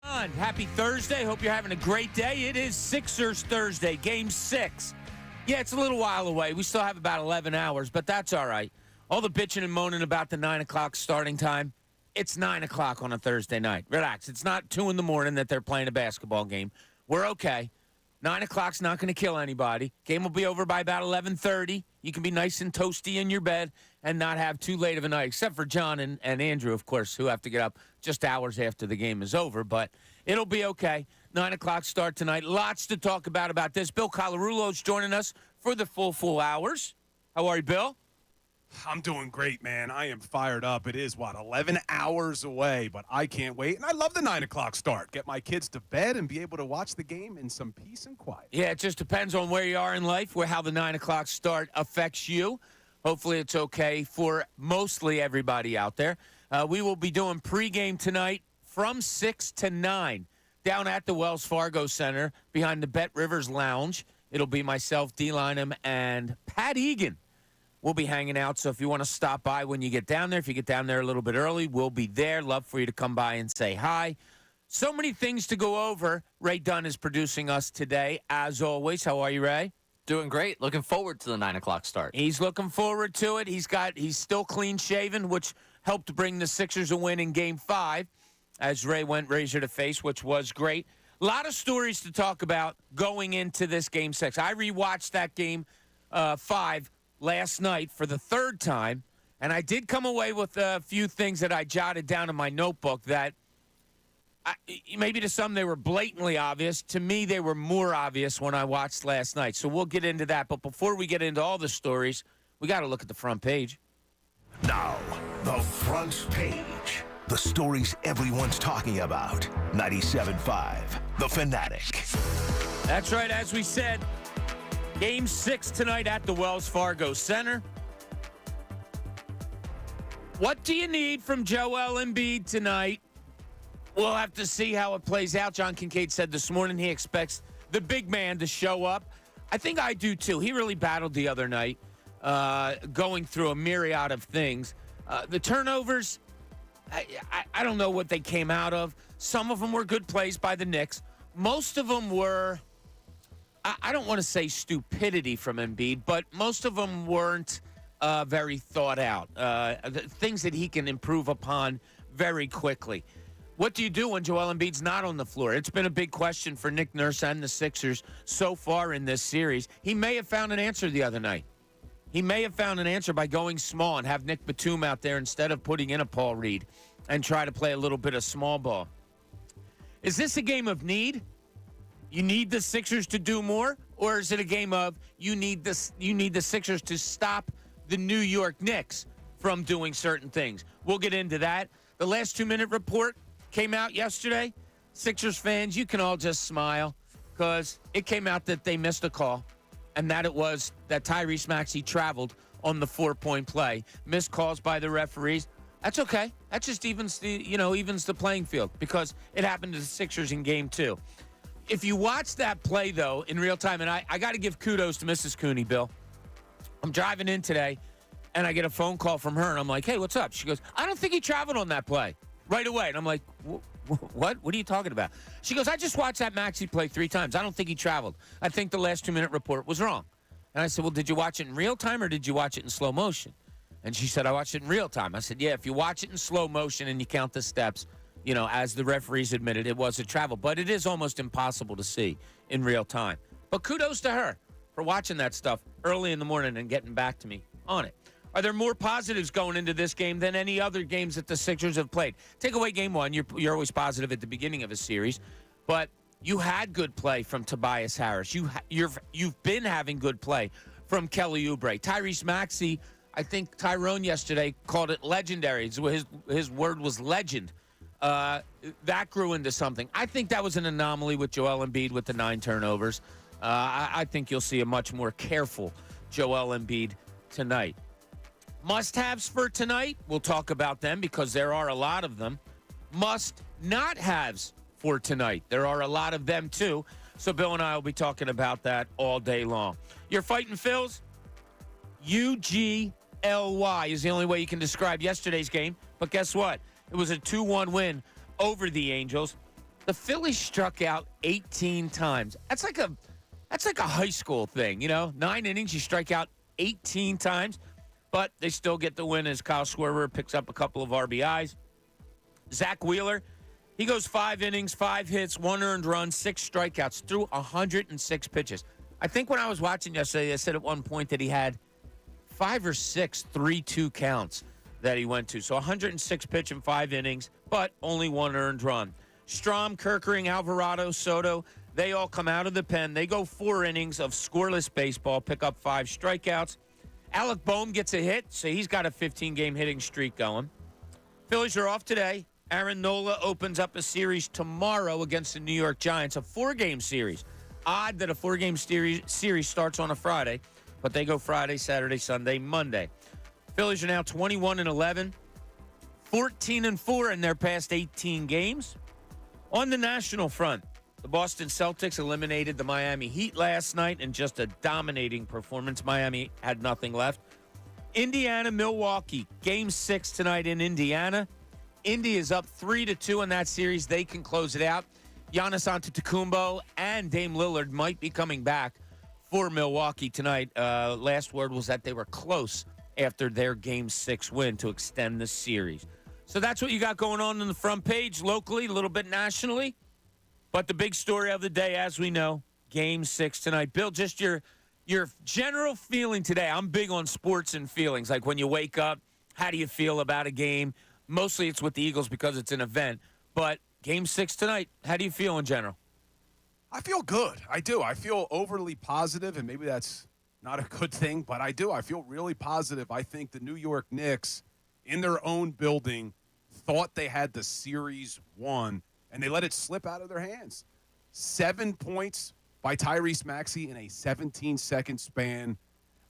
Happy Thursday. Hope you're having a great day. It is Sixers Thursday, Game 6. Yeah, it's a little while away. We still have about 11 hours, but that's all right. All the bitching and moaning about the 9 o'clock starting time, it's 9 o'clock on a Thursday night. Relax. It's not 2 in the morning that they're playing a basketball game. We're okay. 9 o'clock's not going to kill anybody. Game will be over by about 11:30. You can be nice and toasty in your bed and not have too late of a night, except for John and Andrew, of course, who have to get up just hours after the game is over. But it'll be okay. 9 o'clock start tonight. Lots to talk about this. Bill Colarulo's joining us for the full hours. How are you, Bill? I'm doing great, man. I am fired up. It is, 11 hours away, but I can't wait. And I love the 9 o'clock start. Get my kids to bed and be able to watch the game in some peace and quiet. Yeah, it just depends on where you are in life, how the 9 o'clock start affects you. Hopefully it's okay for mostly everybody out there. We will be doing pregame tonight from 6 to 9 down at the Wells Fargo Center behind the Bet Rivers Lounge. It'll be myself, D. Lynham, and Pat Egan. We'll be hanging out, so if you want to stop by when you get down there, if you get down there a little bit early, we'll be there. Love for you to come by and say hi. So many things to go over. Ray Dunn is producing us today, as always. How are you, Ray? Doing great. Looking forward to the 9 o'clock start. He's looking forward to it. He's still clean-shaven, which helped bring the Sixers a win in Game 5, as Ray went razor to face, which was great. A lot of stories to talk about going into this Game 6. I rewatched that Game 5 last night for the third time, and I did come away with a few things that I jotted down in my notebook that maybe to some they were blatantly obvious. To me, they were more obvious when I watched last night. So we'll get into that. But before we get into all the stories, we got to look at the front page. Now, the front page. The stories everyone's talking about. 97.5, The Fanatic. That's right. As we said, Game 6 tonight at the Wells Fargo Center. What do you need from Joel Embiid tonight? We'll have to see how it plays out. John Kincade said this morning he expects the big man to show up. I think I do, too. He really battled the other night, going through a myriad of things. The turnovers, I don't know what they came out of. Some of them were good plays by the Knicks. Most of them were, I don't want to say stupidity from Embiid, but most of them weren't very thought out. Things that he can improve upon very quickly. What do you do when Joel Embiid's not on the floor? It's been a big question for Nick Nurse and the Sixers so far in this series. He may have found an answer the other night. He may have found an answer by going small and have Nick Batum out there instead of putting in a Paul Reed and try to play a little bit of small ball. Is this a game of need? You need the Sixers to do more? Or is it a game of you need the Sixers to stop the New York Knicks from doing certain things? We'll get into that. The last 2-minute report came out yesterday. Sixers fans, you can all just smile because it came out that they missed a call and that it was that Tyrese Maxey traveled on the 4-point play. Missed calls by the referees. That's okay. That just evens the playing field because it happened to the Sixers in Game 2. If you watch that play, though, in real time, and I got to give kudos to Mrs. Cooney, Bill. I'm driving in today, and I get a phone call from her, and I'm like, hey, what's up? She goes, I don't think he traveled on that play. Right away. And I'm like, what? What are you talking about? She goes, I just watched that Maxey play 3 times. I don't think he traveled. I think the last 2-minute report was wrong. And I said, well, did you watch it in real time or did you watch it in slow motion? And she said, I watched it in real time. I said, yeah, if you watch it in slow motion and you count the steps, as the referees admitted, it was a travel. But it is almost impossible to see in real time. But kudos to her for watching that stuff early in the morning and getting back to me on it. Are there more positives going into this game than any other games that the Sixers have played? Take away Game 1. You're always positive at the beginning of a series. But you had good play from Tobias Harris. You've been having good play from Kelly Oubre. Tyrese Maxey, I think Tyrone yesterday called it legendary. His word was legend. That grew into something. I think that was an anomaly with Joel Embiid with the 9 turnovers. I think you'll see a much more careful Joel Embiid tonight. Must-haves for tonight, we'll talk about them because there are a lot of them. Must-not-haves for tonight. There are a lot of them, too. So Bill and I will be talking about that all day long. You're fighting Phils? UGLY is the only way you can describe yesterday's game. But guess what? It was a 2-1 win over the Angels. The Phillies struck out 18 times. That's like a high school thing, 9 innings, you strike out 18 times, but they still get the win as Kyle Schwarber picks up a couple of RBIs. Zach Wheeler, he goes 5 innings, 5 hits, 1 earned run, 6 strikeouts, threw 106 pitches. I think when I was watching yesterday, I said at one point that he had 5 or 6 3-2 counts that he went to. So 106 pitch in 5 innings, but only 1 earned run. Strom, Kerkering, Alvarado, Soto, they all come out of the pen. They go 4 innings of scoreless baseball, pick up 5 strikeouts. Alec Boehm gets a hit, so he's got a 15-game hitting streak going. Phillies are off today. Aaron Nola opens up a series tomorrow against the New York Giants, a 4-game series. Odd that a 4-game series starts on a Friday, but they go Friday, Saturday, Sunday, Monday. Phillies are now 21-11, 14-4 in their past 18 games. On the national front, the Boston Celtics eliminated the Miami Heat last night in just a dominating performance. Miami had nothing left. Indiana, Milwaukee, Game 6 tonight in Indiana. Indy is up 3-2 in that series. They can close it out. Giannis Antetokounmpo and Dame Lillard might be coming back for Milwaukee tonight. Last word was that they were close after their Game 6 win to extend the series. So that's what you got going on the front page locally, a little bit nationally. But the big story of the day, as we know, Game 6 tonight. Bill, just your general feeling today. I'm big on sports and feelings. Like when you wake up, how do you feel about a game? Mostly it's with the Eagles because it's an event. But Game 6 tonight, how do you feel in general? I feel good. I do. I feel overly positive, and maybe that's not a good thing, but I do. I feel really positive. I think the New York Knicks, in their own building, thought they had the series won, and they let it slip out of their hands. 7 points by Tyrese Maxey in a 17-second span.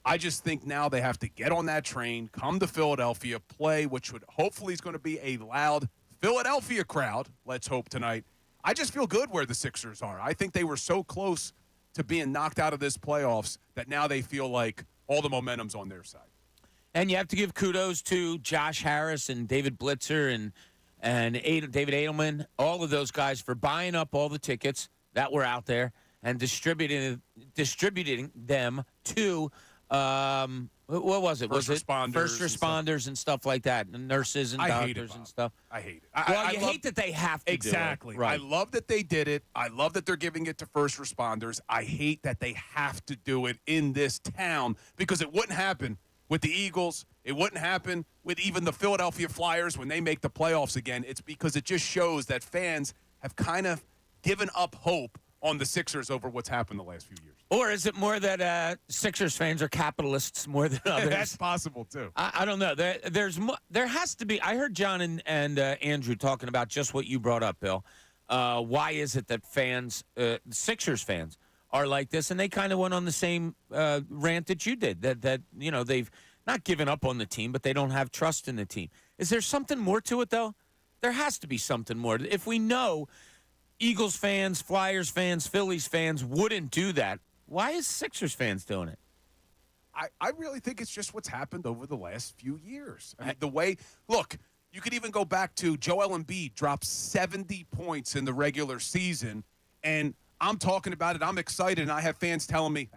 I just think now they have to get on that train, come to Philadelphia, play, which would hopefully is going to be a loud Philadelphia crowd, let's hope tonight. I just feel good where the Sixers are. I think they were so close to being knocked out of this playoffs that now they feel like all the momentum's on their side. And you have to give kudos to Josh Harris and David Blitzer and David Edelman, all of those guys for buying up all the tickets that were out there and distributing them to what was it? First responders. First responders and stuff like that, and nurses and doctors and stuff. I hate it. I hate that they have to exactly. do it. Right. I love that they did it. I love that they're giving it to first responders. I hate that they have to do it in this town because it wouldn't happen with the Eagles. It wouldn't happen with even the Philadelphia Flyers when they make the playoffs again. It's because it just shows that fans have kind of given up hope on the Sixers over what's happened the last few years. Or is it more that Sixers fans are capitalists more than others? That's possible, too. I don't know. There has to be. I heard John and Andrew talking about just what you brought up, Bill. Why is it that fans, Sixers fans, are like this? And they kind of went on the same rant that you did, that they've not given up on the team, but they don't have trust in the team. Is there something more to it, though? There has to be something more. If we know Eagles fans, Flyers fans, Phillies fans wouldn't do that, why is Sixers fans doing it? I really think it's just what's happened over the last few years. I mean, the way, look, you could even go back to Joel Embiid dropped 70 points in the regular season, and I'm talking about it. I'm excited, and I have fans telling me,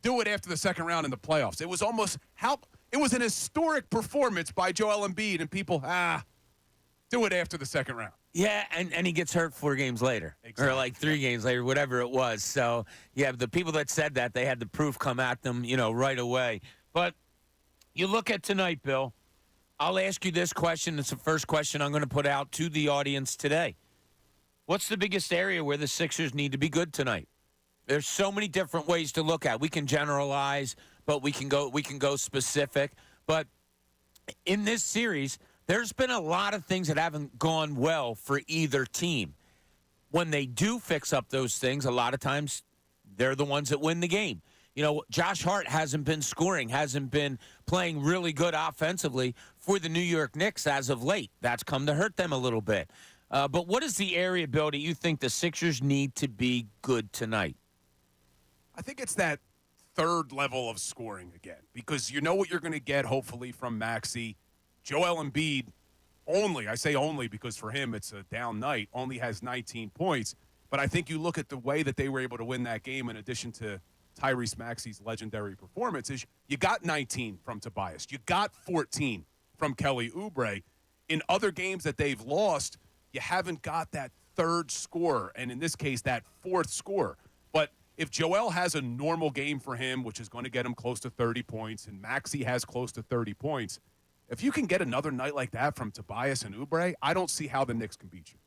do it after the second round in the playoffs. It was it was an historic performance by Joel Embiid, and people, do it after the second round. Yeah, and he gets hurt 4 games later. Exactly. Or like 3 games later, whatever it was. So, yeah, the people that said that, they had the proof come at them, right away. But you look at tonight, Bill, I'll ask you this question. It's the first question I'm going to put out to the audience today. What's the biggest area where the Sixers need to be good tonight? There's so many different ways to look at. We can generalize, but we can go specific. But in this series, there's been a lot of things that haven't gone well for either team. When they do fix up those things, a lot of times they're the ones that win the game. Josh Hart hasn't been scoring, hasn't been playing really good offensively for the New York Knicks as of late. That's come to hurt them a little bit. But what is the area, Bill, that you think the Sixers need to be good tonight? I think it's that third level of scoring again because you know what you're going to get, hopefully, from Maxey. Joel Embiid I say only because for him it's a down night, only has 19 points. But I think you look at the way that they were able to win that game in addition to Tyrese Maxey's legendary performance is you got 19 from Tobias. You got 14 from Kelly Oubre. In other games that they've lost, you haven't got that third scorer, and in this case, that fourth scorer. But if Joel has a normal game for him, which is going to get him close to 30 points, and Maxey has close to 30 points, if you can get another night like that from Tobias and Oubre, I don't see how the Knicks can beat you.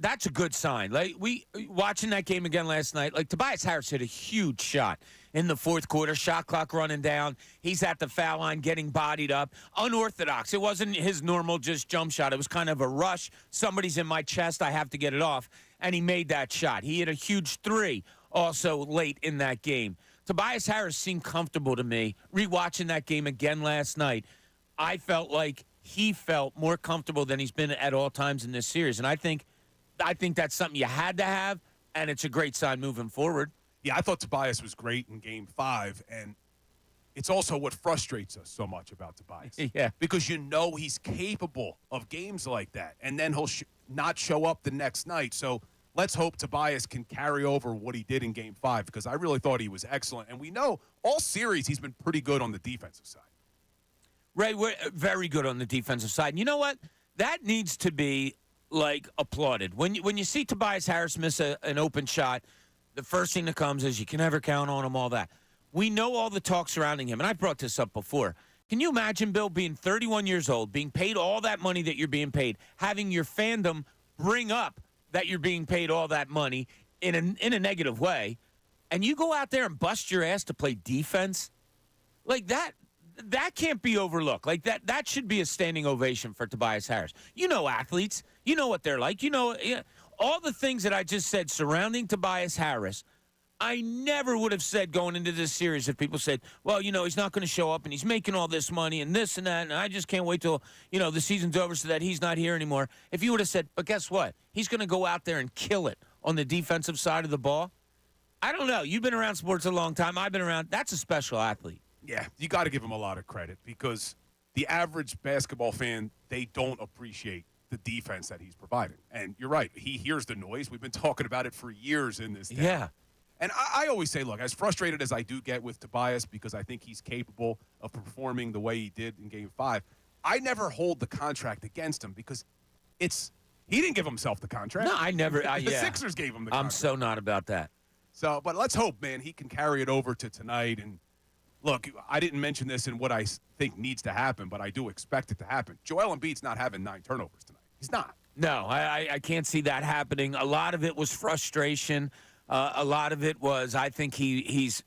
That's a good sign. Like we watching that game again last night, like Tobias Harris hit a huge shot in the fourth quarter, shot clock running down. He's at the foul line getting bodied up. Unorthodox. It wasn't his normal just jump shot. It was kind of a rush. Somebody's in my chest. I have to get it off. And he made that shot. He hit a huge three also late in that game. Tobias Harris seemed comfortable to me. Rewatching that game again last night, I felt like he felt more comfortable than he's been at all times in this series. And I think that's something you had to have, and it's a great sign moving forward. Yeah, I thought Tobias was great in Game 5, and it's also what frustrates us so much about Tobias. Yeah. Because you know he's capable of games like that, and then he'll not show up the next night. So let's hope Tobias can carry over what he did in Game 5, because I really thought he was excellent. And we know all series he's been pretty good on the defensive side. Ray, we're very good on the defensive side. And you know what? That needs to be, like, applauded. When you see Tobias Harris miss an open shot, the first thing that comes is you can never count on him, all that. We know all the talk surrounding him, and I've brought this up before. Can you imagine, Bill, being 31 years old, being paid all that money that you're being paid, having your fandom bring up that you're being paid all that money in a negative way, and you go out there and bust your ass to play defense? Like that can't be overlooked. Like that should be a standing ovation for Tobias Harris. You know athletes. You know what they're like. You know all the things that I just said surrounding Tobias Harris. I never would have said going into this series if people said, well, you know, he's not going to show up and he's making all this money and this and that, and I just can't wait till, you know, the season's over so that he's not here anymore. If you would have said, but guess what? He's going to go out there and kill it on the defensive side of the ball. I don't know. You've been around sports a long time. I've been around. That's a special athlete. Yeah, you got to give him a lot of credit because the average basketball fan, they don't appreciate the defense that he's providing. And you're right. He hears the noise. We've been talking about it for years in this town. Yeah. And I always say, look, as frustrated as I do get with Tobias because I think he's capable of performing the way he did in Game 5, I never hold the contract against him because he didn't give himself the contract. No, I never. The Sixers gave him the contract. I'm so not about that. So, but let's hope, man, he can carry it over to tonight. And look, I didn't mention this in what I think needs to happen, but I do expect it to happen. Joel Embiid's not having 9 turnovers tonight. He's not. No, I can't see that happening. A lot of it was frustration. A lot of it was, I think he's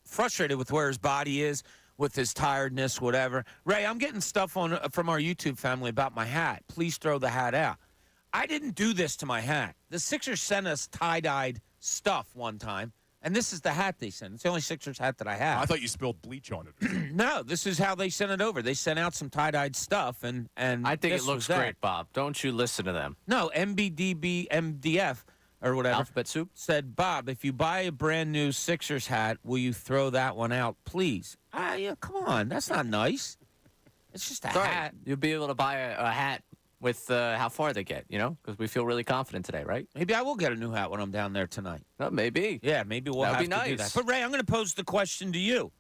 frustrated with where his body is, with his tiredness, whatever. Ray, I'm getting stuff from our YouTube family about my hat. Please throw the hat out. I didn't do this to my hat. The Sixers sent us tie-dyed stuff one time, and this is the hat they sent. It's the only Sixers hat that I have. I thought you spilled bleach on it. No, this is how they sent it over. They sent out some tie-dyed stuff, and I think it looks great, Bob. Don't you listen to them. No, MBDBMDF or whatever. Alphabet soup? Said, Bob, if you buy a brand new Sixers hat, will you throw that one out, please? Yeah, come on. That's not nice. It's just a hat. You'll be able to buy a hat with how far they get, you know, because we feel really confident today, right? Maybe I will get a new hat when I'm down there tonight. Maybe. Yeah, maybe we'll have to do that. But, Ray, I'm going to pose the question to you.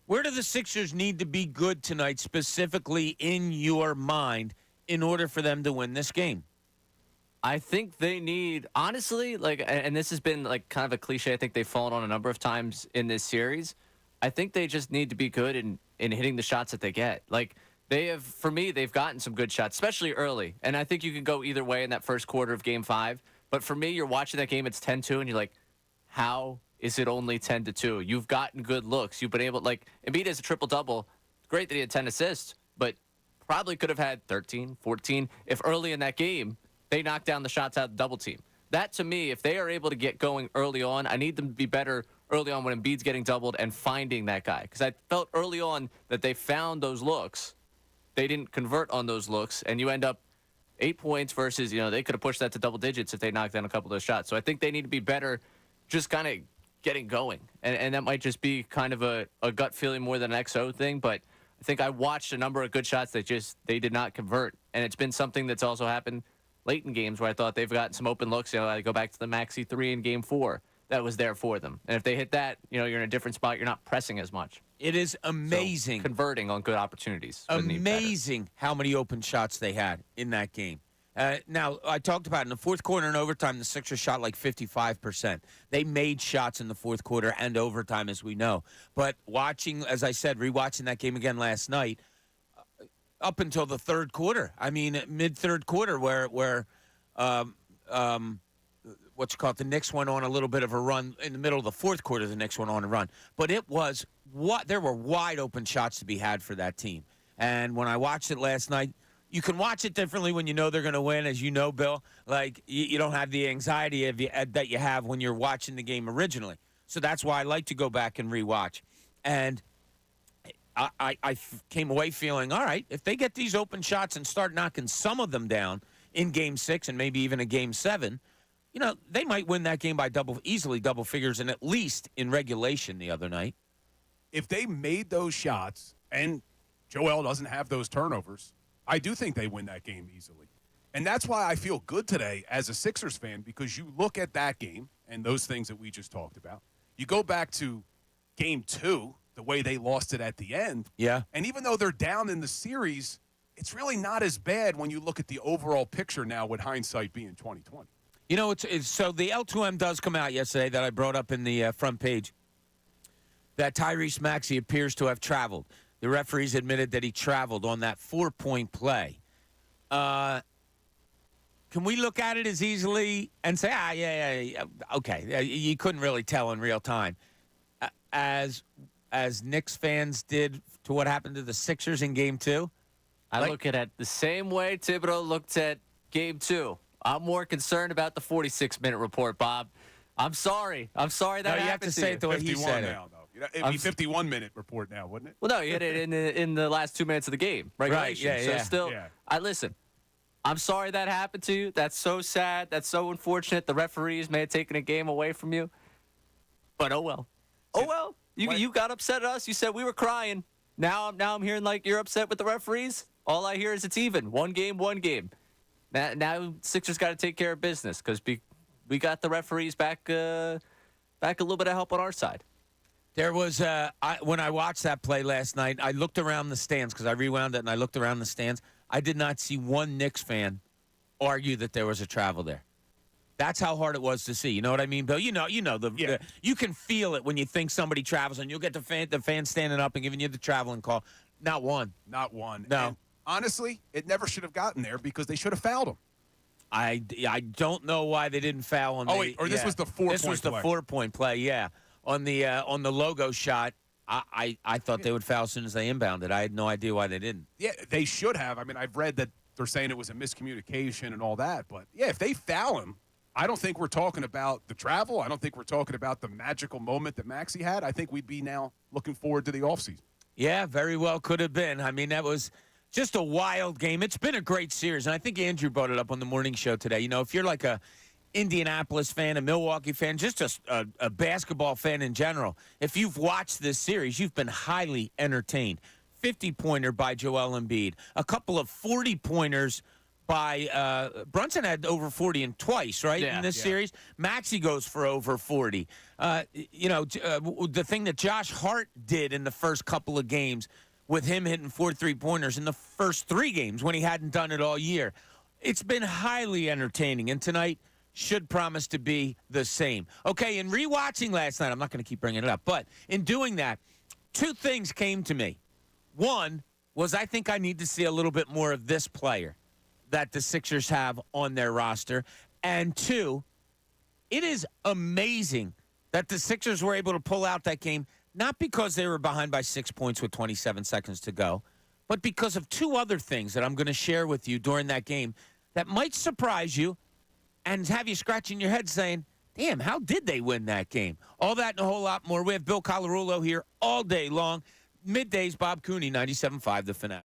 Where do the Sixers need to be good tonight, specifically in your mind, in order for them to win this game? I think they need, honestly, like, and this has been like kind of a cliche. I think they've fallen on a number of times in this series. I think they just need to be good in hitting the shots that they get. Like, for me, they've gotten some good shots, especially early. And I think you can go either way in that first quarter of Game 5. But for me, you're watching that game, it's 10-2, and you're like, how is it only 10-2? You've gotten good looks. You've been able, like, Embiid has a triple-double. Great that he had 10 assists, but probably could have had 13, 14 if early in that game they knocked down the shots out of the double team. That, to me, if they are able to get going early on, I need them to be better early on when Embiid's getting doubled and finding that guy. Because I felt early on that they found those looks. They didn't convert on those looks, and you end up 8 points versus, you know, they could have pushed that to double digits if they knocked down a couple of those shots. So I think they need to be better just kind of getting going. And that might just be kind of a gut feeling more than an XO thing. But I think I watched a number of good shots that they did not convert. And it's been something that's also happened late in games where I thought they've gotten some open looks. I go back to the Maxey 3 in Game 4. That was there for them. And if they hit that, you're in a different spot. You're not pressing as much. It is amazing. So converting on good opportunities. Amazing how many open shots they had in that game. Now, I talked about in the fourth quarter and overtime, the Sixers shot like 55%. They made shots in the fourth quarter and overtime, as we know. But watching, as I said, rewatching that game again last night, up until the third quarter. I mean, mid-third quarter where the Knicks went on a little bit of a run. In the middle of the fourth quarter, the Knicks went on a run. But there were wide open shots to be had for that team. And when I watched it last night, you can watch it differently when you know they're going to win, as you know, Bill. Like, you don't have the anxiety that you have when you're watching the game originally. So that's why I like to go back and rewatch. And I came away feeling, all right, if they get these open shots and start knocking some of them down in Game 6 and maybe even a Game 7, they might win that game by easily double figures, and at least in regulation the other night. If they made those shots and Joel doesn't have those turnovers, I do think they win that game easily. And that's why I feel good today as a Sixers fan, because you look at that game and those things that we just talked about. You go back to Game 2, the way they lost it at the end. Yeah. And even though they're down in the series, it's really not as bad when you look at the overall picture now, with hindsight being 2020. So the L2M does come out yesterday that I brought up in the front page, that Tyrese Maxey appears to have traveled. The referees admitted that he traveled on that 4-point play. Can we look at it as easily and say, yeah, okay, you couldn't really tell in real time, as Knicks fans did to what happened to the Sixers in Game 2? I look at it the same way Thibodeau looked at Game 2. I'm more concerned about the 46-minute report, Bob. I'm sorry that happened to you. You have to say it the way he said it. Now, though. It'd be 51-minute report now, wouldn't it? Well, no, you hit it in the last 2 minutes of the game. Regulation. Right, yeah. So still, listen, I'm sorry that happened to you. That's so sad. That's so unfortunate. The referees may have taken a game away from you. But oh well. Oh well. You got upset at us. You said we were crying. Now I'm hearing like you're upset with the referees. All I hear is it's even. One game. Now Sixers got to take care of business, because we got the referees back a little bit of help on our side. There was when I watched that play last night, I looked around the stands because I rewound it and I looked around the stands. I did not see one Knicks fan argue that there was a travel there. That's how hard it was to see. You know what I mean, Bill? You can feel it when you think somebody travels, and you'll get the fan standing up and giving you the traveling call. Not one. Not one. No. And honestly, it never should have gotten there, because they should have fouled him. I don't know why they didn't foul on. This was the 4-point play. This was the 4-point play. Yeah, on the logo shot. I thought they would foul as soon as they inbounded. I had no idea why they didn't. Yeah, they should have. I mean, I've read that they're saying it was a miscommunication and all that. But, yeah, if they foul him, I don't think we're talking about the travel. I don't think we're talking about the magical moment that Maxey had. I think we'd be now looking forward to the offseason. Yeah, very well could have been. I mean, that was just a wild game. It's been a great series, and I think Andrew brought it up on the morning show today. If you're like a Indianapolis fan, a Milwaukee fan, just a basketball fan in general, if you've watched this series, you've been highly entertained. 50-pointer by Joel Embiid, a couple of 40-pointers by Brunson had over 40 and twice, right, in this series. Maxey goes for over 40. The thing that Josh Hart did in the first couple of games, with him hitting 4 3-pointers in the first 3 games when he hadn't done it all year. It's been highly entertaining, and tonight should promise to be the same. Okay, in rewatching last night, I'm not going to keep bringing it up, but in doing that, 2 things came to me. One was, I think I need to see a little bit more of this player that the Sixers have on their roster. And 2, it is amazing that the Sixers were able to pull out that game, not because they were behind by 6 points with 27 seconds to go, but because of 2 other things that I'm going to share with you during that game that might surprise you and have you scratching your head saying, damn, how did they win that game? All that and a whole lot more. We have Bill Colarulo here all day long. Middays, Bob Cooney, 97.5 The Fanatic.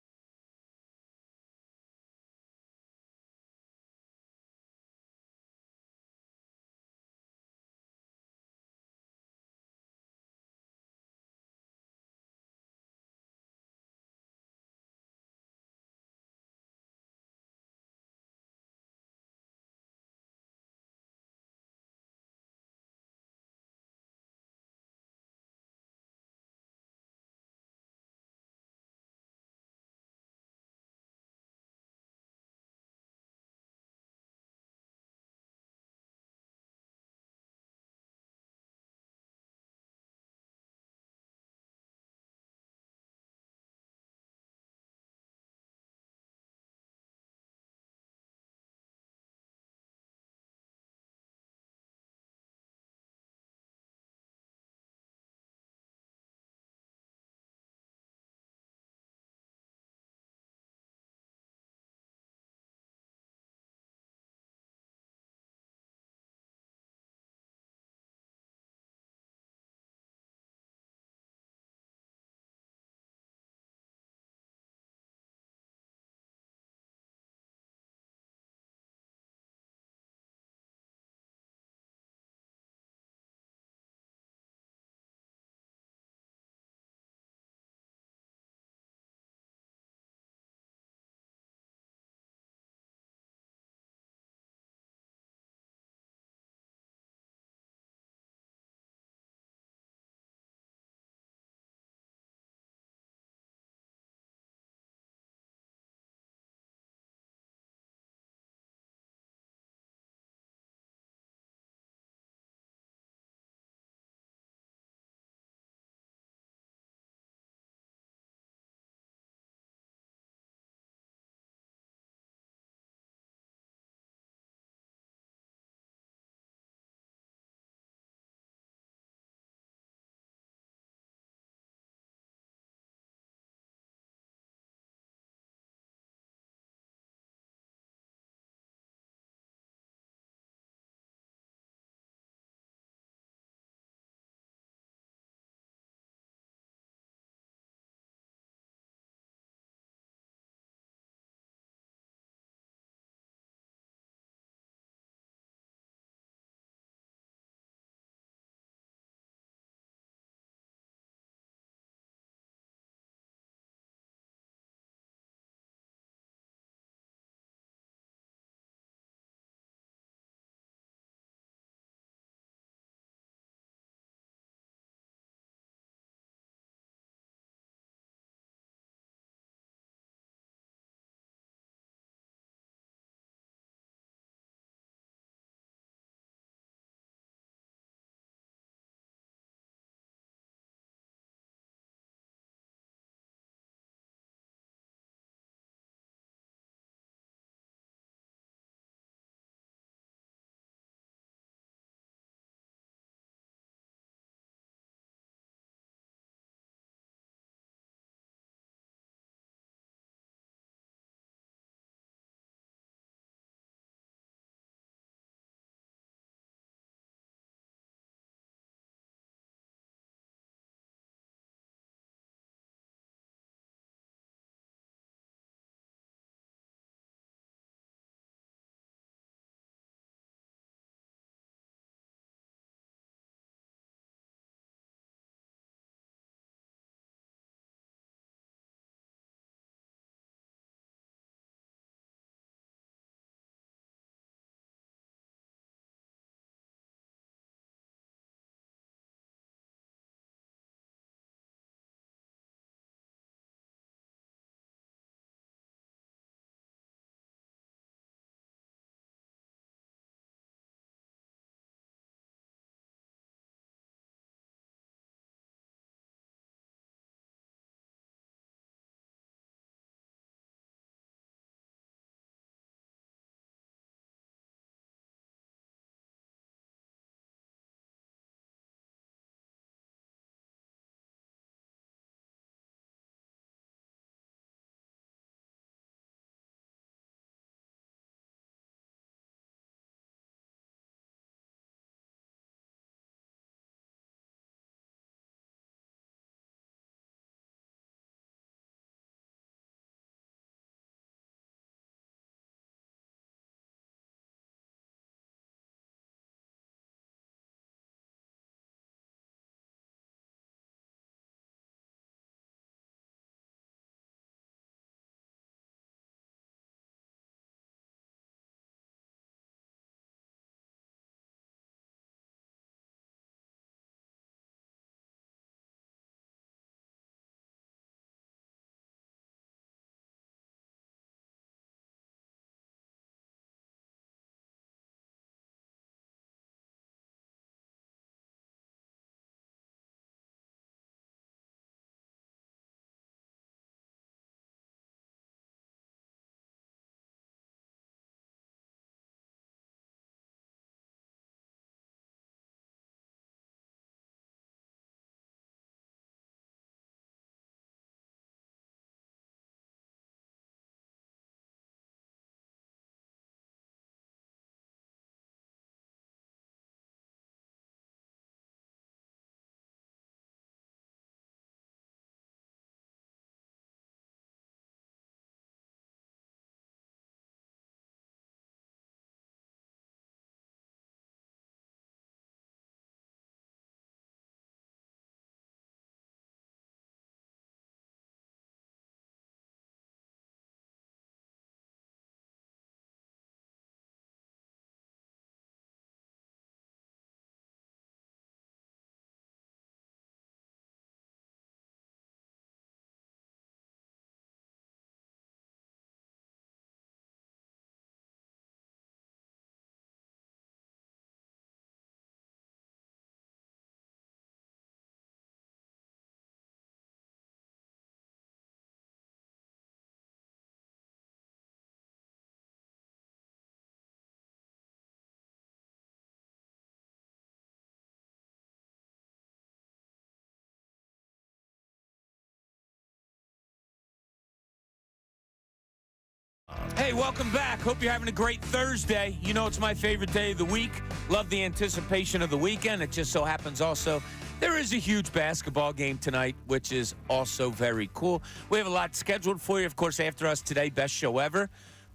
Hey, welcome back. Hope you're having a great Thursday. You know it's my favorite day of the week. Love the anticipation of the weekend. It just so happens also there is a huge basketball game tonight, which is also very cool. We have a lot scheduled for you. Of course, after us today, best show ever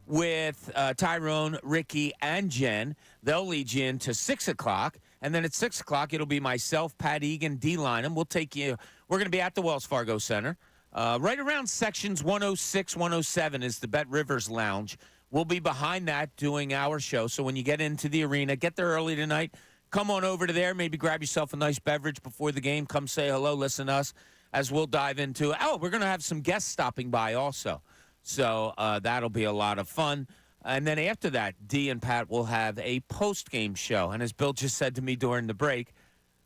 with Tyrone, Ricky, and Jen. They'll lead you into 6 o'clock. And then at 6 o'clock, it'll be myself, Pat Egan, D-Line. And we'll take you. We're going to be at the Wells Fargo Center. Right around sections 106, 107 is the Bet Rivers Lounge. We'll be behind that doing our show. So when you get into the arena, get there early tonight. Come on over to there. Maybe grab yourself a nice beverage before the game. Come say hello, listen to us as we'll dive into it. Oh, we're going to have some guests stopping by also. So that'll be a lot of fun. And then after that, Dee and Pat will have a post-game show. And as Bill just said to me during the break,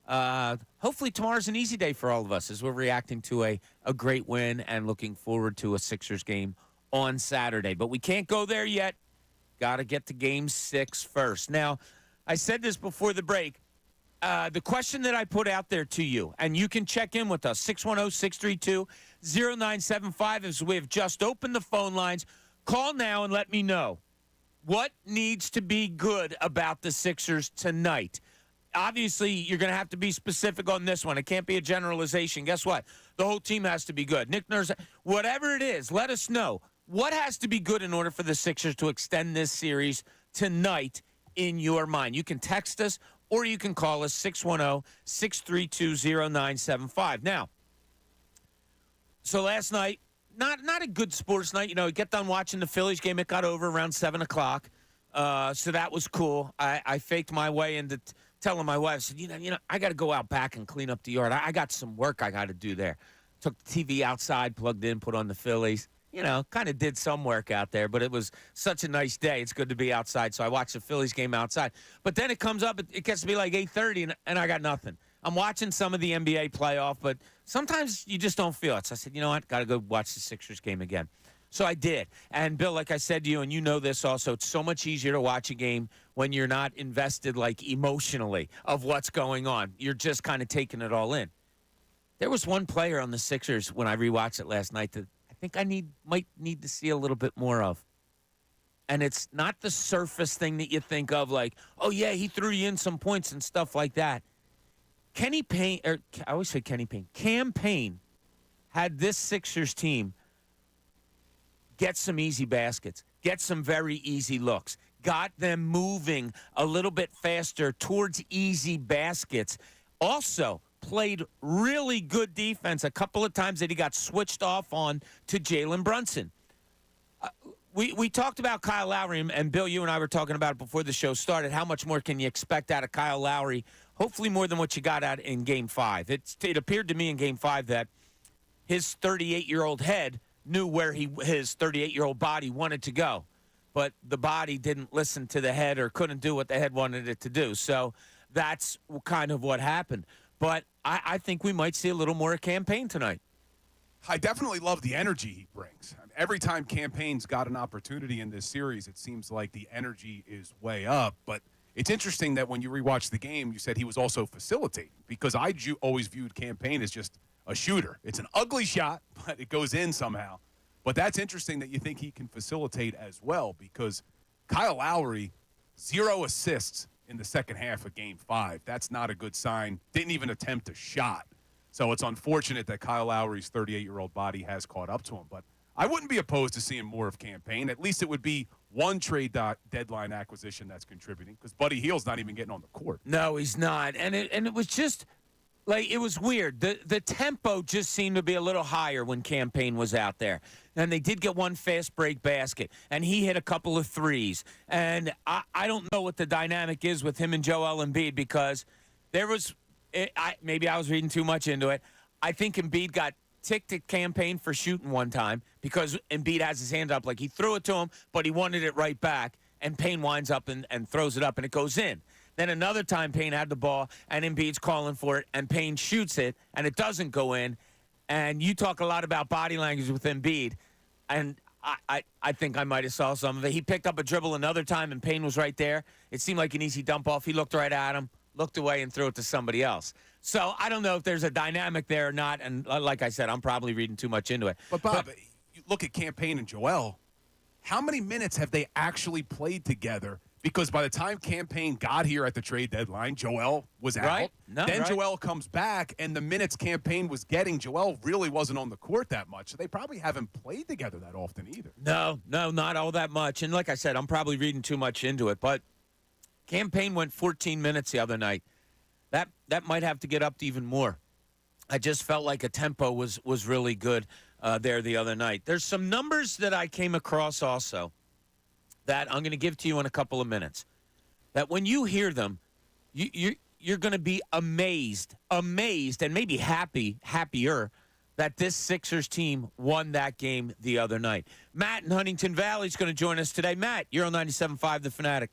hopefully tomorrow's an easy day for all of us as we're reacting to a great win and looking forward to a Sixers game on Saturday. But we can't go there yet. Got to get to Game 6 first. Now, I said this before the break. The question that I put out there to you, and you can check in with us, 610-632-0975, as we have just opened the phone lines. Call now and let me know what needs to be good about the Sixers tonight. Obviously, you're going to have to be specific on this one. It can't be a generalization. Guess what? The whole team has to be good. Nick Nurse, whatever it is, let us know. What has to be good in order for the Sixers to extend this series tonight in your mind? You can text us or you can call us 610-632-0975. Now, so last night, not a good sports night. You know, get done watching the Phillies game. It got over around 7 o'clock. So that was cool. I faked my way into telling my wife, I said, you know, I got to go out back and clean up the yard. I got some work I got to do there. Took the TV outside, plugged in, put on the Phillies. You know, kind of did some work out there, but it was such a nice day. It's good to be outside, so I watched the Phillies game outside. But then it comes up, it gets to be like 8:30, and I got nothing. I'm watching some of the NBA playoff, but sometimes you just don't feel it. So I said, you know what, got to go watch the Sixers game again. So I did. And, Bill, like I said to you, and you know this also, it's so much easier to watch a game when you're not invested, like, emotionally of what's going on. You're just kind of taking it all in. There was one player on the Sixers when I rewatched it last night that I think I might need to see a little bit more of. And it's not the surface thing that you think of, like, oh, yeah, he threw you in some points and stuff like that. Kenny Payne, or I always say Kenny Payne, Cam Payne had this Sixers team get some easy baskets, get some very easy looks, got them moving a little bit faster towards easy baskets. Also played really good defense a couple of times that he got switched off on to Jaylen Brunson. We talked about Kyle Lowry, and Bill, you and I were talking about it before the show started. How much more can you expect out of Kyle Lowry? Hopefully more than what you got out in Game 5. It appeared to me in Game 5 that his 38-year-old head knew where his 38-year-old body wanted to go, but the body didn't listen to the head or couldn't do what the head wanted it to do. So that's kind of what happened. But I think we might see a little more of Cam Payne tonight. I definitely love the energy he brings. Every time Cam Payne's got an opportunity in this series, it seems like the energy is way up. But it's interesting that when you rewatch the game, you said he was also facilitating, because I always viewed Cam Payne as just a shooter. It's an ugly shot, but it goes in somehow. But that's interesting that you think he can facilitate as well, because Kyle Lowry, 0 assists in the second half of Game 5. That's not a good sign. Didn't even attempt a shot. So it's unfortunate that Kyle Lowry's 38-year-old body has caught up to him. But I wouldn't be opposed to seeing more of Cam Payne. At least it would be one trade deadline acquisition that's contributing, because Buddy Hield's not even getting on the court. No, he's not. And it was just, like, it was weird. The tempo just seemed to be a little higher when Cam Payne was out there. And they did get one fast break basket, and he hit a couple of threes. And I don't know what the dynamic is with him and Joel Embiid, because there was maybe I was reading too much into it. I think Embiid got ticked at Cam Payne for shooting one time, because Embiid has his hand up like he threw it to him, but he wanted it right back, and Payne winds up and throws it up, and it goes in. Then another time Payne had the ball, and Embiid's calling for it, and Payne shoots it, and it doesn't go in. And you talk a lot about body language with Embiid, and I think I might have saw some of it. He picked up a dribble another time, and Payne was right there. It seemed like an easy dump off. He looked right at him, looked away, and threw it to somebody else. So I don't know if there's a dynamic there or not, and like I said, I'm probably reading too much into it. But Bob, you look at Cam Payne and Joel. how many minutes have they actually played together? Because by the time Campaign got here at the trade deadline, Joel was out. Right. No, then right. Joel comes back, and the minutes Campaign was getting, Joel really wasn't on the court that much. So they probably haven't played together that often either. No, not all that much. And like I said, I'm probably reading too much into it. But Campaign went 14 minutes the other night. That might have to get up to even more. I just felt like a tempo was really good there the other night. There's some numbers that I came across also that I'm going to give to you in a couple of minutes. That when you hear them, you're going to be amazed, and maybe happier that this Sixers team won that game the other night. Matt in Huntington Valley is going to join us today. Matt, you're on 97.5 The Fanatic.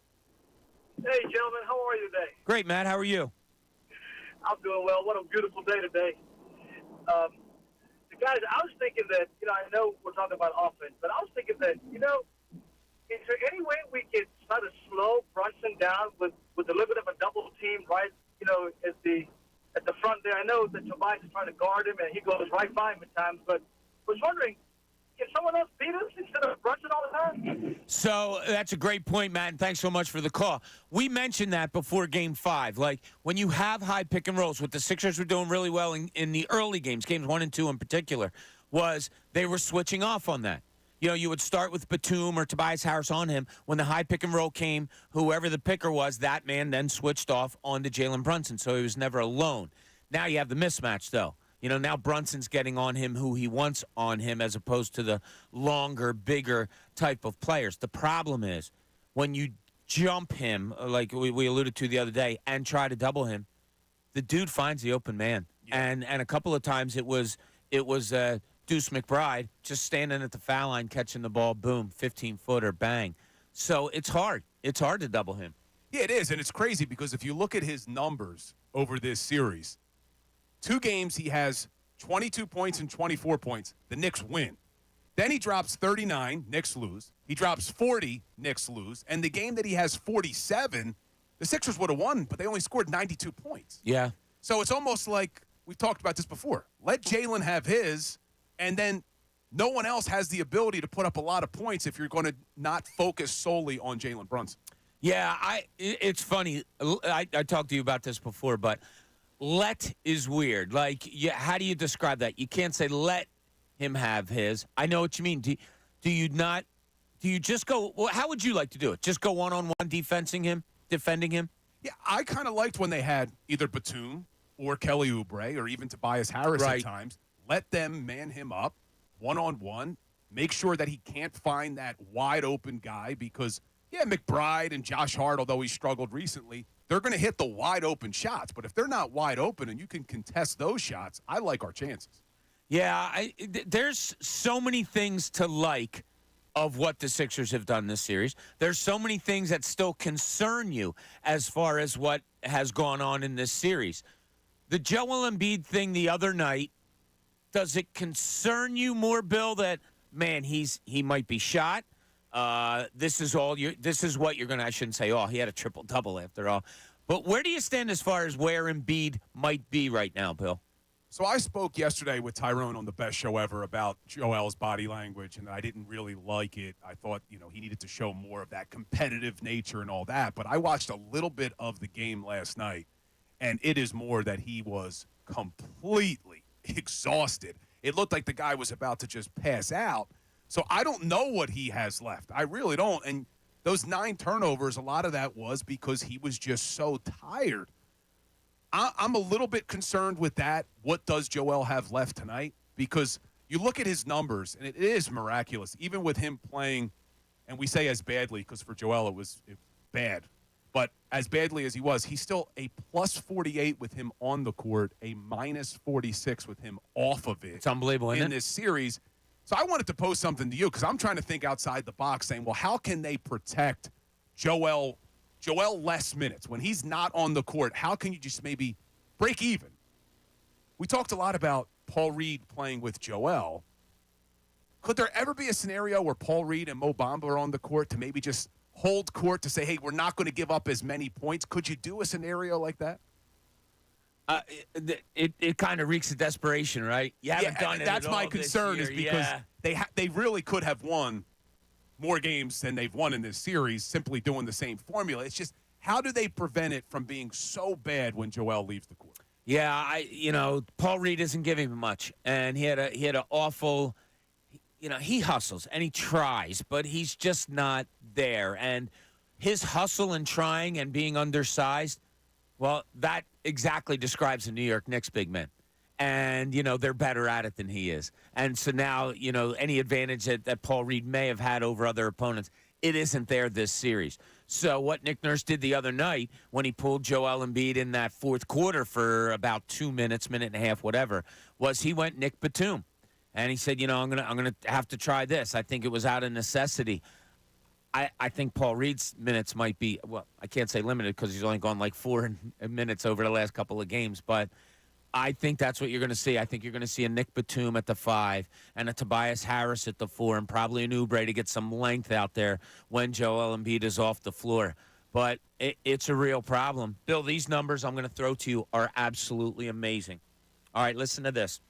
Hey, gentlemen, how are you today? Great, Matt. How are you? I'm doing well. What a beautiful day today. Guys, I was thinking that, I know we're talking about offense, but I was thinking that, is there any way we could try to slow Brunson down with a little bit of a double team right, at the front there? I know that Tobias is trying to guard him, and he goes right by him at times, but I was wondering, can someone else beat us instead of Brunson all the time? So that's a great point, Matt, and thanks so much for the call. We mentioned that before Game 5. Like, when you have high pick and rolls, what the Sixers were doing really well in the early games 1 and 2 in particular, was they were switching off on that. You would start with Batum or Tobias Harris on him. When the high pick and roll came, whoever the picker was, that man then switched off onto Jaylen Brunson, so he was never alone. Now you have the mismatch, though. Now Brunson's getting on him who he wants on him as opposed to the longer, bigger type of players. The problem is when you jump him, like we alluded to the other day, and try to double him, the dude finds the open man. Yeah. And a couple of times it was Deuce McBride just standing at the foul line, catching the ball, boom, 15-footer, bang. So it's hard. It's hard to double him. Yeah, it is, and it's crazy because if you look at his numbers over this series, 2 games he has 22 points and 24 points. The Knicks win. Then he drops 39, Knicks lose. He drops 40, Knicks lose. And the game that he has 47, the Sixers would have won, but they only scored 92 points. Yeah. So it's almost like we've talked about this before. Let Jaylen have his, and then no one else has the ability to put up a lot of points if you're going to not focus solely on Jaylen Brunson. Yeah, it's funny. I talked to you about this before, but let is weird. Like, how do you describe that? You can't say let him have his. I know what you mean. Do you just go, well, how would you like to do it? Just go one-on-one defending him? Yeah, I kind of liked when they had either Batum or Kelly Oubre or even Tobias Harris at times. Let them man him up one-on-one. Make sure that he can't find that wide-open guy because, yeah, McBride and Josh Hart, although he struggled recently, they're going to hit the wide-open shots. But if they're not wide open and you can contest those shots, I like our chances. Yeah, there's so many things to like of what the Sixers have done this series. There's so many things that still concern you as far as what has gone on in this series. The Joel Embiid thing the other night, does it concern you more, Bill, that, man, he might be shot? This is what you're going to, I shouldn't say, he had a triple-double after all. But where do you stand as far as where Embiid might be right now, Bill? So I spoke yesterday with Tyrone on the best show ever about Joel's body language, and I didn't really like it. I thought, he needed to show more of that competitive nature and all that. But I watched a little bit of the game last night, and it is more that he was completely exhausted. It looked like the guy was about to just pass out. So I don't know what he has left. I really don't. And those 9 turnovers, a lot of that was because he was just so tired. I'm a little bit concerned with that. What does Joel have left tonight? Because you look at his numbers, and it is miraculous. Even with him playing, and we say as badly because for Joel it was bad. But as badly as he was, he's still a plus 48 with him on the court, a minus 46 with him off of it. It's unbelievable, isn't it? In this series. So I wanted to pose something to you because I'm trying to think outside the box saying, well, how can they protect Joel less minutes? When he's not on the court, how can you just maybe break even? We talked a lot about Paul Reed playing with Joel. Could there ever be a scenario where Paul Reed and Mo Bamba are on the court to maybe just hold court to say, hey, we're not going to give up as many points? Could you do a scenario like that? It kind of reeks of desperation, right? You haven't done it. That's at my all concern this is year. because they really could have won more games than they've won in this series simply doing the same formula. It's just, how do they prevent it from being so bad when Joel leaves the court? Yeah, Paul Reed isn't giving him much, and he had an awful, he hustles and he tries, but he's just not there. And his hustle and trying and being undersized, well, that exactly describes the New York Knicks big men. And, they're better at it than he is. And so now, any advantage that Paul Reed may have had over other opponents, it isn't there this series. So what Nick Nurse did the other night when he pulled Joel Embiid in that fourth quarter for about 2 minutes, minute and a half, whatever, was he went Nick Batum. And he said, I'm gonna have to try this. I think it was out of necessity. I think Paul Reed's minutes might be, well, I can't say limited because he's only gone like 4 minutes over the last couple of games, but I think that's what you're going to see. I think you're going to see a Nick Batum at the 5 and a Tobias Harris at the 4 and probably an Oubre to get some length out there when Joel Embiid is off the floor. But it's a real problem. Bill, these numbers I'm going to throw to you are absolutely amazing. All right, listen to this.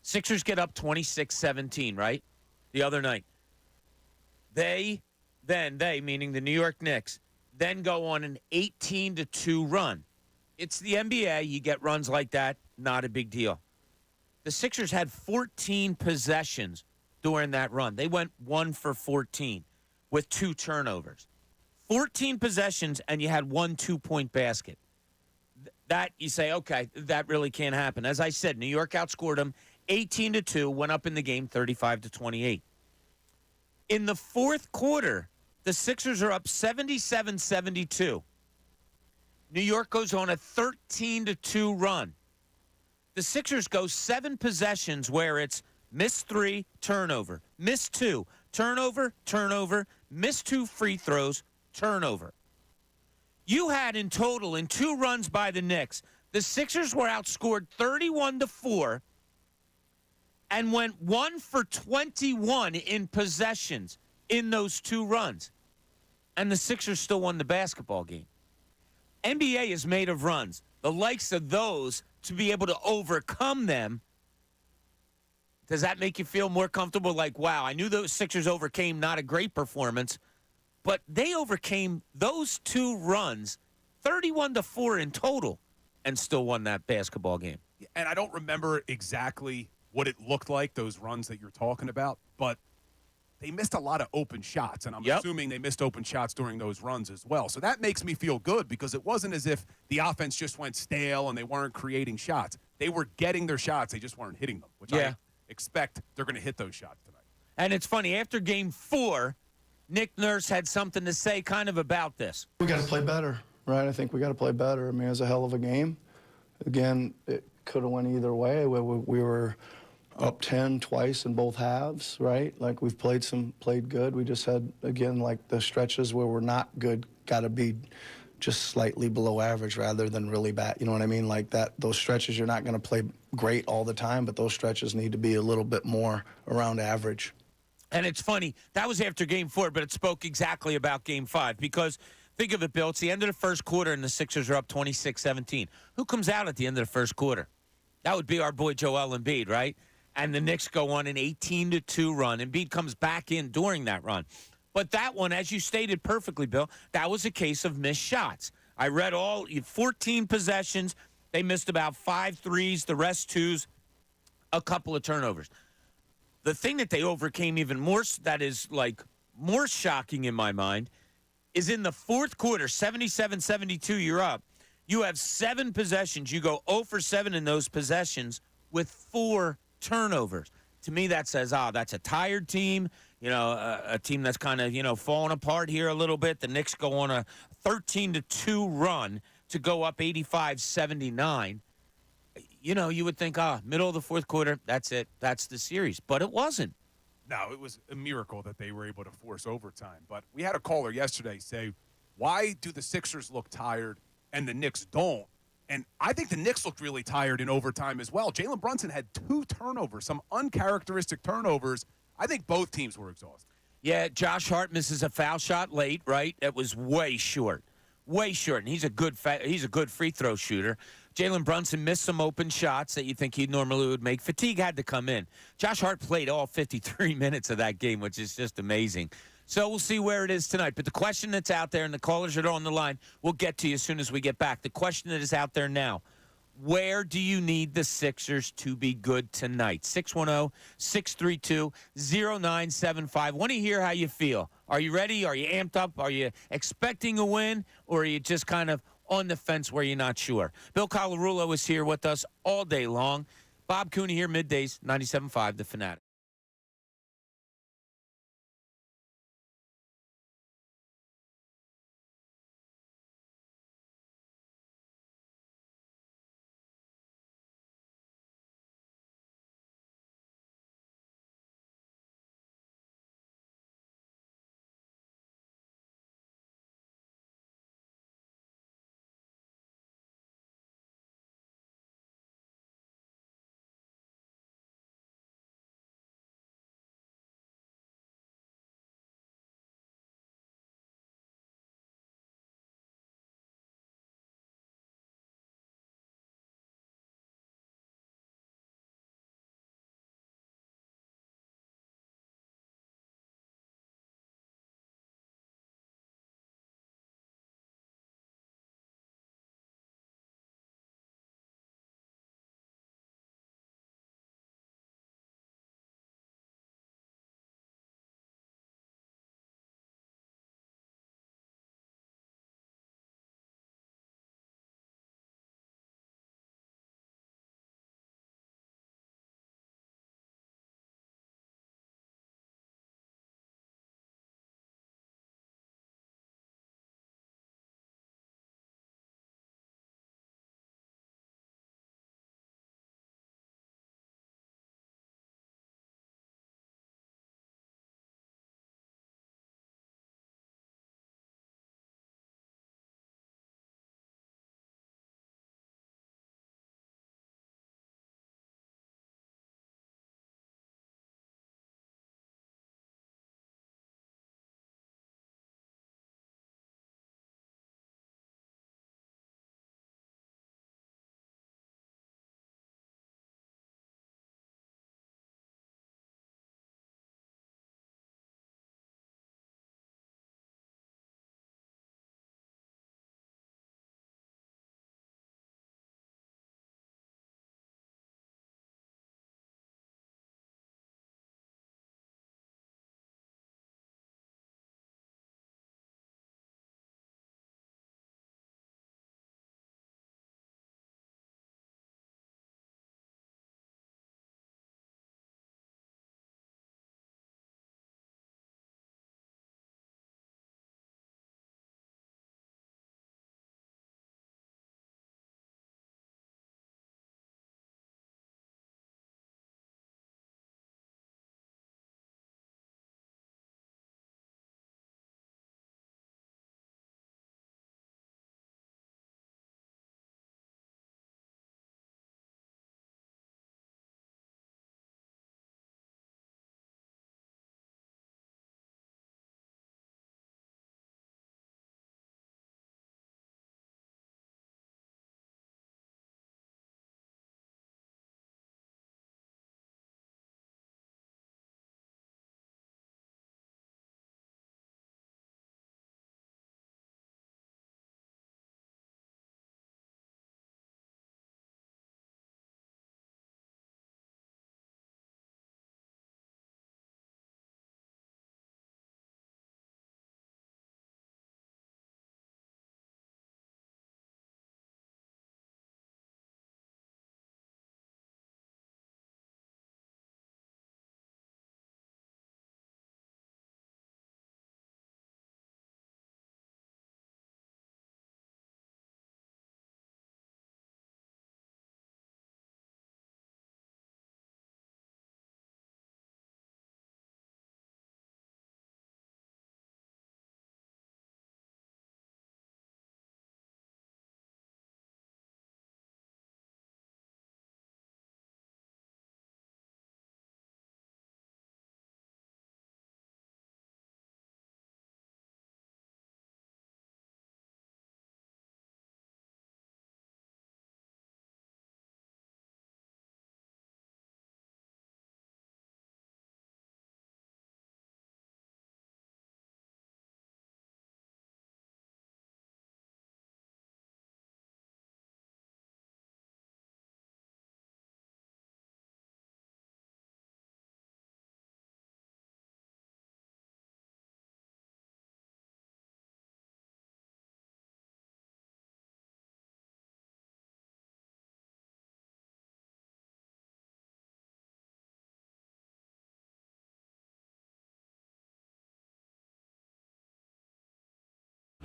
Sixers get up 26-17, right? The other night. They, meaning the New York Knicks, then go on an 18-2 run. It's the NBA. You get runs like that, not a big deal. The Sixers had 14 possessions during that run. They went 1 for 14 with 2 turnovers. 14 possessions, and you had 1 2-point basket. That, you say, okay, that really can't happen. As I said, New York outscored them 18-2, went up in the game 35-28. In the fourth quarter, the Sixers are up 77-72. New York goes on a 13-2 run. The Sixers go 7 possessions where it's missed 3, turnover, missed 2, turnover, turnover, missed 2 free throws, turnover. You had in total, in 2 runs by the Knicks, the Sixers were outscored 31-4 and went 1 for 21 in possessions in those 2 runs. And the Sixers still won the basketball game. NBA is made of runs. The likes of those, to be able to overcome them, does that make you feel more comfortable? Like, wow, I knew those Sixers overcame not a great performance, but they overcame those 2 runs, 31-4 in total, and still won that basketball game. And I don't remember exactly what it looked like, those runs that you're talking about, but they missed a lot of open shots, and I'm assuming they missed open shots during those runs as well. So that makes me feel good because it wasn't as if the offense just went stale and they weren't creating shots. They were getting their shots. They just weren't hitting them, which I expect they're going to hit those shots tonight. And it's funny, after Game 4, Nick Nurse had something to say kind of about this. We got to play better, right? I think we got to play better. I mean, it was a hell of a game. Again, it could have went either way. We were up 10 twice in both halves, right? Like, we've played good. We just had, again, like the stretches where we're not good, got to be just slightly below average rather than really bad. You know what I mean? Like that, those stretches, you're not going to play great all the time, but those stretches need to be a little bit more around average. And it's funny, that was after Game 4, but it spoke exactly about Game 5 because think of it, Bill, it's the end of the first quarter and the Sixers are up 26-17. Who comes out at the end of the first quarter? That would be our boy Joel Embiid, right? And the Knicks go on an 18-2 run. Embiid comes back in during that run. But that one, as you stated perfectly, Bill, that was a case of missed shots. I read 14 possessions. They missed about 5 threes, the rest 2s, a couple of turnovers. The thing that they overcame even more, that is like more shocking in my mind, is in the fourth quarter, 77-72, you're up. You have 7 possessions. You go 0 for 7 in those possessions with 4 turnovers. To me, that says, that's a tired team, a team that's kind of, falling apart here a little bit. The Knicks go on a 13-2 run to go up 85-79. You would think, middle of the fourth quarter, that's it. That's the series. But it wasn't. No, it was a miracle that they were able to force overtime. But we had a caller yesterday say, why do the Sixers look tired and the Knicks don't? And I think the Knicks looked really tired in overtime as well. Jaylen Brunson had 2 turnovers, some uncharacteristic turnovers. I think both teams were exhausted. Yeah, Josh Hart misses a foul shot late, right? That was way short. Way short. And he's a good free throw shooter. Jaylen Brunson missed some open shots that you think he normally would make. Fatigue had to come in. Josh Hart played all 53 minutes of that game, which is just amazing. So we'll see where it is tonight. But the question that's out there, and the callers that are on the line, we'll get to you as soon as we get back. The question that is out there now, where do you need the Sixers to be good tonight? 610-632-0975. Want to hear how you feel. Are you ready? Are you amped up? Are you expecting a win? Or are you just kind of on the fence where you're not sure? Bill Colarulo is here with us all day long. Bob Cooney here, middays, 97.5, The Fanatic.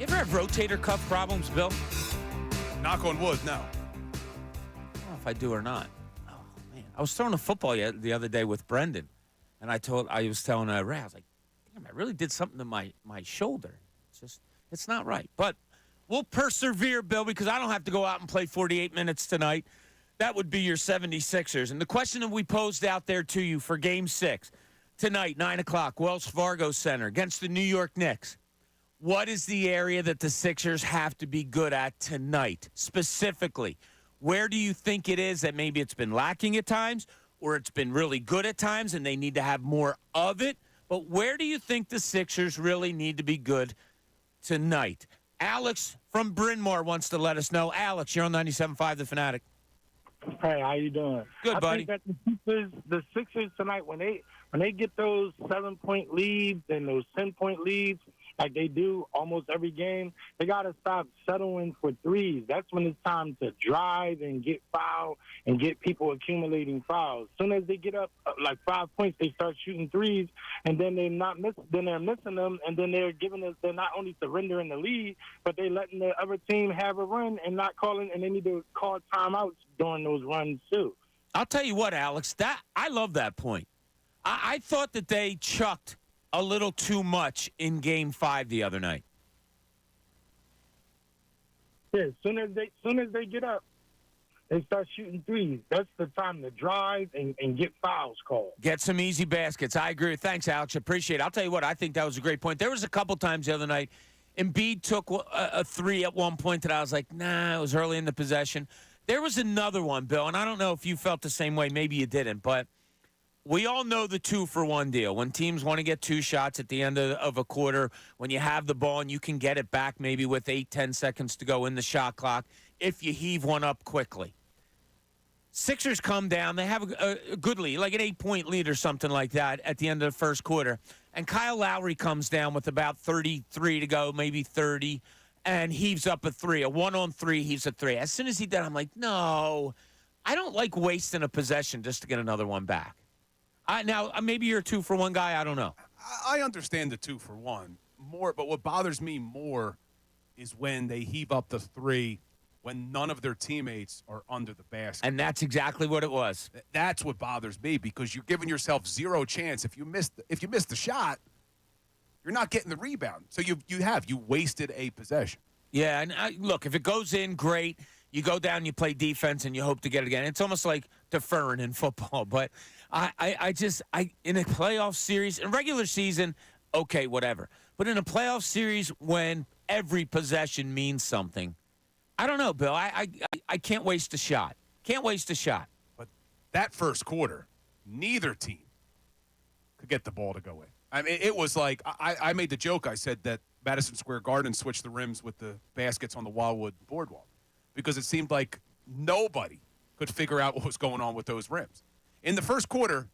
You ever have rotator cuff problems, Bill? Knock on wood, no. I don't know if I do or not. Oh, man. I was throwing a football the other day with Brendan, and I was telling Ray, I was like, damn, I really did something to my shoulder. It's not right. But we'll persevere, Bill, because I don't have to go out and play 48 minutes tonight. That would be your 76ers. And the question that we posed out there to you for Game 6, tonight, 9 o'clock, Wells Fargo Center against the New York Knicks. What is the area that the Sixers have to be good at tonight? Specifically, where do you think it is that maybe it's been lacking at times or it's been really good at times and they need to have more of it? But where do you think the Sixers really need to be good tonight? Alex from Bryn Mawr wants to let us know. Alex, you're on 97.5 The Fanatic. Hey, how you doing? Good, buddy. I think that the Sixers tonight, when they get those 7-point leads and those 10-point leads, like they do almost every game, they got to stop settling for threes. That's when it's time to drive and get fouled and get people accumulating fouls. As soon as they get up like 5 points, they start shooting threes, and then they're missing them, and then they're not only surrendering the lead, but they're letting the other team have a run and not calling, and they need to call timeouts during those runs too. I'll tell you what, Alex, I love that point. I thought that they chucked a little too much in Game 5 the other night. Yeah, as soon as they get up, they start shooting threes. That's the time to drive and get fouls called. Get some easy baskets. I agree. Thanks, Alex. Appreciate it. I'll tell you what, I think that was a great point. There was a couple times the other night, Embiid took a three at one point that I was like, nah, it was early in the possession. There was another one, Bill, and I don't know if you felt the same way. Maybe you didn't, but we all know the 2-for-1 deal. When teams want to get 2 shots at the end of a quarter, when you have the ball and you can get it back maybe with 8-10 seconds to go in the shot clock if you heave one up quickly. Sixers come down. They have a good lead, like an 8-point lead or something like that at the end of the first quarter. And Kyle Lowry comes down with about 33 to go, maybe 30, and heaves up a 3. A 1-on-3 heaves a 3. As soon as he did, I'm like, no, I don't like wasting a possession just to get another one back. Now, maybe you're a 2-for-1 guy. I don't know. I understand the 2-for-1 more, but what bothers me more is when they heave up the 3 when none of their teammates are under the basket. And that's exactly what it was. That's what bothers me, because you're giving yourself zero chance. If you miss the shot, you're not getting the rebound. So you wasted a possession. Yeah, and look, if it goes in, great. You go down, you play defense, and you hope to get it again. It's almost like deferring in football. But I just in a playoff series, in regular season, okay, whatever. But in a playoff series when every possession means something, I don't know, Bill. I can't waste a shot. Can't waste a shot. But that first quarter, neither team could get the ball to go in. I mean, it was like I made the joke. I said that Madison Square Garden switched the rims with the baskets on the Wildwood Boardwalk, because it seemed like nobody could figure out what was going on with those rims. In the first quarter,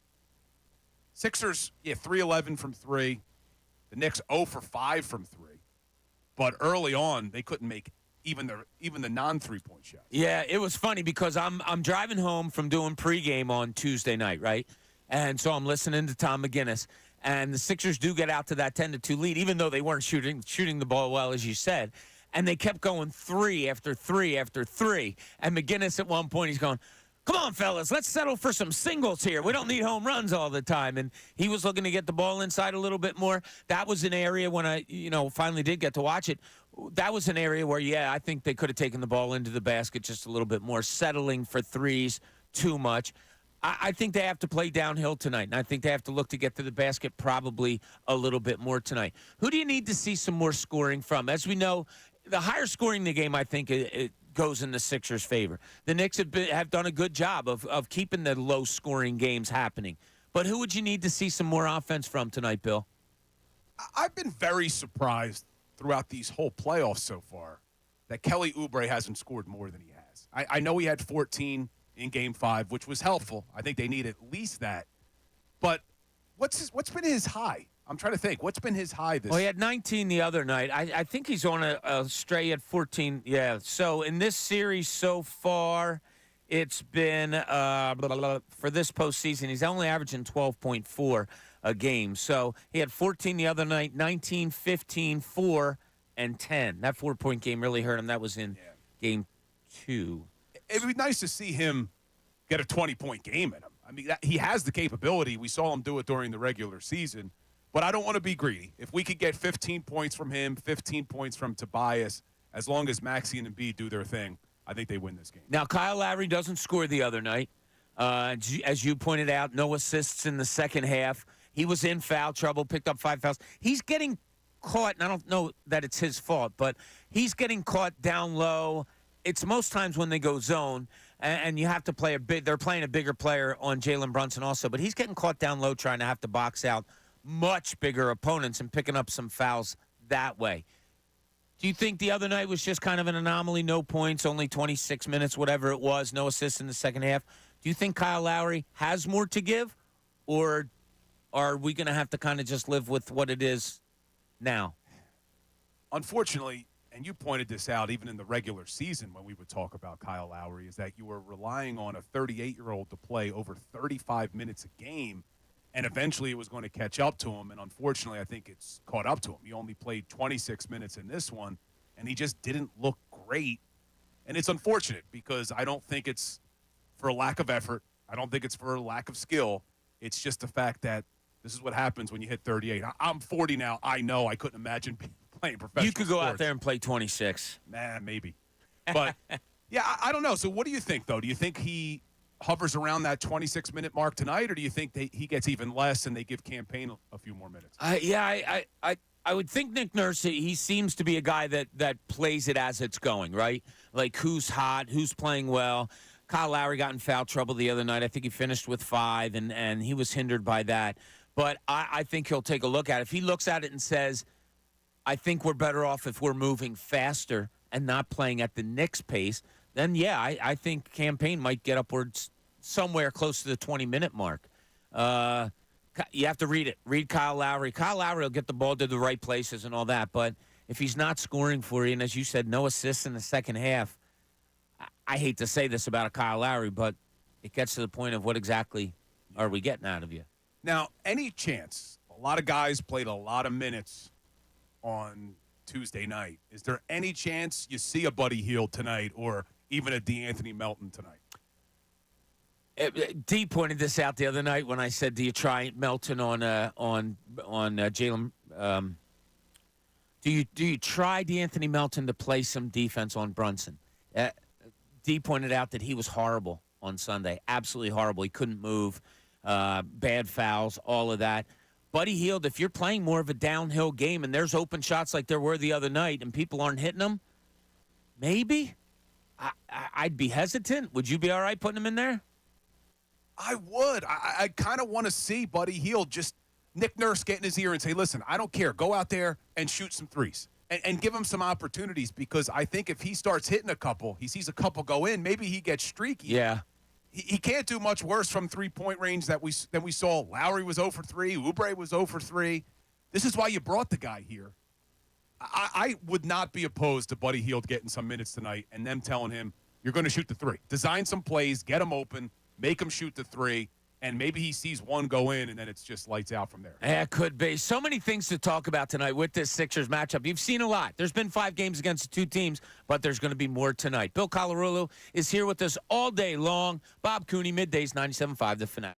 Sixers, 3-11 from 3. The Knicks 0 for 5 from 3. But early on, they couldn't make even the non-3-point shots. Yeah, it was funny because I'm driving home from doing pregame on Tuesday night, right? And so I'm listening to Tom McGinnis. And the Sixers do get out to that 10-2 lead, even though they weren't shooting the ball well, as you said. And they kept going 3 after 3 after 3. And McGinnis at one point, he's going, come on, fellas, let's settle for some singles here. We don't need home runs all the time. And he was looking to get the ball inside a little bit more. That was an area when I, finally did get to watch it. That was an area where, I think they could have taken the ball into the basket just a little bit more, settling for threes too much. I think they have to play downhill tonight, and I think they have to look to get to the basket probably a little bit more tonight. Who do you need to see some more scoring from? As we know, the higher scoring in the game, I think, it goes in the Sixers' favor. The Knicks have done a good job of keeping the low-scoring games happening. But who would you need to see some more offense from tonight, Bill? I've been very surprised throughout these whole playoffs so far that Kelly Oubre hasn't scored more than he has. I know he had 14 in Game 5, which was helpful. I think they need at least that. But what's been his high? I'm trying to think. What's been his high this? Well, he had 19 the other night. I think he's on a stray at 14. Yeah. So in this series so far, it's been for this postseason, he's only averaging 12.4 a game. So he had 14 the other night, 19, 15, 4, and 10. That 4-point game really hurt him. That was in game 2. It would be nice to see him get a 20-point game in him. I mean, he has the capability. We saw him do it during the regular season. But I don't want to be greedy. If we could get 15 points from him, 15 points from Tobias, as long as Maxey and Embiid do their thing, I think they win this game. Now, Kyle Lowry doesn't score the other night. As you pointed out, no assists in the second half. He was in foul trouble, picked up 5 fouls. He's getting caught, and I don't know that it's his fault, but he's getting caught down low. It's most times when they go zone, and you have to play they're playing a bigger player on Jaylen Brunson also, but he's getting caught down low trying to have to box out much bigger opponents and picking up some fouls that way. Do you think the other night was just kind of an anomaly? No points, only 26 minutes, whatever it was, no assists in the second half. Do you think Kyle Lowry has more to give, or are we going to have to kind of just live with what it is now? Unfortunately, and you pointed this out even in the regular season when we would talk about Kyle Lowry, is that you were relying on a 38-year-old to play over 35 minutes a game, and eventually it was going to catch up to him. And unfortunately, I think it's caught up to him. He only played 26 minutes in this one, and he just didn't look great. And it's unfortunate because I don't think it's for a lack of effort. I don't think it's for a lack of skill. It's just the fact that this is what happens when you hit 38. I'm 40 now. I know I couldn't imagine playing professional You could go sports. out there and play 26. Maybe. But, yeah, I don't know. So what do you think, though? Do you think he hovers around that 26-minute mark tonight, or do you think he gets even less and they give Campaign a few more minutes? I would think Nick Nurse, he seems to be a guy that plays it as it's going, right? Like who's hot, who's playing well. Kyle Lowry got in foul trouble the other night. I think he finished with 5, and he was hindered by that. But I think he'll take a look at it. If he looks at it and says, I think we're better off if we're moving faster and not playing at the Knicks pace, then, yeah, I think Campaign might get upwards somewhere close to the 20-minute mark. You have to read it. Read Kyle Lowry. Kyle Lowry will get the ball to the right places and all that, but if he's not scoring for you, and as you said, no assists in the second half, I hate to say this about a Kyle Lowry, but it gets to the point of what exactly are we getting out of you? Now, any chance, a lot of guys played a lot of minutes on Tuesday night. Is there any chance you see a Buddy Hield tonight or even a DeAnthony Melton tonight? D pointed this out the other night when I said, do you try Melton on Jaylen? Do you try DeAnthony Melton to play some defense on Brunson? D pointed out that he was horrible on Sunday, absolutely horrible. He couldn't move, bad fouls, all of that. Buddy Hield, if you're playing more of a downhill game and there's open shots like there were the other night and people aren't hitting them, maybe I'd be hesitant. Would you be all right putting him in there? I would. I kind of want to see Buddy Hield just Nick Nurse get in his ear and say, listen, I don't care. Go out there and shoot some threes and give him some opportunities, because I think if he starts hitting a couple, he sees a couple go in, maybe he gets streaky. Yeah. He can't do much worse from three-point range than we saw. Lowry was 0 for 3. Oubre was 0 for 3. This is why you brought the guy here. I would not be opposed to Buddy Hield getting some minutes tonight and them telling him, you're going to shoot the 3. Design some plays, get him open, make him shoot the 3, and maybe he sees one go in, and then it's just lights out from there. Yeah, it could be. So many things to talk about tonight with this Sixers matchup. You've seen a lot. There's been 5 games against the 2 teams, but there's going to be more tonight. Bill Colarulo is here with us all day long. Bob Cooney, middays, 97.5, The Fanatic.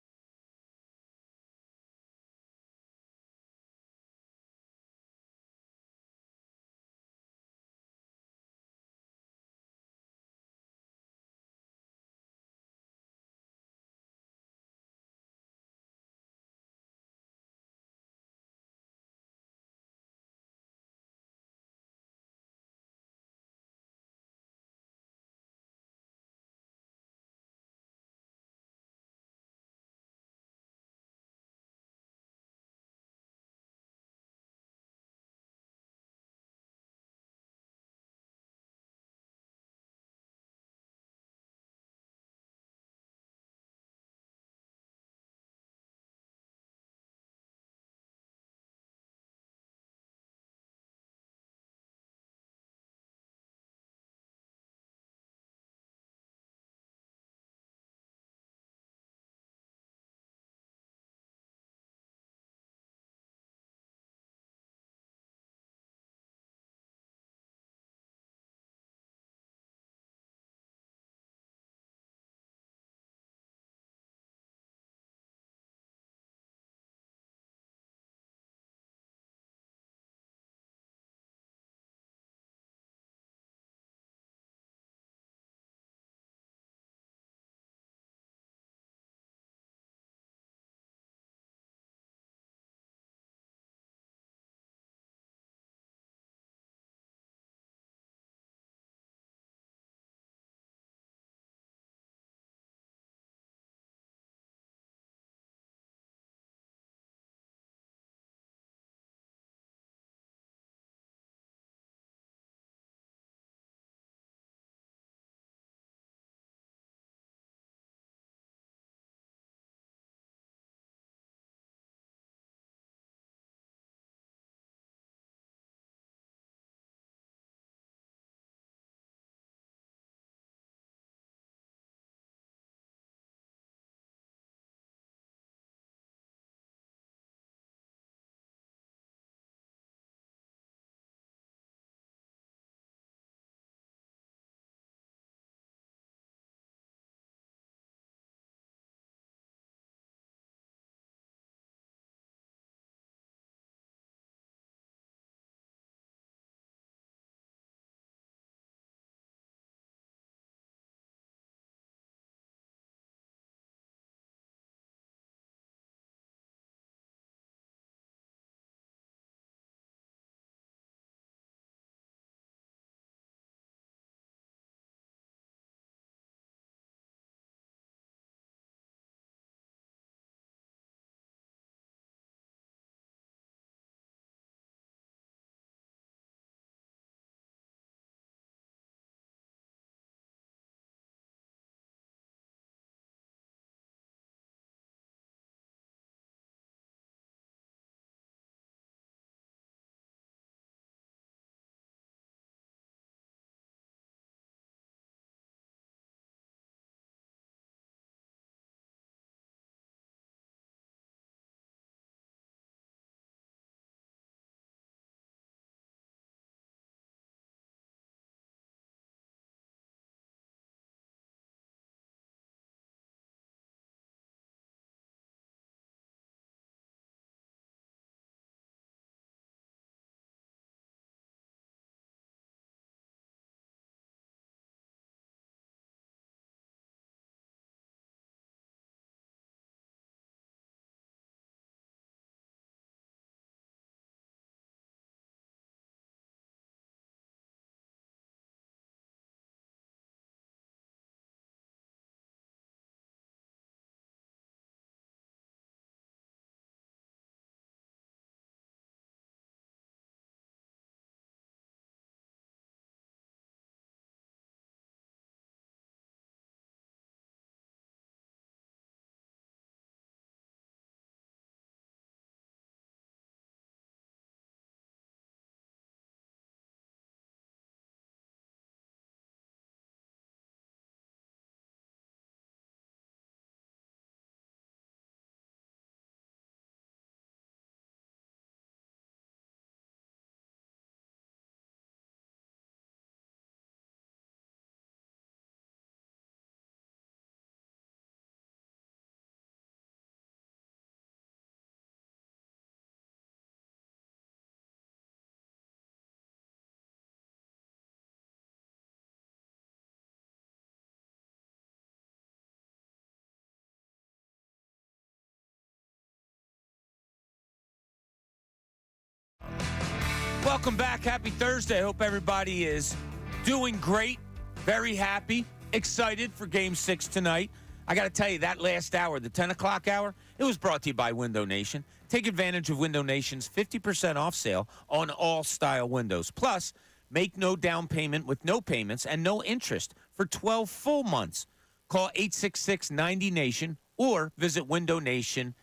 Welcome back. Happy Thursday. Hope everybody is doing great, very happy, excited for Game 6 tonight. I got to tell you, that last hour, the 10 o'clock hour, it was brought to you by Window Nation. Take advantage of Window Nation's 50% off sale on all style windows. Plus, make no down payment with no payments and no interest for 12 full months. Call 866-90-NATION or visit windownation.com.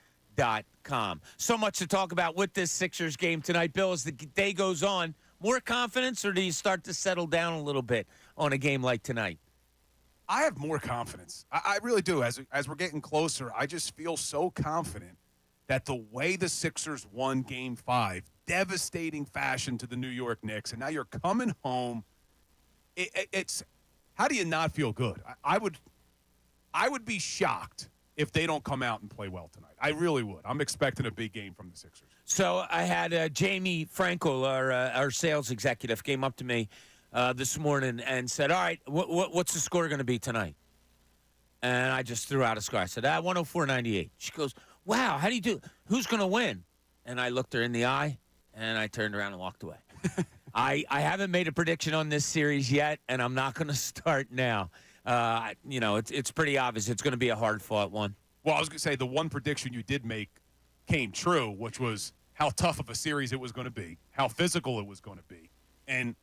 So much to talk about with this Sixers game tonight. Bill, as the day goes on, more confidence, or do you start to settle down a little bit on a game like tonight? I have more confidence. I really do. As we're getting closer, I just feel so confident that the way the Sixers won Game 5, devastating fashion to the New York Knicks, and now you're coming home, it's how do you not feel good? I would be shocked if they don't come out and play well tonight. I really would. I'm expecting a big game from the Sixers. So I had Jamie Frankel, our sales executive, came up to me this morning and said, all right, what's the score going to be tonight? And I just threw out a score. I said, 104-98. She goes, wow, how do you do? Who's going to win? And I looked her in the eye, and I turned around and walked away. I haven't made a prediction on this series yet, and I'm not going to start now. It's pretty obvious it's going to be a hard-fought one. Well, I was going to say the one prediction you did make came true, which was how tough of a series it was going to be, how physical it was going to be. And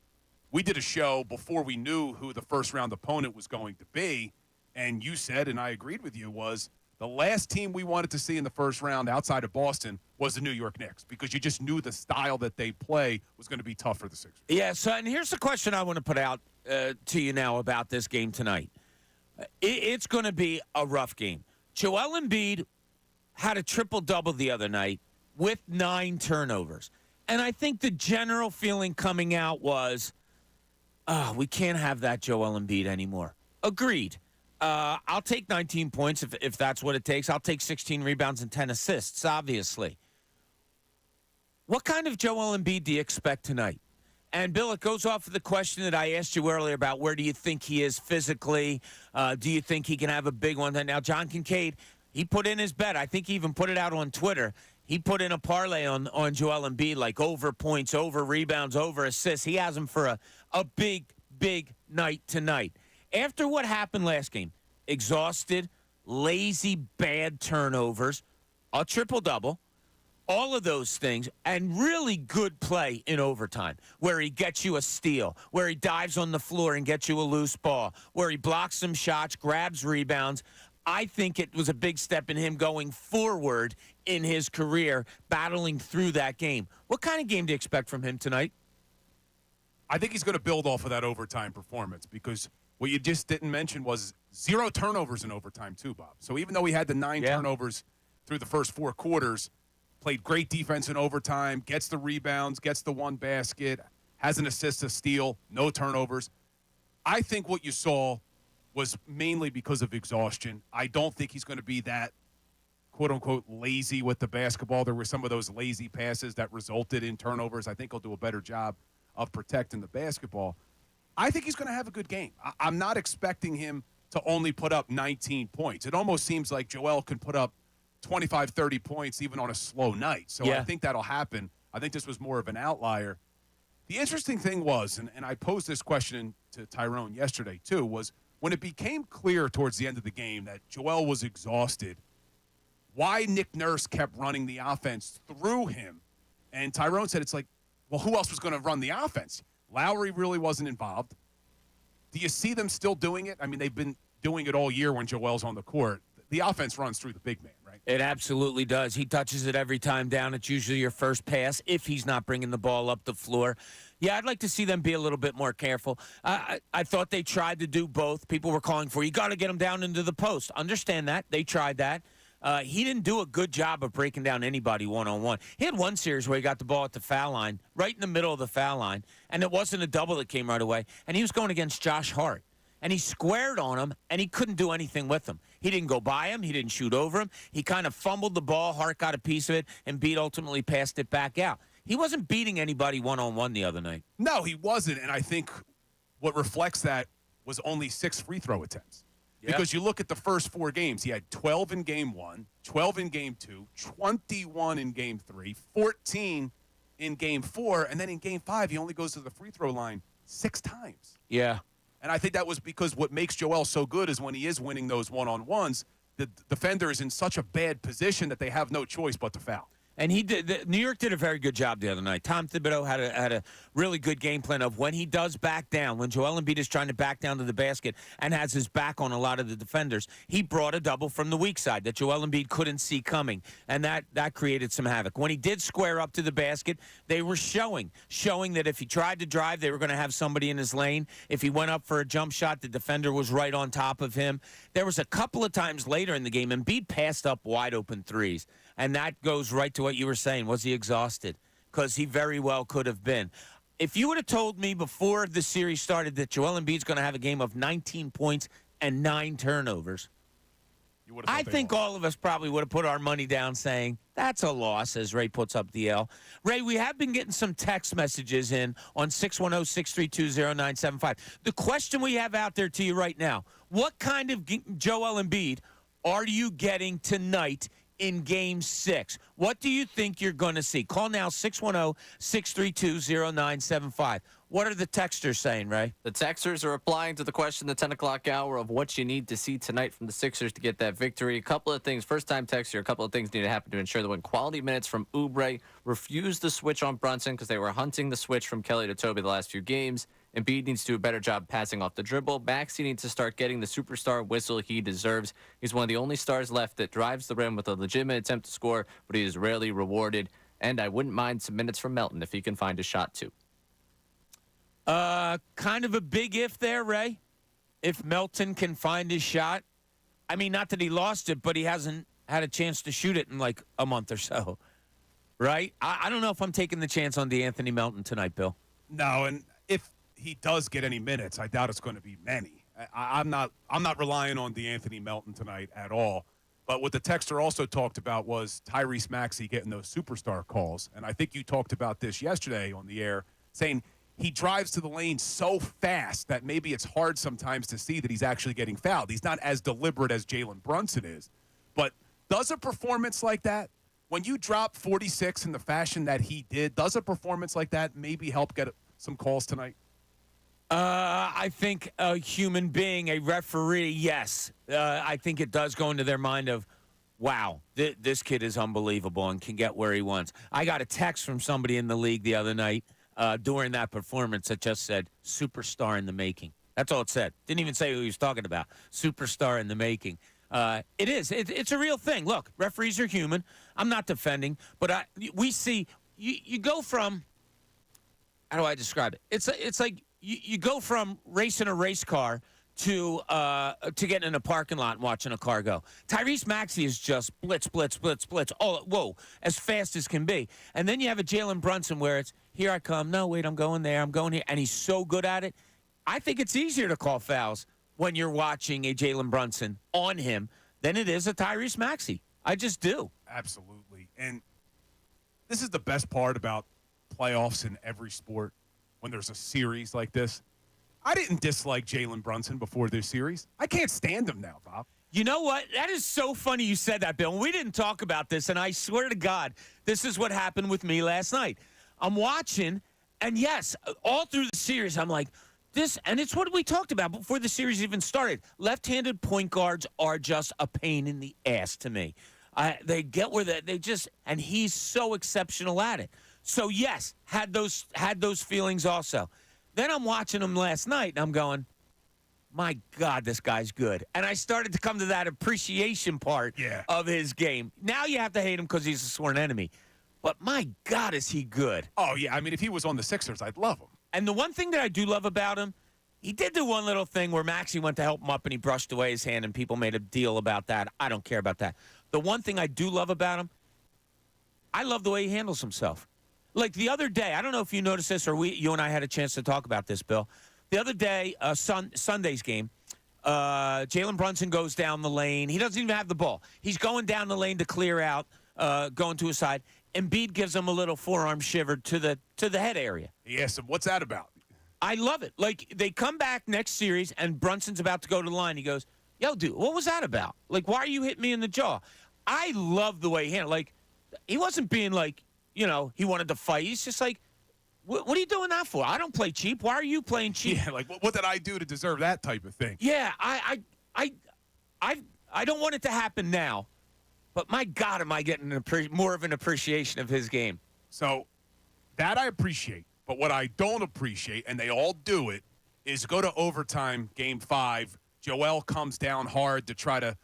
we did a show before we knew who the first-round opponent was going to be, and you said, and I agreed with you, was the last team we wanted to see in the first round outside of Boston was the New York Knicks, because you just knew the style that they play was going to be tough for the Sixers. Yeah, so and here's the question I want to put out to you now about this game tonight. It's going to be a rough game. Joel Embiid had a triple-double the other night with 9 turnovers. And I think the general feeling coming out was, we can't have that Joel Embiid anymore. Agreed. I'll take 19 points if that's what it takes. I'll take 16 rebounds and 10 assists, obviously. What kind of Joel Embiid do you expect tonight? And, Bill, it goes off of the question that I asked you earlier about where do you think he is physically? Do you think he can have a big one? Now, John Kincade, he put in his bet. I think he even put it out on Twitter. He put in a parlay on Joel Embiid, like over points, over rebounds, over assists. He has him for a big, big night tonight. After what happened last game, exhausted, lazy, bad turnovers, a triple-double, all of those things, and really good play in overtime, where he gets you a steal, where he dives on the floor and gets you a loose ball, where he blocks some shots, grabs rebounds. I think it was a big step in him going forward in his career, battling through that game. What kind of game do you expect from him tonight? I think he's going to build off of that overtime performance, because what you just didn't mention was 0 turnovers in overtime too, Bob. So even though he had the 9 turnovers through the first 4 quarters, played great defense in overtime, gets the rebounds, gets the 1 basket, has an assist, a steal, no turnovers. I think what you saw was mainly because of exhaustion. I don't think he's going to be that, quote-unquote, lazy with the basketball. There were some of those lazy passes that resulted in turnovers. I think he'll do a better job of protecting the basketball. I think he's going to have a good game. I'm not expecting him to only put up 19 points. It almost seems like Joel can put up 25, 30 points even on a slow night. So I think that'll happen. I think this was more of an outlier. The interesting thing was, and I posed this question to Tyrone yesterday too, was when it became clear towards the end of the game that Joel was exhausted, why Nick Nurse kept running the offense through him. And Tyrone said, it's like, well, who else was going to run the offense? Lowry really wasn't involved. Do you see them still doing it? I mean, they've been doing it all year when Joel's on the court. The offense runs through the big man, right? It absolutely does. He touches it every time down. It's usually your first pass if he's not bringing the ball up the floor. Yeah, I'd like to see them be a little bit more careful. I thought they tried to do both. People were calling for, you got to get him down into the post. Understand that. They tried that. He didn't do a good job of breaking down anybody one-on-one. He had one series where he got the ball at the foul line, right in the middle of the foul line, and it wasn't a double that came right away, and he was going against Josh Hart. And he squared on him, and he couldn't do anything with him. He didn't go by him. He didn't shoot over him. He kind of fumbled the ball. Hart got a piece of it, and Embiid ultimately passed it back out. He wasn't beating anybody one-on-one the other night. No, he wasn't, and I think what reflects that was only 6 free throw attempts. Yep. Because you look at the first 4 games, he had 12 in Game 1, 12 in Game 2, 21 in Game 3, 14 in Game 4, and then in Game 5, he only goes to the free throw line 6 times. Yeah. And I think that was because what makes Joel so good is when he is winning those one-on-ones, the defender is in such a bad position that they have no choice but to foul. And New York did a very good job the other night. Tom Thibodeau had a really good game plan of when he does back down, when Joel Embiid is trying to back down to the basket and has his back on a lot of the defenders, he brought a double from the weak side that Joel Embiid couldn't see coming, and that created some havoc. When he did square up to the basket, they were showing that if he tried to drive, they were going to have somebody in his lane. If he went up for a jump shot, the defender was right on top of him. There was a couple of times later in the game, Embiid passed up wide open threes. And that goes right to what you were saying. Was he exhausted? Because he very well could have been. If you would have told me before the series started that Joel Embiid's going to have a game of 19 points and 9 turnovers, I think all of us probably would have put our money down saying, that's a loss, as Ray puts up the L. Ray, we have been getting some text messages in on 610-632-0975. The question we have out there to you right now, what kind of Joel Embiid are you getting tonight in Game 6? What do you think you're going to see? Call now, 610-632-0975. What are the texters saying, Ray? The texters are replying to the question, the 10 o'clock hour, of what you need to see tonight from the Sixers to get that victory. A couple of things. First-time texter, a couple of things need to happen to ensure that when quality minutes from Oubre refused the switch on Brunson because they were hunting the switch from Kelly to Toby the last few games. Embiid needs to do a better job passing off the dribble. Maxey needs to start getting the superstar whistle he deserves. He's one of the only stars left that drives the rim with a legitimate attempt to score, but he is rarely rewarded. And I wouldn't mind some minutes from Melton if he can find a shot, too. Kind of a big if there, Ray. If Melton can find his shot. I mean, not that he lost it, but he hasn't had a chance to shoot it in like a month or so. Right? I don't know if I'm taking the chance on DeAnthony Melton tonight, Bill. No, and if he does get any minutes, I doubt it's going to be many. I'm not relying on DeAnthony Melton tonight at all. But what the texter also talked about was Tyrese Maxey getting those superstar calls. And I think you talked about this yesterday on the air, saying he drives to the lane so fast that maybe it's hard sometimes to see that he's actually getting fouled. He's not as deliberate as Jaylen Brunson is. But does a performance like that, when you drop 46 in the fashion that he did, does a performance like that maybe help get some calls tonight? I think a human being, a referee, yes. I think it does go into their mind of, wow, this kid is unbelievable and can get where he wants. I got a text from somebody in the league the other night during that performance that just said, superstar in the making. That's all it said. Didn't even say who he was talking about. Superstar in the making. It is. It's a real thing. Look, referees are human. I'm not defending, but we see you go from, how do I describe it? It's like you go from racing a race car to getting in a parking lot and watching a car go. Tyrese Maxey is just blitz, blitz, blitz, blitz. Oh, whoa, as fast as can be. And then you have a Jaylen Brunson where it's, here I come. No, wait, I'm going there. I'm going here. And he's so good at it. I think it's easier to call fouls when you're watching a Jaylen Brunson on him than it is a Tyrese Maxey. I just do. Absolutely. And this is the best part about playoffs in every sport when there's a series like this. I didn't dislike Jaylen Brunson before this series. I can't stand him now, Bob. You know what? That is so funny you said that, Bill. We didn't talk about this, and I swear to God, this is what happened with me last night. I'm watching, and yes, all through the series, I'm like, this, and it's what we talked about before the series even started. Left-handed point guards are just a pain in the ass to me. They get where they just, and he's so exceptional at it. So yes, had those feelings also. Then I'm watching him last night, and I'm going, my God, this guy's good. And I started to come to that appreciation part of his game. Now you have to hate him because he's a sworn enemy. But my God, is he good. Oh, yeah. I mean, if he was on the Sixers, I'd love him. And the one thing that I do love about him, he did do one little thing where Maxey went to help him up and he brushed away his hand and people made a deal about that. I don't care about that. The one thing I do love about him, I love the way he handles himself. Like the other day, I don't know if you noticed this or you and I had a chance to talk about this, Bill. The other day, Sunday's game, Jaylen Brunson goes down the lane. He doesn't even have the ball. He's going down the lane to clear out, going to his side. Embiid gives him a little forearm shiver to the head area. Yes, and what's that about? I love it. Like, they come back next series, and Brunson's about to go to the line. He goes, yo, dude, what was that about? Like, why are you hitting me in the jaw? I love the way he handled. Like, he wasn't being like, he wanted to fight. He's just like, what are you doing that for? I don't play cheap. Why are you playing cheap? Yeah, like what did I do to deserve that type of thing? Yeah, I don't want it to happen now, but my God, am I getting more of an appreciation of his game? So that I appreciate, but what I don't appreciate, and they all do it, is go to overtime, game 5. Joel comes down hard to try to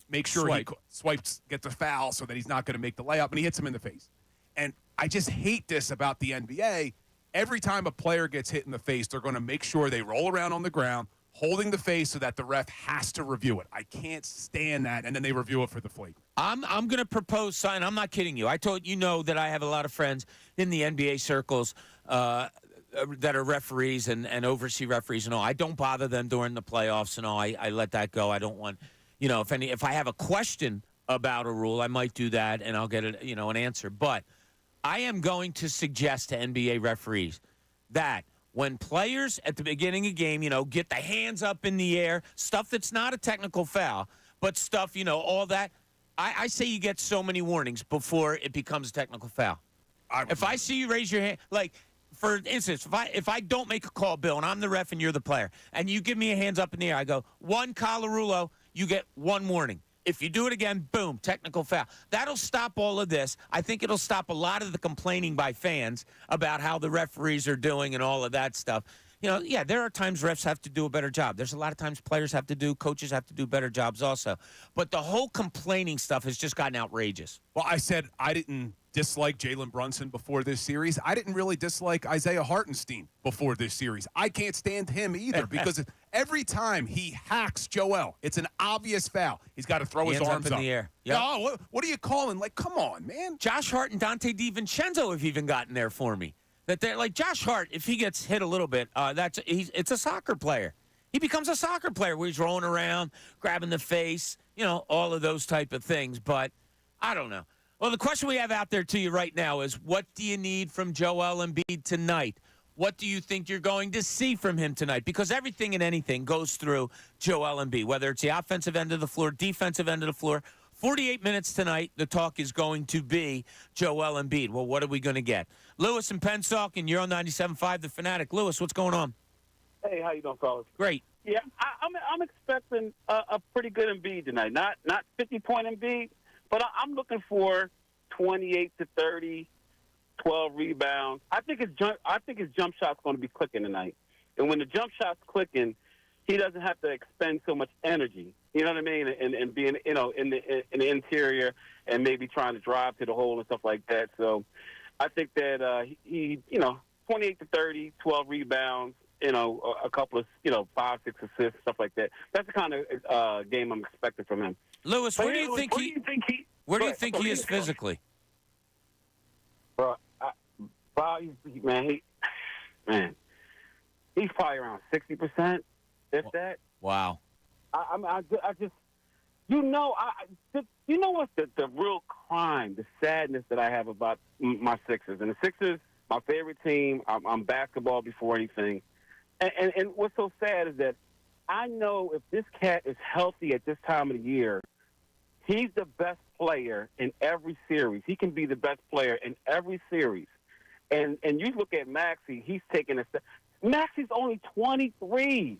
make sure he swipes, gets a foul so that he's not going to make the layup, and he hits him in the face. And I just hate this about the NBA. Every time a player gets hit in the face, they're going to make sure they roll around on the ground, holding the face so that the ref has to review it. I can't stand that, and then they review it for the flagrant. I'm going to propose something. I'm not kidding you. I told that I have a lot of friends in the NBA circles that are referees and oversee referees and all. I don't bother them during the playoffs and all. I let that go. I don't want, if I have a question about a rule, I might do that and I'll get an answer. But I am going to suggest to NBA referees that when players at the beginning of the game, get the hands up in the air, stuff that's not a technical foul, but stuff, all that, I say you get so many warnings before it becomes a technical foul. If I see you raise your hand, like, for instance, if I don't make a call, Bill, and I'm the ref and you're the player, and you give me a hands up in the air, I go, 1 Colarulo, you get 1 warning. If you do it again, boom, technical foul. That'll stop all of this. I think it'll stop a lot of the complaining by fans about how the referees are doing and all of that stuff. There are times refs have to do a better job. There's a lot of times players have to do, coaches have to do better jobs also. But the whole complaining stuff has just gotten outrageous. Well, I said I didn't dislike Jaylen Brunson before this series. I didn't really dislike Isaiah Hartenstein before this series. I can't stand him either because every time he hacks Joel, it's an obvious foul. He's got to throw his arms up in the air. Yep. Oh, what are you calling? Like, come on, man. Josh Hart and Dante DiVincenzo have even gotten there for me. That they're like Josh Hart, if he gets hit a little bit, it's a soccer player. He becomes a soccer player where he's rolling around, grabbing the face, all of those type of things. But I don't know. Well, the question we have out there to you right now is, what do you need from Joel Embiid tonight? What do you think you're going to see from him tonight? Because everything and anything goes through Joel Embiid, whether it's the offensive end of the floor, defensive end of the floor. 48 minutes tonight, the talk is going to be Joel Embiid. Well, what are we going to get? Lewis and Pensacola, you're on 97.5 The Fanatic. Lewis, what's going on? Hey, how you doing, fellas? Great. Yeah, I'm expecting a pretty good Embiid tonight. Not 50-point Embiid, but I'm looking for 28 to 30, 12 rebounds. I think his jump shot's going to be clicking tonight. And when the jump shot's clicking, he doesn't have to expend so much energy. You know what I mean? And being, in the interior and maybe trying to drive to the hole and stuff like that. So I think that he 28 to 30, 12 rebounds, a couple of, 5, 6 assists, stuff like that. That's the kind of game I'm expecting from him. Lewis, where do you think he is physically? Bro, he's probably around 60%, if that. Wow. I just, what's the real crime, the sadness that I have about my Sixers. And the Sixers, my favorite team. I'm basketball before anything. And what's so sad is that I know if this cat is healthy at this time of the year, he's the best player in every series. He can be the best player in every series. And you look at Maxey, he's taking a step. Maxey's only 23.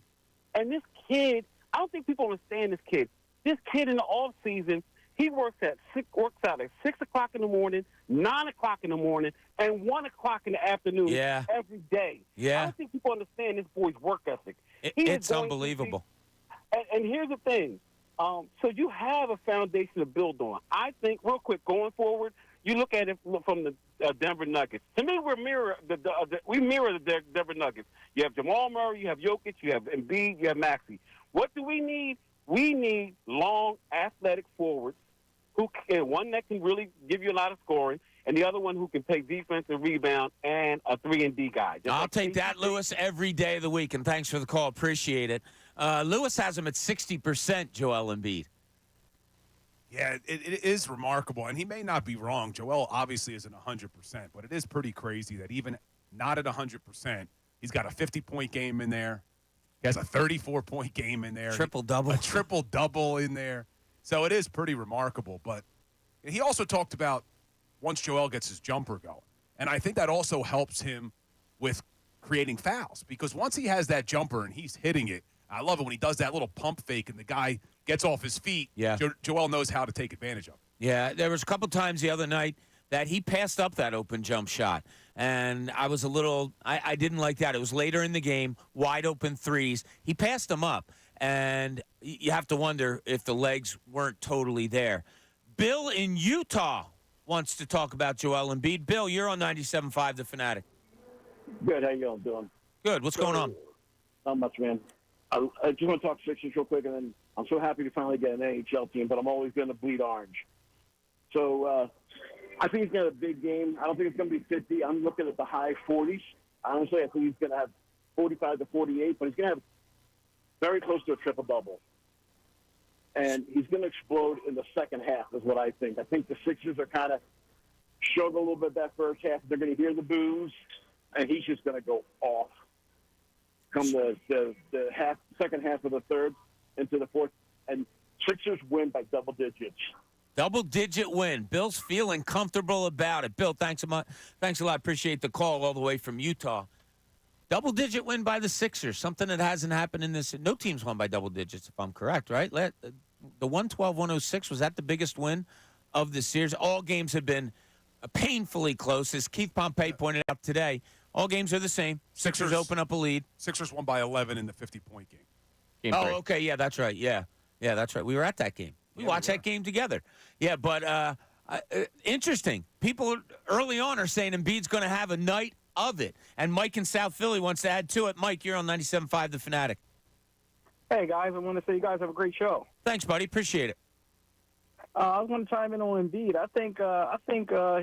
And this kid, I don't think people understand this kid. This kid in the off season, he works out at 6 o'clock in the morning, 9 o'clock in the morning, and 1 o'clock in the afternoon every day. Yeah. I don't think people understand this boy's work ethic. It's unbelievable. And here's the thing. So you have a foundation to build on. I think, real quick, going forward, you look at it from the Denver Nuggets. To me, we mirror the Denver Nuggets. You have Jamal Murray, you have Jokic, you have Embiid, you have Maxey. What do we need? We need long, athletic forwards, one that can really give you a lot of scoring, and the other one who can take defense and rebound, and a 3-and-D guy. I'll take that, Lewis, every day of the week, and thanks for the call. Appreciate it. Lewis has him at 60%, Joel Embiid. Yeah, it is remarkable, and he may not be wrong. Joel obviously isn't 100%, but it is pretty crazy that even not at 100%, he's got a 50-point game in there. He has a 34-point game in there. Triple-double. A triple-double in there. So it is pretty remarkable. But he also talked about once Joel gets his jumper going. And I think that also helps him with creating fouls because once he has that jumper and he's hitting it, I love it when he does that little pump fake and the guy gets off his feet. Yeah. Joel knows how to take advantage of it. Yeah, there was a couple times the other night that he passed up that open jump shot. And I was I didn't like that. It was later in the game, wide open threes. He passed them up. And you have to wonder if the legs weren't totally there. Bill in Utah wants to talk about Joel Embiid. Bill, you're on 97.5 The Fanatic. Good. How you all doing? Good. What's going on? Not much, man. I just want to talk Sixers real quick, and then I'm so happy to finally get an NHL team, but I'm always going to bleed orange. So I think he's got a big game. I don't think it's going to be 50. I'm looking at the high 40s. Honestly, I think he's going to have 45 to 48, but he's going to have very close to a triple-double. And he's going to explode in the second half is what I think. I think the Sixers are kind of struggle a little bit that first half. They're going to hear the boos, and he's just going to go off. Come the second half of the third into the fourth, and Sixers win by double digits. Double-digit win. Bill's feeling comfortable about it. Bill, thanks a lot. Thanks a lot. Appreciate the call all the way from Utah. Double-digit win by the Sixers, something that hasn't happened in this. No team's won by double digits, if I'm correct, right? The 112-106, was that the biggest win of the series? All games have been painfully close, as Keith Pompey pointed out today. All games are the same. Sixers open up a lead. Sixers won by 11 in the 50-point game. Game 3. Okay. Yeah, that's right. Yeah, that's right. We were at that game. We watched that game together. Yeah, but interesting. People early on are saying Embiid's going to have a night of it. And Mike in South Philly wants to add to it. Mike, you're on 97.5 The Fanatic. Hey, guys. I want to say you guys have a great show. Thanks, buddy. Appreciate it. I was going to chime in on Embiid. I think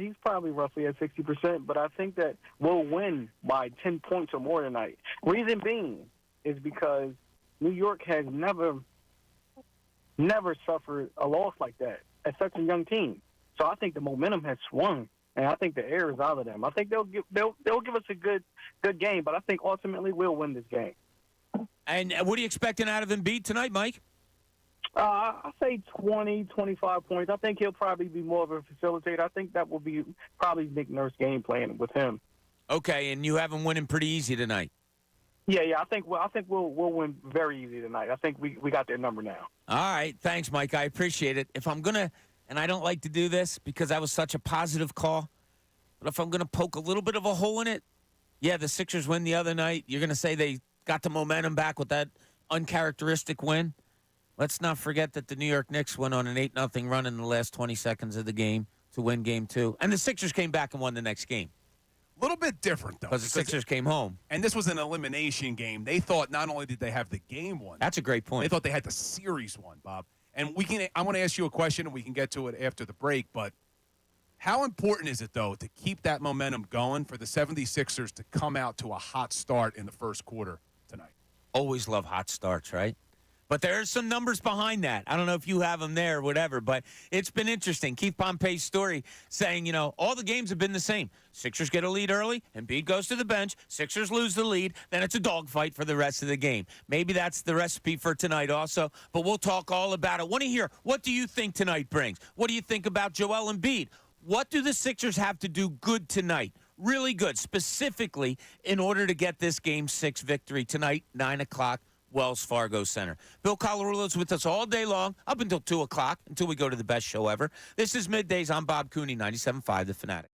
he's probably roughly at 60%, but I think that we'll win by 10 points or more tonight. Reason being is because New York has never suffered a loss like that at such a young team. So I think the momentum has swung, and I think the air is out of them. I think they'll give us a good game, but I think ultimately we'll win this game. And what are you expecting out of Embiid tonight, Mike? I say 20, 25 points. I think he'll probably be more of a facilitator. I think that will be probably Nick Nurse game plan with him. Okay, and you have him winning pretty easy tonight. Yeah. I think we'll win very easy tonight. I think we got their number now. All right, thanks, Mike. I appreciate it. If I'm gonna, and I don't like to do this because that was such a positive call, but if I'm gonna poke a little bit of a hole in it, yeah, the Sixers win the other night. You're gonna say they got the momentum back with that uncharacteristic win. Let's not forget that the New York Knicks went on an 8-0 run in the last 20 seconds of the game to win Game 2. And the Sixers came back and won the next game. A little bit different, though. Because the Sixers came home. And this was an elimination game. They thought not only did they have the game won. That's a great point. They thought they had the series won, Bob. And I want to ask you a question, and we can get to it after the break. But how important is it, though, to keep that momentum going for the 76ers to come out to a hot start in the first quarter tonight? Always love hot starts, right? But there's some numbers behind that. I don't know if you have them there or whatever, but it's been interesting. Keith Pompey's story saying, all the games have been the same. Sixers get a lead early, Embiid goes to the bench, Sixers lose the lead, then it's a dogfight for the rest of the game. Maybe that's the recipe for tonight also, but we'll talk all about it. Want to hear, what do you think tonight brings? What do you think about Joel Embiid? What do the Sixers have to do good tonight? Really good, specifically in order to get this Game 6 victory tonight, 9 o'clock. Wells Fargo Center. Bill Colarulo's with us all day long, up until 2 o'clock, until we go to the best show ever. This is Middays. I'm Bob Cooney, 97.5 The Fanatic.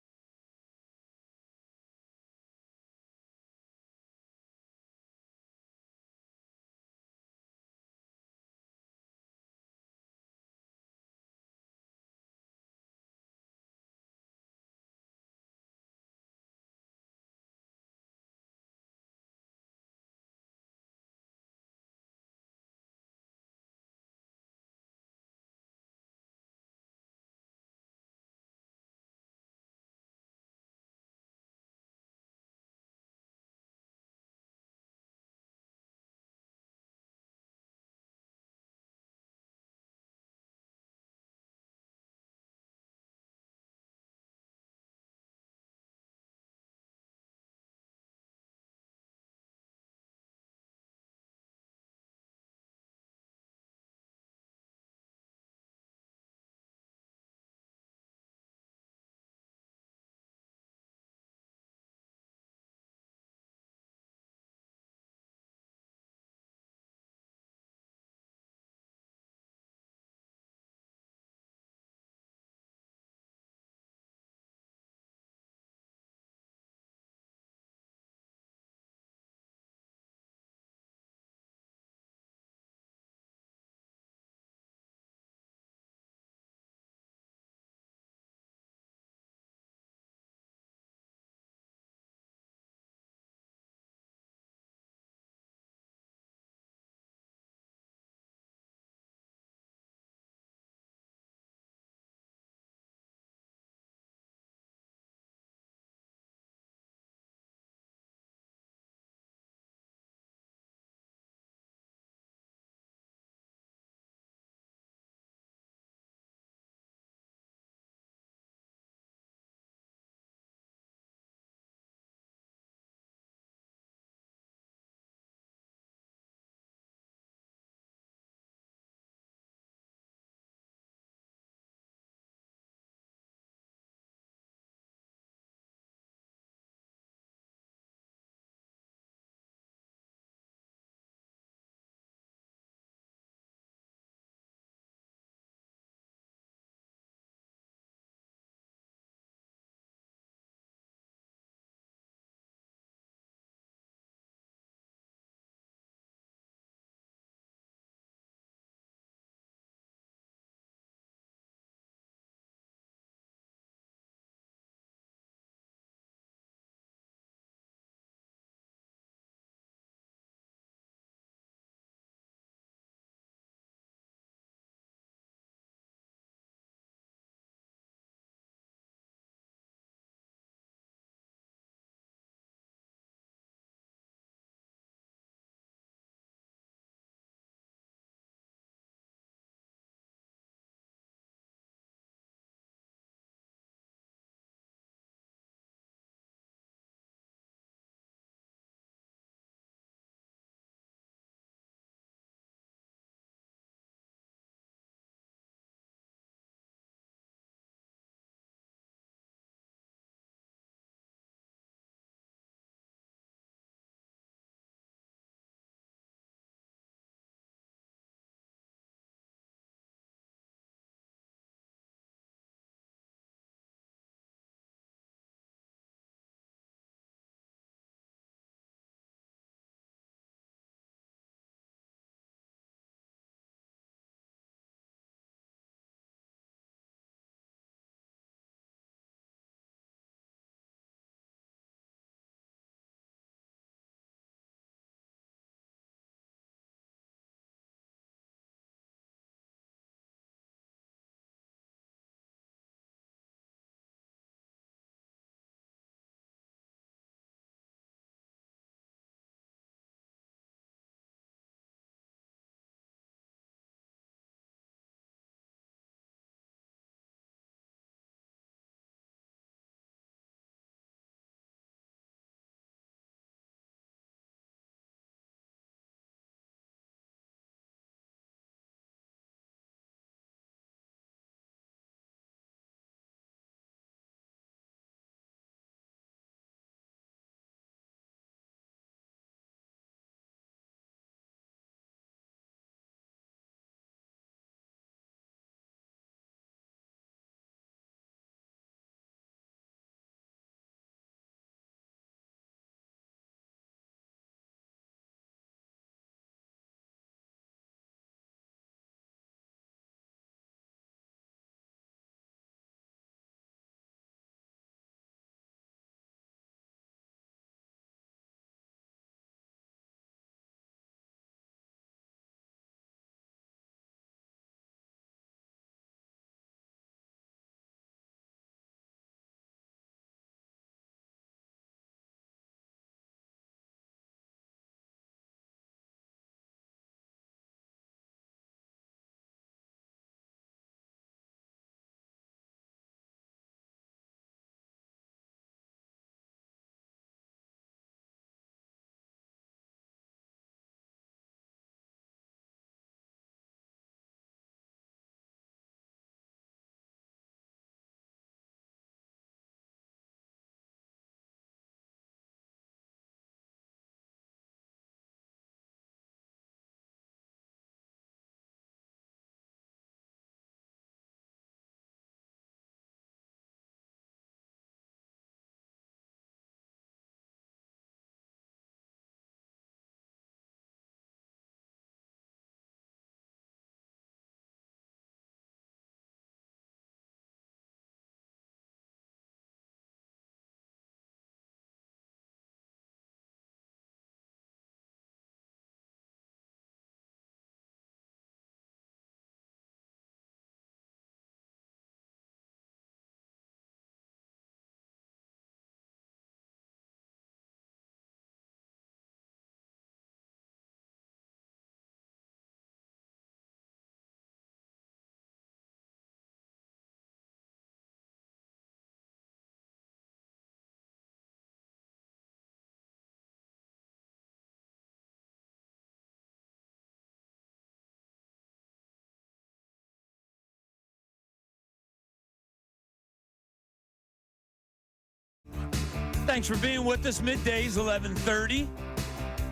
Thanks for being with us. Middays, 11:30.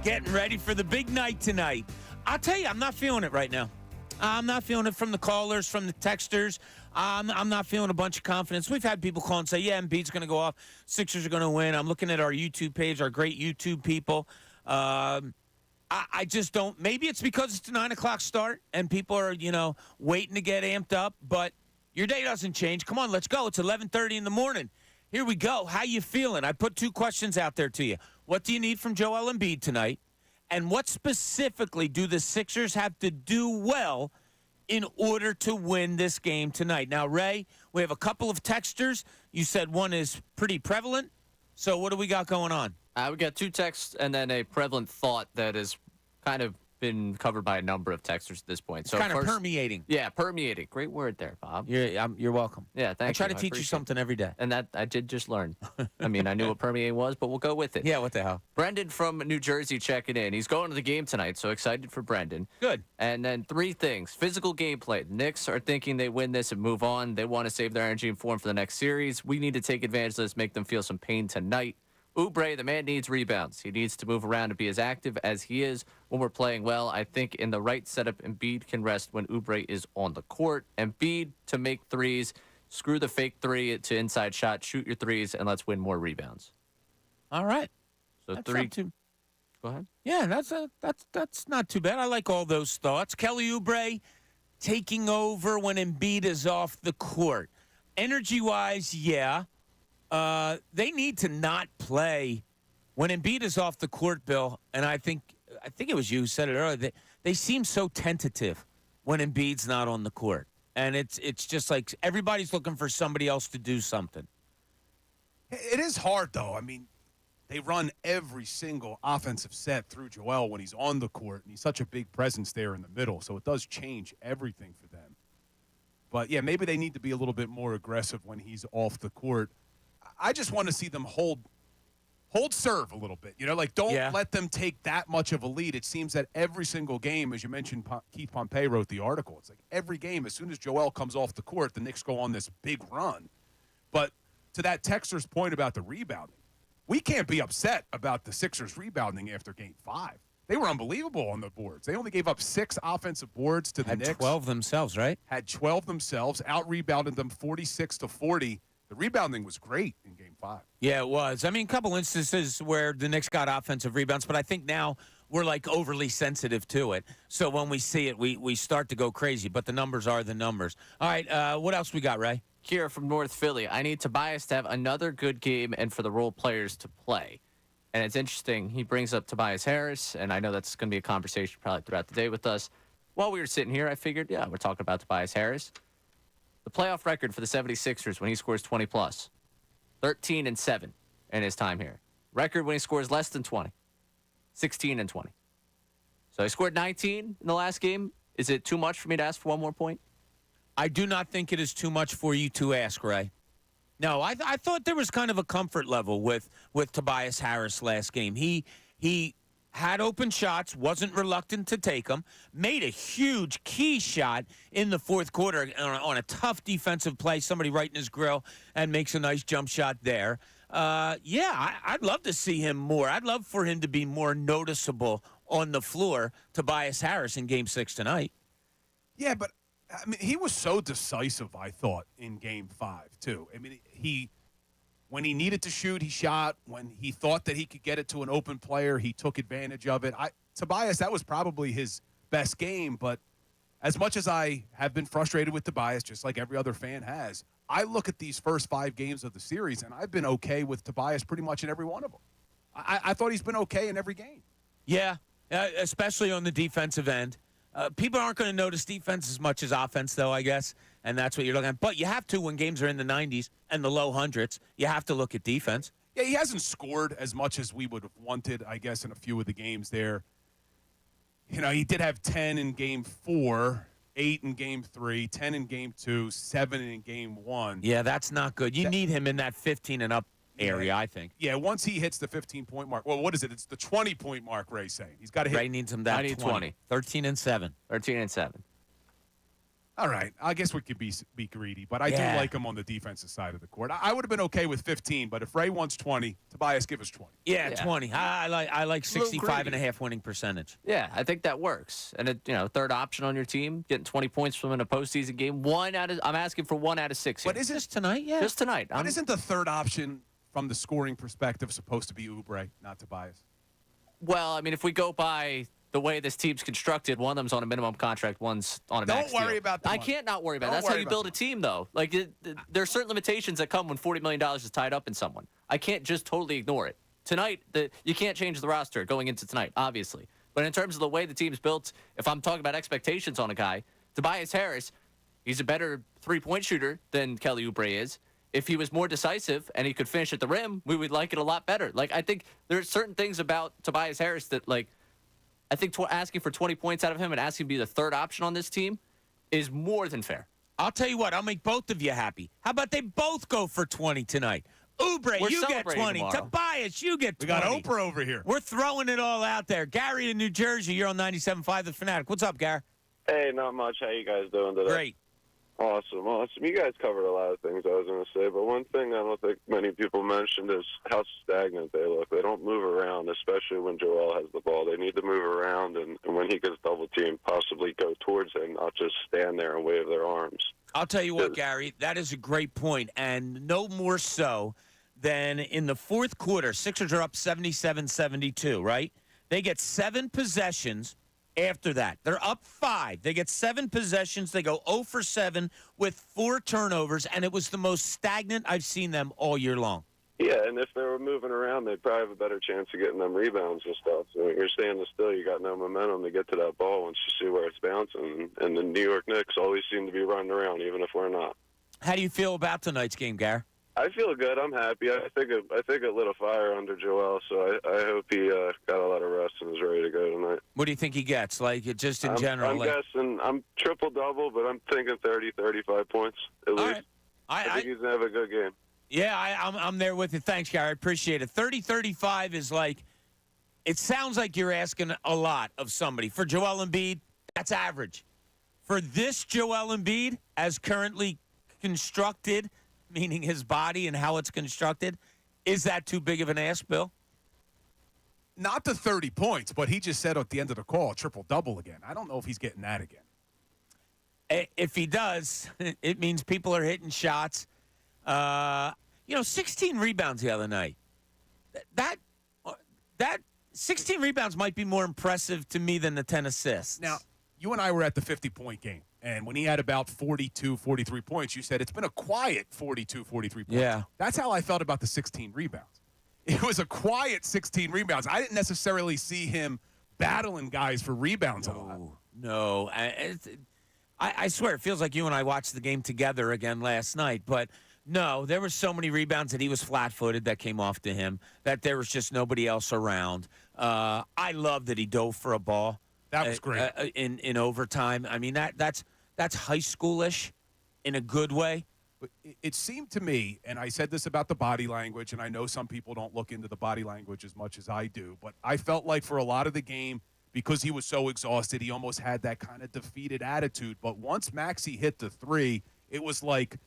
Getting ready for the big night tonight. I'll tell you, I'm not feeling it right now. I'm not feeling it from the callers, from the texters. I'm not feeling a bunch of confidence. We've had people call and say, yeah, Embiid's going to go off. Sixers are going to win. I'm looking at our YouTube page, our great YouTube people. I just don't. Maybe it's because it's a 9 o'clock start and people are, waiting to get amped up. But your day doesn't change. Come on, let's go. It's 11:30 in the morning. Here we go. How you feeling? I put two questions out there to you. What do you need from Joel Embiid tonight? And what specifically do the Sixers have to do well in order to win this game tonight? Now, Ray, we have a couple of texters. You said one is pretty prevalent. So what do we got going on? We got two texts and then a prevalent thought that has kind of been covered by a number of texters at this point. So kind of permeating. Yeah, permeating. Great word there, Bob. You're welcome. Yeah, thank you. I try to teach you something every day. And that I did just learn. I mean, I knew what permeating was, but we'll go with it. Yeah, what the hell? Brendan from New Jersey checking in. He's going to the game tonight, so excited for Brendan. Good. And then three things. Physical gameplay. The Knicks are thinking they win this and move on. They want to save their energy and form for the next series. We need to take advantage of this, make them feel some pain tonight. Oubre, the man needs rebounds. He needs to move around and be as active as he is when we're playing well. I think in the right setup, Embiid can rest when Oubre is on the court. Embiid to make threes. Screw the fake three to inside shot. Shoot your threes, and let's win more rebounds. All right. So that's three. Go ahead. Yeah, that's not too bad. I like all those thoughts. Kelly Oubre taking over when Embiid is off the court. Energy-wise, yeah. They need to not play when Embiid is off the court, Bill. And I think it was you who said it earlier. They seem so tentative when Embiid's not on the court, and it's just like everybody's looking for somebody else to do something. It is hard, though. I mean, they run every single offensive set through Joel when he's on the court, and he's such a big presence there in the middle. So it does change everything for them. But yeah, maybe they need to be a little bit more aggressive when he's off the court. I just want to see them hold serve a little bit. Don't let them take that much of a lead. It seems that every single game, as you mentioned, Keith Pompey wrote the article. It's like every game, as soon as Joel comes off the court, the Knicks go on this big run. But to that texter's point about the rebounding, we can't be upset about the Sixers rebounding after Game 5. They were unbelievable on the boards. They only gave up 6 offensive boards to the Knicks. Had 12 themselves, right? Had 12 themselves, out-rebounded them 46-40. The rebounding was great in Game 5. Yeah, it was. I mean, a couple instances where the Knicks got offensive rebounds, but I think now we're like overly sensitive to it. So when we see it, we start to go crazy, but the numbers are the numbers. All right, what else we got, Ray? Kira from North Philly. I need Tobias to have another good game and for the role players to play. And it's interesting. He brings up Tobias Harris, and I know that's going to be a conversation probably throughout the day with us. While we were sitting here, I figured, yeah, we're talking about Tobias Harris. The playoff record for the 76ers when he scores 20-plus, 13-7 in his time here. Record when he scores less than 20, 16-20. So he scored 19 in the last game. Is it too much for me to ask for one more point? I do not think it is too much for you to ask, Ray. No, I thought there was kind of a comfort level with Tobias Harris last game. He had open shots, wasn't reluctant to take them, made a huge key shot in the fourth quarter on a tough defensive play, somebody right in his grill, and makes a nice jump shot there. I'd love to see him more. I'd love for him to be more noticeable on the floor, Tobias Harris, in Game 6 tonight. Yeah, but, I mean, he was so decisive, I thought, in Game 5, too. I mean, when he needed to shoot, he shot. When he thought that he could get it to an open player, he took advantage of it. Tobias, that was probably his best game. But as much as I have been frustrated with Tobias, just like every other fan has, I look at these first 5 games of the series, and I've been okay with Tobias pretty much in every one of them. I thought he's been okay in every game. Yeah, especially on the defensive end. People aren't going to notice defense as much as offense, though, I guess, and that's what you're looking at. But you have to when games are in the 90s and the low hundreds. You have to look at defense. Yeah, he hasn't scored as much as we would have wanted, I guess, in a few of the games there. He did have 10 in Game 4, 8 in Game 3, 10 in Game 2, 7 in Game 1. Yeah, that's not good. You need him in that 15 and up area, I think. Yeah, once he hits the 15-point mark. Well, what is it? It's the 20-point mark, Ray's saying. He's got to hit. Ray needs him that 20. 13-7. 13-7. All right. I guess we could be greedy, but I do like him on the defensive side of the court. I would have been okay with 15, but if Ray wants 20, Tobias, give us 20. Yeah, 20. I like 65.5 winning percentage. Yeah, I think that works. And third option on your team, getting 20 points from in a postseason game. I'm asking for 1 out of 6. But is it just tonight? Yeah, just tonight. But isn't the third option from the scoring perspective supposed to be Oubre, not Tobias? Well, I mean, if we go by the way this team's constructed, one of them's on a minimum contract, one's on a max deal. Don't worry about that. I can't not worry about it. That's how you build a team, though. Like, there are certain limitations that come when $40 million is tied up in someone. I can't just totally ignore it. Tonight, you can't change the roster going into tonight, obviously. But in terms of the way the team's built, if I'm talking about expectations on a guy, Tobias Harris, he's a better three-point shooter than Kelly Oubre is. If he was more decisive and he could finish at the rim, we would like it a lot better. Like, I think there's certain things about Tobias Harris that, like, I think asking for 20 points out of him and asking to be the third option on this team is more than fair. I'll tell you what, I'll make both of you happy. How about they both go for 20 tonight? Oubre, you get 20. Tomorrow. Tobias, you get 20. We got Oprah over here. We're throwing it all out there. Gary in New Jersey, you're on 97.5 The Fanatic. What's up, Gary? Hey, not much. How you guys doing today? Great. Awesome. You guys covered a lot of things I was going to say, but one thing I don't think many people mentioned is how stagnant they look. They don't move around, especially when Joel has the ball. They need to move around, and when he gets double-teamed, possibly go towards him, not just stand there and wave their arms. I'll tell you what, Gary, that is a great point, and no more so than in the fourth quarter. Sixers are up 77-72, right? They get 7 possessions. After that, they're up 5. They get 7 possessions. They go 0 for 7 with 4 turnovers, and it was the most stagnant I've seen them all year long. Yeah, and if they were moving around, they'd probably have a better chance of getting them rebounds and stuff. So when you're standing still, you got no momentum to get to that ball once you see where it's bouncing. And the New York Knicks always seem to be running around, even if we're not. How do you feel about tonight's game, Gar? I feel good. I'm happy. I think it lit a fire under Joel, so I hope he got a lot of rest and is ready to go tonight. What do you think he gets? Like, just in general? I'm guessing I'm triple-double, but I'm thinking 30, 35 points at least. Right. I think he's going to have a good game. Yeah, I'm there with you. Thanks, Gary. I appreciate it. 30-35 is like, it sounds like you're asking a lot of somebody. For Joel Embiid, that's average. For this Joel Embiid, as currently constructed, meaning his body and how it's constructed, is that too big of an ask, Bill? Not the 30 points, but he just said at the end of the call, triple-double again. I don't know if he's getting that again. If he does, it means people are hitting shots. 16 rebounds the other night. That 16 rebounds might be more impressive to me than the 10 assists. Now, you and I were at the 50-point game, and when he had about 42, 43 points, you said it's been a quiet 42, 43 points. Yeah. That's how I felt about the 16 rebounds. It was a quiet 16 rebounds. I didn't necessarily see him battling guys for rebounds a lot. No. I swear, it feels like you and I watched the game together again last night, but no, there were so many rebounds that he was flat-footed that came off to him, that there was just nobody else around. I love that he dove for a ball. That was great. In overtime. I mean, that's high schoolish in a good way. It seemed to me, and I said this about the body language, and I know some people don't look into the body language as much as I do, but I felt like for a lot of the game, because he was so exhausted, he almost had that kind of defeated attitude. But once Maxey hit the 3, it was like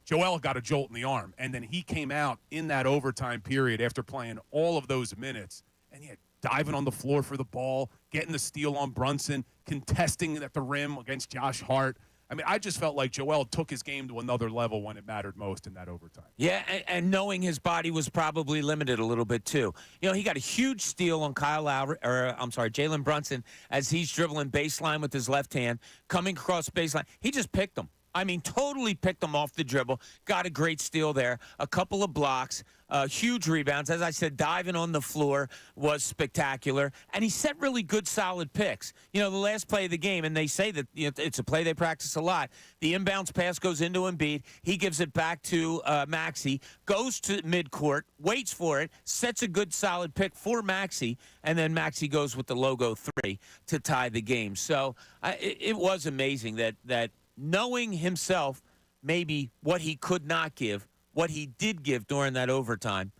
Joel got a jolt in the arm, and then he came out in that overtime period after playing all of those minutes, and he had diving on the floor for the ball, getting the steal on Brunson, contesting at the rim against Josh Hart. I mean, I just felt like Joel took his game to another level when it mattered most in that overtime. Yeah, and knowing his body was probably limited a little bit too. You know, he got a huge steal on Jaylen Brunson as he's dribbling baseline with his left hand, coming across baseline. He just picked him. I mean, totally picked him off the dribble. Got a great steal there. A couple of blocks, huge rebounds. As I said, diving on the floor was spectacular. And he set really good, solid picks. You know, the last play of the game, and they say that it's a play they practice a lot. The inbounds pass goes into Embiid. He gives it back to Maxey, goes to midcourt, waits for it, sets a good, solid pick for Maxey, and then Maxey goes with the logo 3 to tie the game. So it was amazing that knowing himself maybe what he could not give, what he did give during that overtime,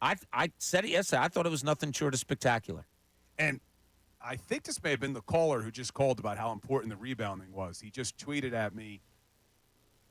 I said it yesterday. I thought it was nothing short of spectacular. And I think this may have been the caller who just called about how important the rebounding was. He just tweeted at me.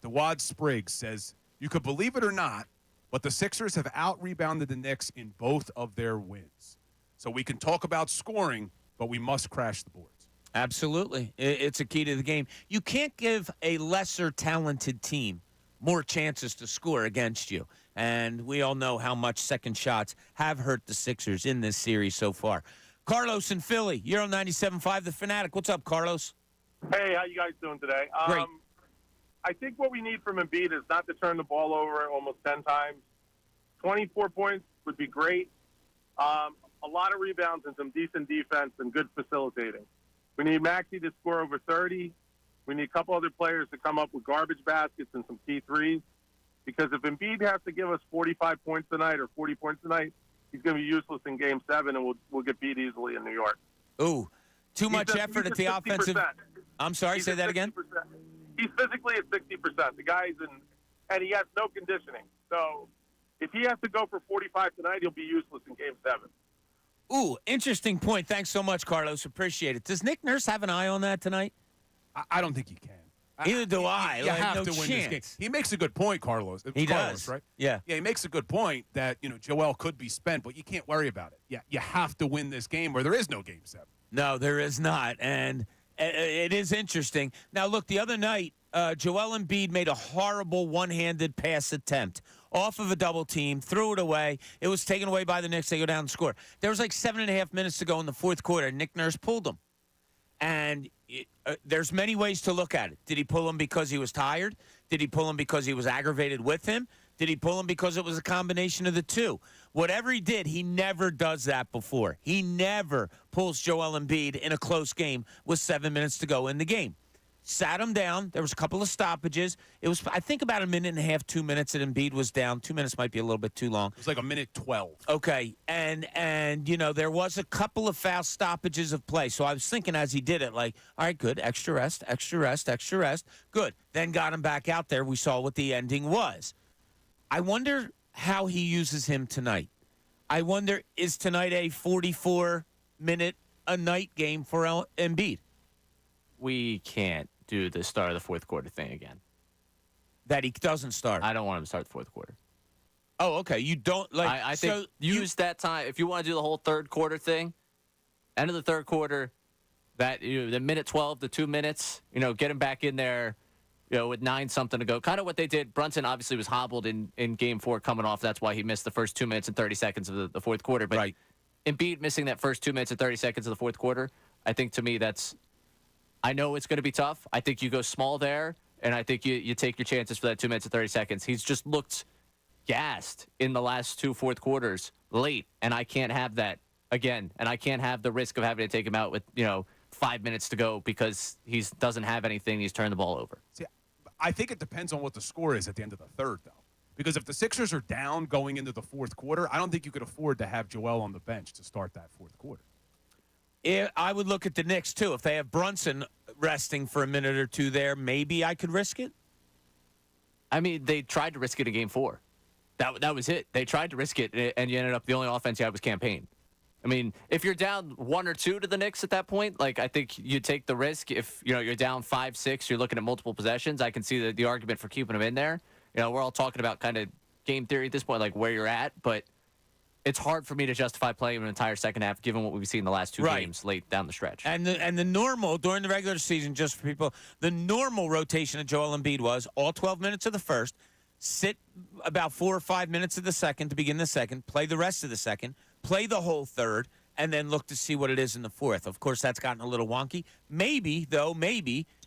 DeWad Spriggs says, you could believe it or not, but the Sixers have out-rebounded the Knicks in both of their wins. So we can talk about scoring, but we must crash the boards. Absolutely. It's a key to the game. You can't give a lesser talented team more chances to score against you. And we all know how much second shots have hurt the Sixers in this series so far. Carlos in Philly, you're on 97.5 The Fanatic. What's up, Carlos? Hey, how you guys doing today? Great. I think what we need from Embiid is not to turn the ball over almost 10 times. 24 points would be great. A lot of rebounds and some decent defense and good facilitating. We need Maxey to score over 30. We need a couple other players to come up with garbage baskets and some key threes. Because if Embiid has to give us 45 points tonight or 40 points tonight, he's going to be useless in Game 7, and we'll get beat easily in New York. Ooh, too much effort at the offensive. I'm sorry, say that again? He's physically at 60%. The guy's and he has no conditioning. So if he has to go for 45 tonight, he'll be useless in Game 7. Ooh, interesting point. Thanks so much, Carlos. Appreciate it. Does Nick Nurse have an eye on that tonight? I don't think he can. Neither do I. You have to win this game. He makes a good point, Carlos. He Carlos, does, right? Yeah. Yeah, he makes a good point that, Joel could be spent, but you can't worry about it. Yeah, you have to win this game where there is no Game 7. No, there is not. And it is interesting. Now, look, the other night, Joel Embiid made a horrible one-handed pass attempt off of a double team, threw it away. It was taken away by the Knicks. They go down and score. There was like 7.5 minutes to go in the fourth quarter. Nick Nurse pulled him. And there's many ways to look at it. Did he pull him because he was tired? Did he pull him because he was aggravated with him? Did he pull him because it was a combination of the two? Whatever he did, he never does that before. He never pulls Joel Embiid in a close game with 7 minutes to go in the game. Sat him down. There was a couple of stoppages. It was, I think, about a minute and a half, 2 minutes that Embiid was down. 2 minutes might be a little bit too long. It was like a minute 12. Okay, and there was a couple of foul stoppages of play. So I was thinking as he did it, like, all right, good, extra rest, extra rest, extra rest. Good. Then got him back out there. We saw what the ending was. I wonder how he uses him tonight. I wonder, is tonight a 44-minute-a-night game for Embiid? We can't do the start of the fourth quarter thing again. That he doesn't start? I don't want him to start the fourth quarter. Oh, okay. You don't like. I think use that time if you want to do the whole third quarter thing. End of the third quarter, the minute 12, the 2 minutes. Get him back in there. With 9-something to go. Kind of what they did. Brunson obviously was hobbled in Game 4 coming off. That's why he missed the first 2 minutes and 30 seconds of the fourth quarter. But right. Embiid missing that first 2 minutes and 30 seconds of the fourth quarter, I think to me that's. I know it's going to be tough. I think you go small there, and I think you take your chances for that 2 minutes and 30 seconds. He's just looked gassed in the last two fourth quarters late, and I can't have that again. And I can't have the risk of having to take him out with 5 minutes to go because he doesn't have anything. He's turned the ball over. See, I think it depends on what the score is at the end of the third, though. Because if the Sixers are down going into the fourth quarter, I don't think you could afford to have Joel on the bench to start that fourth quarter. I would look at the Knicks, too. If they have Brunson resting for a minute or two there, maybe I could risk it. I mean, they tried to risk it in Game 4. That was it. They tried to risk it, and you ended up the only offense you had was campaign. I mean, if you're down 1 or 2 to the Knicks at that point, I think you take the risk. If you're down 5-6, you're looking at multiple possessions. I can see the argument for keeping them in there. We're all talking about kind of game theory at this point, like where you're at, but it's hard for me to justify playing an entire second half given what we've seen in the last two games late down the stretch. And the normal, during the regular season, just for people, the normal rotation of Joel Embiid was all 12 minutes of the first, sit about 4 or 5 minutes of the second to begin the second, play the rest of the second, play the whole third, and then look to see what it is in the fourth. Of course, that's gotten a little wonky. Maybe,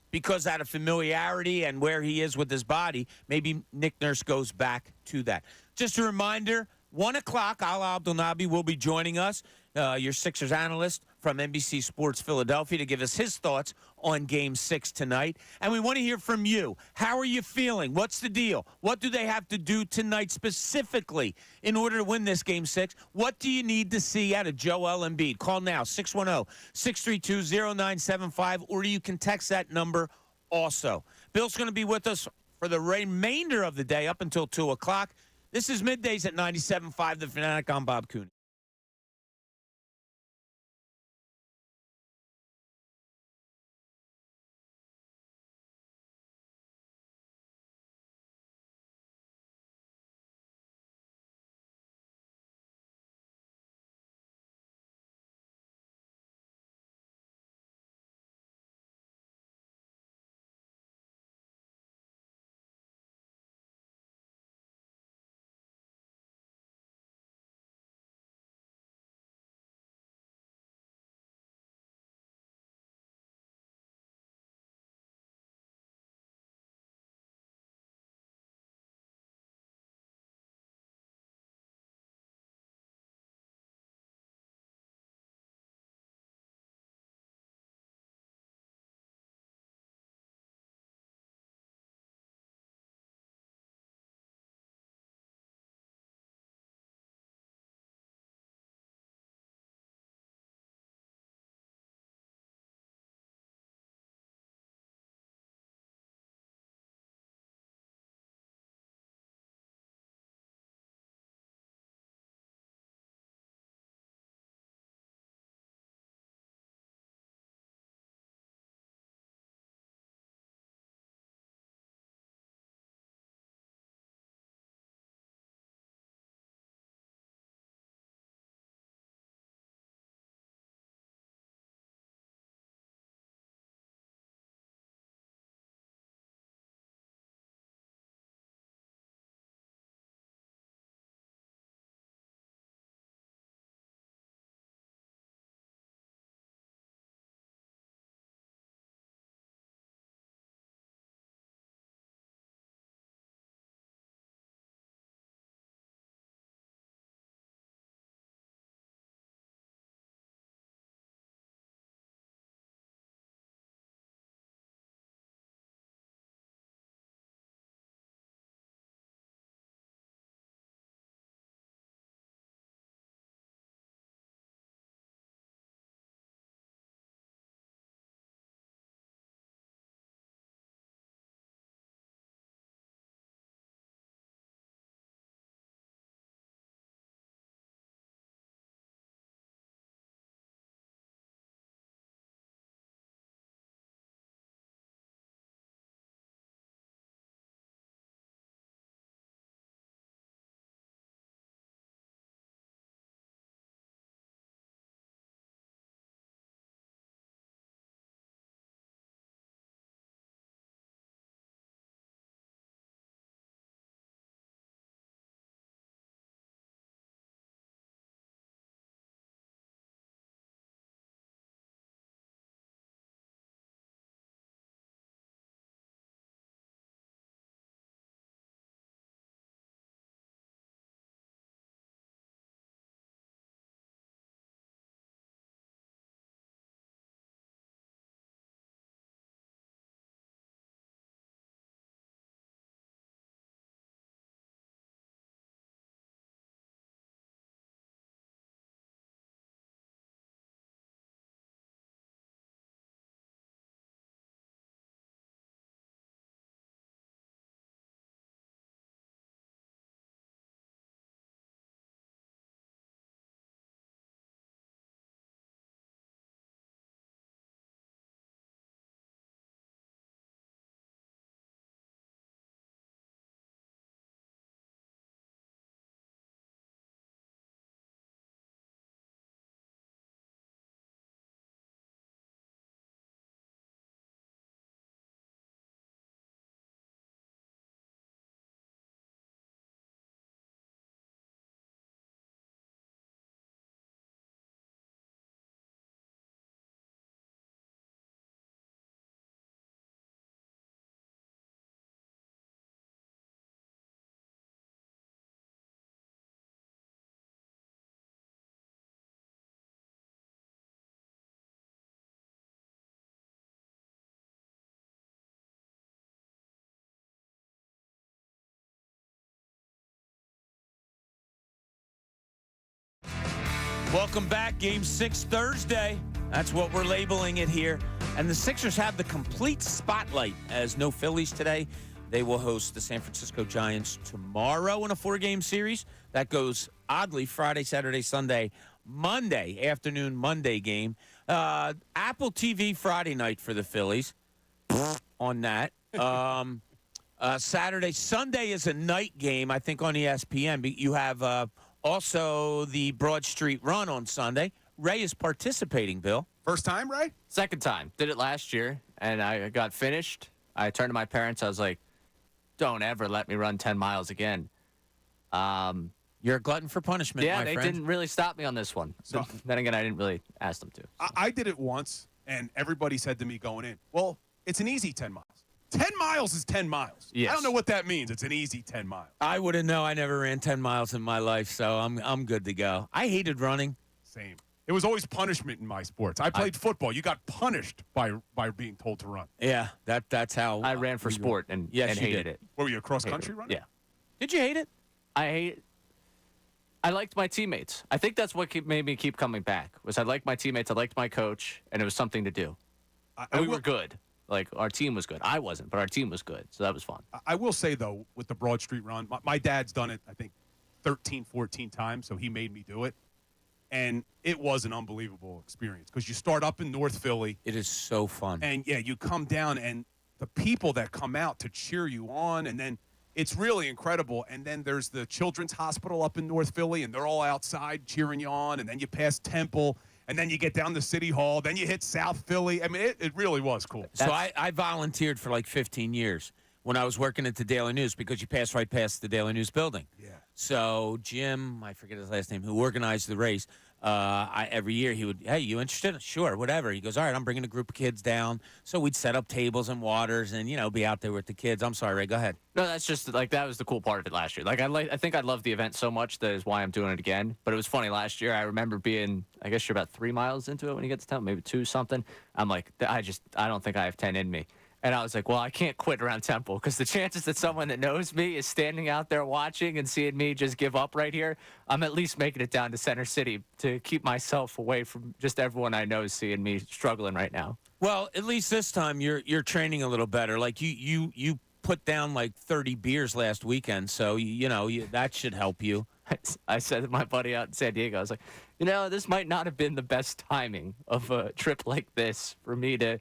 because out of familiarity and where he is with his body, maybe Nick Nurse goes back to that. Just a reminder, 1 o'clock, Abdul Naabi will be joining us, your Sixers analyst from NBC Sports Philadelphia, to give us his thoughts on Game 6 tonight. And we want to hear from you. How are you feeling? What's the deal? What do they have to do tonight specifically in order to win this Game 6? What do you need to see out of Joel Embiid? Call now, 610-632-0975, or you can text that number also. Bill's going to be with us for the remainder of the day up until 2 o'clock. This is Middays at 97.5 The Fanatic. I'm Bob Cooney. Welcome back. Game 6 Thursday. That's what we're labeling it here. And the Sixers have the complete spotlight as no Phillies today. They will host the San Francisco Giants tomorrow in a 4-game series. That goes, oddly, Friday, Saturday, Sunday, Monday, afternoon Monday game. Apple TV Friday night for the Phillies on that. Saturday. Sunday is a night game, I think, on ESPN. You have also the Broad Street Run on Sunday. Ray is participating, Bill. First time, Ray? Second time. Did it last year, and I got finished. I turned to my parents. I was like, don't ever let me run 10 miles again. You're a glutton for punishment, yeah, my they friend. didn't really stop me on this one. So, then again, I didn't really ask them to. So. I did it once, and everybody said to me going in, well, it's an easy 10 miles. 10 miles is 10 miles. Yes. I don't know what that means. It's an easy 10 miles. I wouldn't know. I never ran 10 miles in my life, so I'm good to go. I hated running. Same. It was always punishment in my sports. I played football. You got punished by being told to run. Yeah, that's how. I ran for sport and hated it. What, were you a cross-country runner? Yeah. Did you hate it? I liked my teammates. I think that's what made me keep coming back. Was I liked my teammates, I liked my coach, and it was something to do. And we were good. Like, our team was good. I wasn't, but our team was good, so that was fun. I will say, though, with the Broad Street Run, my dad's done it, I think, 13, 14 times, so he made me do it. And it was an unbelievable experience because you start up in North Philly. It is so fun. And, yeah, you come down, and the people that come out to cheer you on, and then it's really incredible. And then there's the Children's Hospital up in North Philly, and they're all outside cheering you on. And then you pass Temple, and then you get down to City Hall. Then you hit South Philly. I mean, it really was cool. So I volunteered for like 15 years when I was working at the Daily News because you pass right past the Daily News building. Yeah. So Jim, I forget his last name, who organized the race, every year he would, hey, you interested? Sure, whatever. He goes, all right, I'm bringing a group of kids down. So we'd set up tables and waters and, be out there with the kids. I'm sorry, Ray, go ahead. No, that's just, like, that was the cool part of it last year. Like, I think I loved the event so much that is why I'm doing it again. But it was funny last year. I remember being, I guess you're about 3 miles into it when you get to town, maybe 2 something. I'm like, I don't think I have 10 in me. And I was like, well, I can't quit around Temple because the chances that someone that knows me is standing out there watching and seeing me just give up right here, I'm at least making it down to Center City to keep myself away from just everyone I know seeing me struggling right now. Well, at least this time you're training a little better. Like you put down like 30 beers last weekend, so that should help you. I said to my buddy out in San Diego, I was like, this might not have been the best timing of a trip like this for me to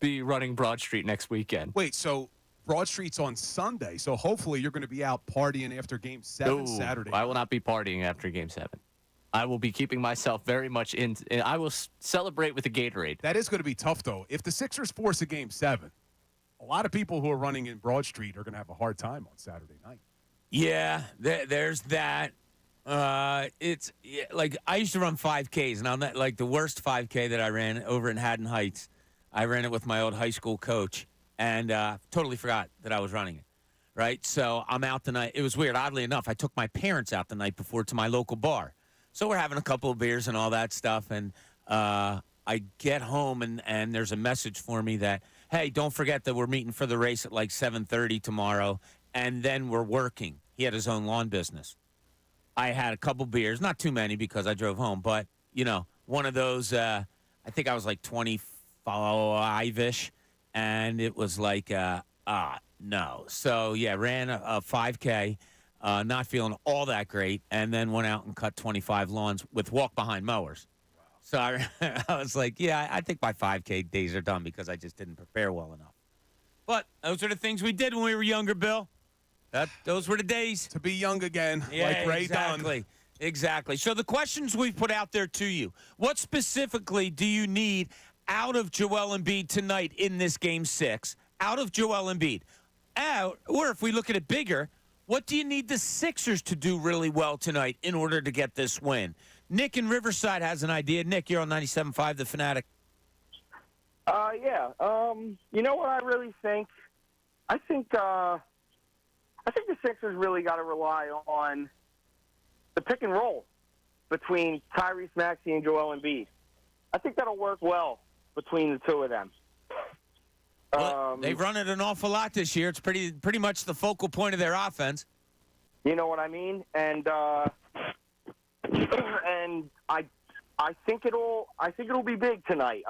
be running Broad Street next weekend. Wait, so Broad Street's on Sunday, so hopefully you're going to be out partying after Game 7 Saturday. I will not be partying after Game 7. I will be keeping myself very much in. I will celebrate with a Gatorade. That is going to be tough, though. If the Sixers force a Game 7, a lot of people who are running in Broad Street are going to have a hard time on Saturday night. Yeah, there's that. It's like I used to run 5Ks, and I'm not like the worst 5K that I ran over in Haddon Heights. I ran it with my old high school coach and totally forgot that I was running it, right? So I'm out the night. It was weird. Oddly enough, I took my parents out the night before to my local bar. So we're having a couple of beers and all that stuff, and I get home, and there's a message for me that, hey, don't forget that we're meeting for the race at like 7:30 tomorrow, and then we're working. He had his own lawn business. I had a couple beers, not too many because I drove home, but, one of those, I think I was like 25-ish, and it was like, no. So, yeah, ran a 5K, not feeling all that great, and then went out and cut 25 lawns with walk-behind mowers. So I was like, yeah, I think my 5K days are done because I just didn't prepare well enough. But those are the things we did when we were younger, Bill. Those were the days. To be young again, yeah, like Ray exactly. Dunn. Exactly. So the questions we've put out there to you, what specifically do you need out of Joel Embiid tonight in this Game 6? Out of Joel Embiid. Or if we look at it bigger, what do you need the Sixers to do really well tonight in order to get this win? Nick in Riverside has an idea. Nick, you're on 97.5, The Fanatic. Yeah. You know what I really think? I think the Sixers really got to rely on the pick and roll between Tyrese Maxey and Joel Embiid. I think that'll work well between the two of them. Well, they've run it an awful lot this year. It's pretty much the focal point of their offense. You know what I mean? And I I think it'll be big tonight,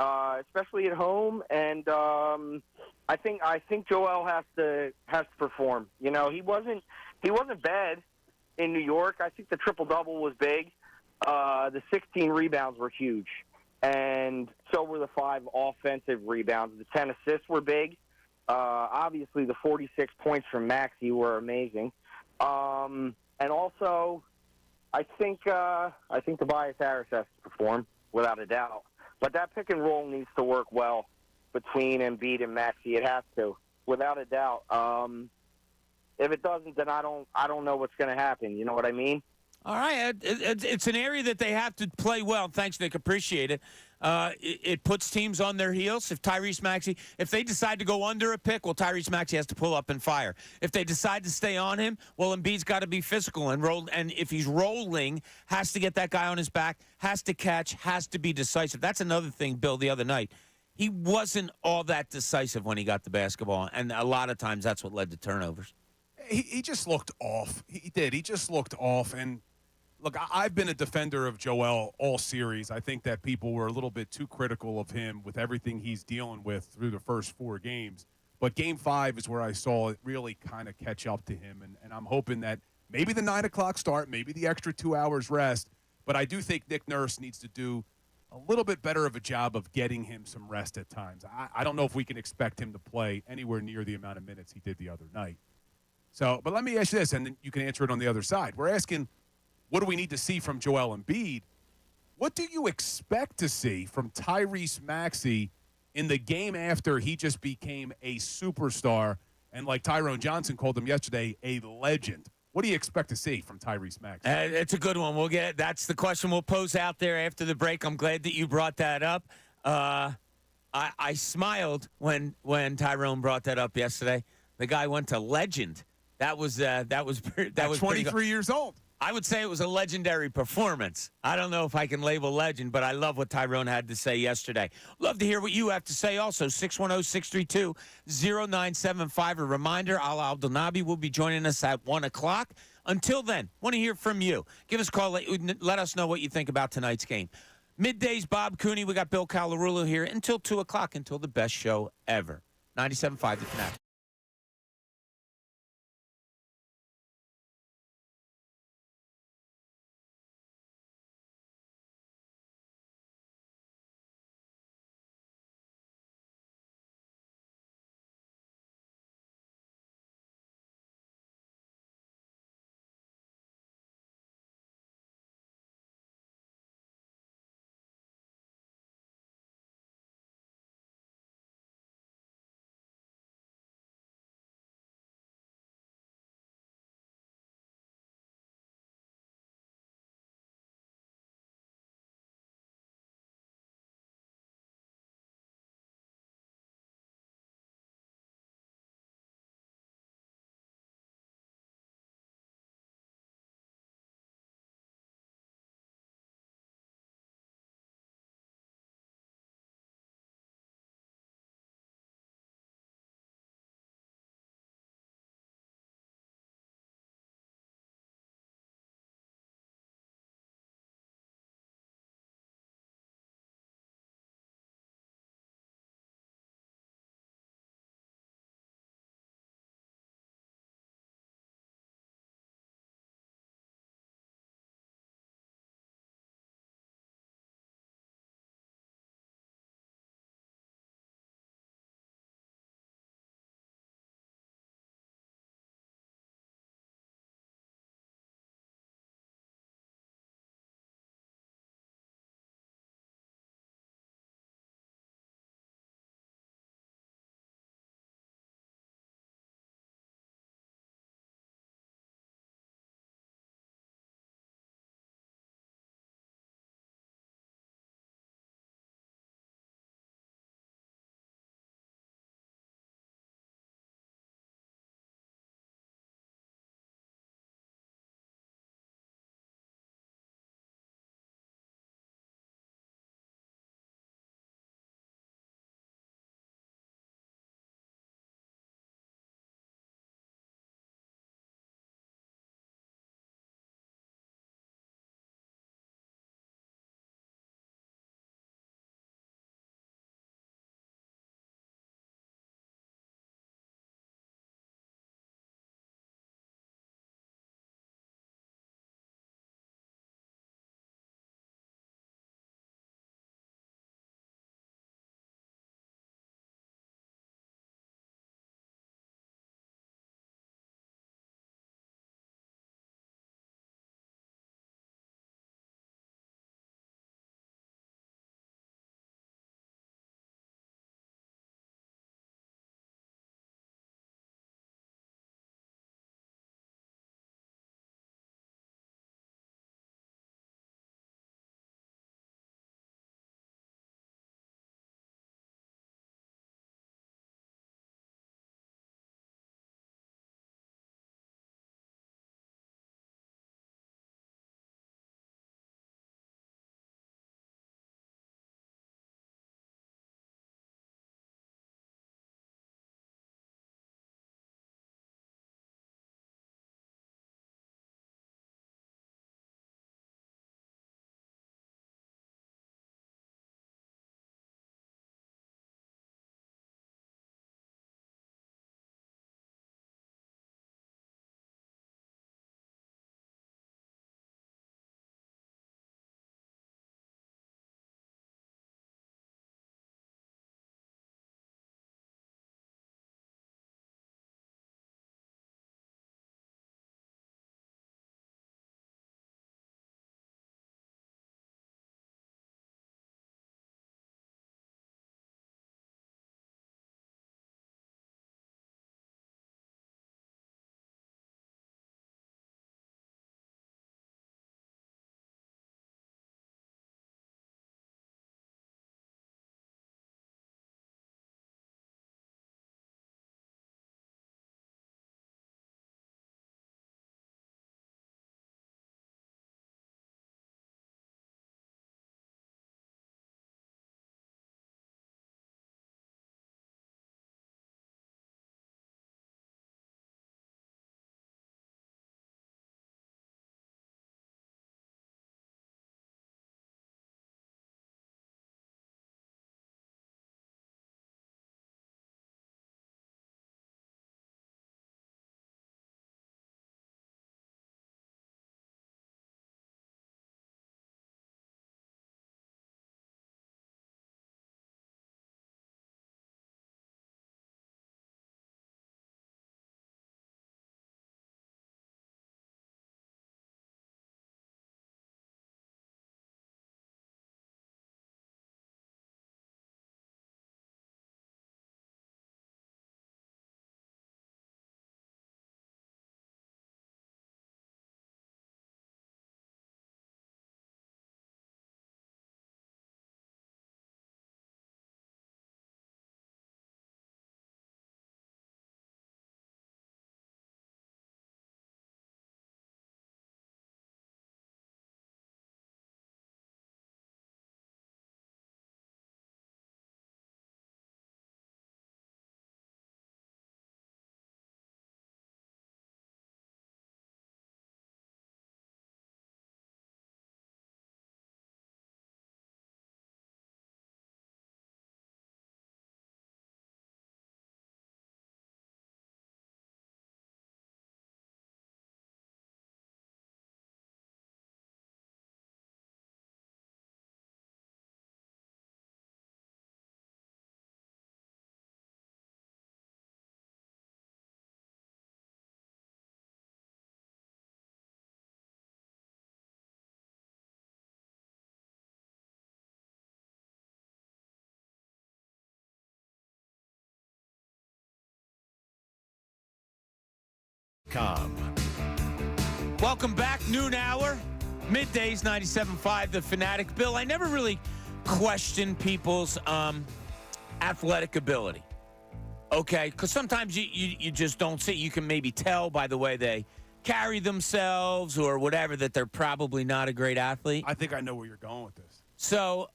especially at home. And I think Joel has to perform. You know, he wasn't bad in New York. I think the triple-double was big. The 16 rebounds were huge, and so were the 5 offensive rebounds. The 10 assists were big. Obviously, the 46 points from Maxey were amazing. And also, I think Tobias Harris has to perform without a doubt. But that pick and roll needs to work well between Embiid and Maxey. It has to, without a doubt. If it doesn't, then I don't know what's going to happen. You know what I mean? All right. It's an area that they have to play well. Thanks, Nick. Appreciate it. It puts teams on their heels. If Tyrese Maxey, if they decide to go under a pick, well, Tyrese Maxey has to pull up and fire. If they decide to stay on him, well, Embiid's got to be physical and roll. And if he's rolling, has to get that guy on his back, has to catch, has to be decisive. That's another thing, Bill, the other night. He wasn't all that decisive when he got the basketball, and a lot of times that's what led to turnovers. He just looked off. He did. He just looked off. And look, I've been a defender of Joel all series. I think that people were a little bit too critical of him with everything he's dealing with through the first 4 games. But Game 5 is where I saw it really kind of catch up to him. And I'm hoping that maybe the 9 o'clock start, maybe the extra 2 hours rest. But I do think Nick Nurse needs to do a little bit better of a job of getting him some rest at times. I don't know if we can expect him to play anywhere near the amount of minutes he did the other night. So, but let me ask you this, and then you can answer it on the other side. We're asking, what do we need to see from Joel Embiid? What do you expect to see from Tyrese Maxey in the game after he just became a superstar and, like Tyrone Johnson called him yesterday, a legend? What do you expect to see from Tyrese Maxey? It's a good one. That's the question we'll pose out there after the break. I'm glad that you brought that up. I smiled when Tyrone brought that up yesterday. The guy went to legend. That was 23 years old. I would say it was a legendary performance. I don't know if I can label legend, but I love what Tyrone had to say yesterday. Love to hear what you have to say also. 610-632-0975. A reminder, Abdul Naabi will be joining us at 1 o'clock. Until then, want to hear from you. Give us a call. Let us know what you think about tonight's game. Middays, Bob Cooney. We got Bill Calarulo here until 2 o'clock, until the best show ever. 97.5 The Fanatic. Welcome back, noon hour, middays, 97.5, The Fanatic. Bill, I never really questioned people's athletic ability, okay? Because sometimes you just don't see. You can maybe tell by the way they carry themselves or whatever that they're probably not a great athlete. I think I know where you're going with this. So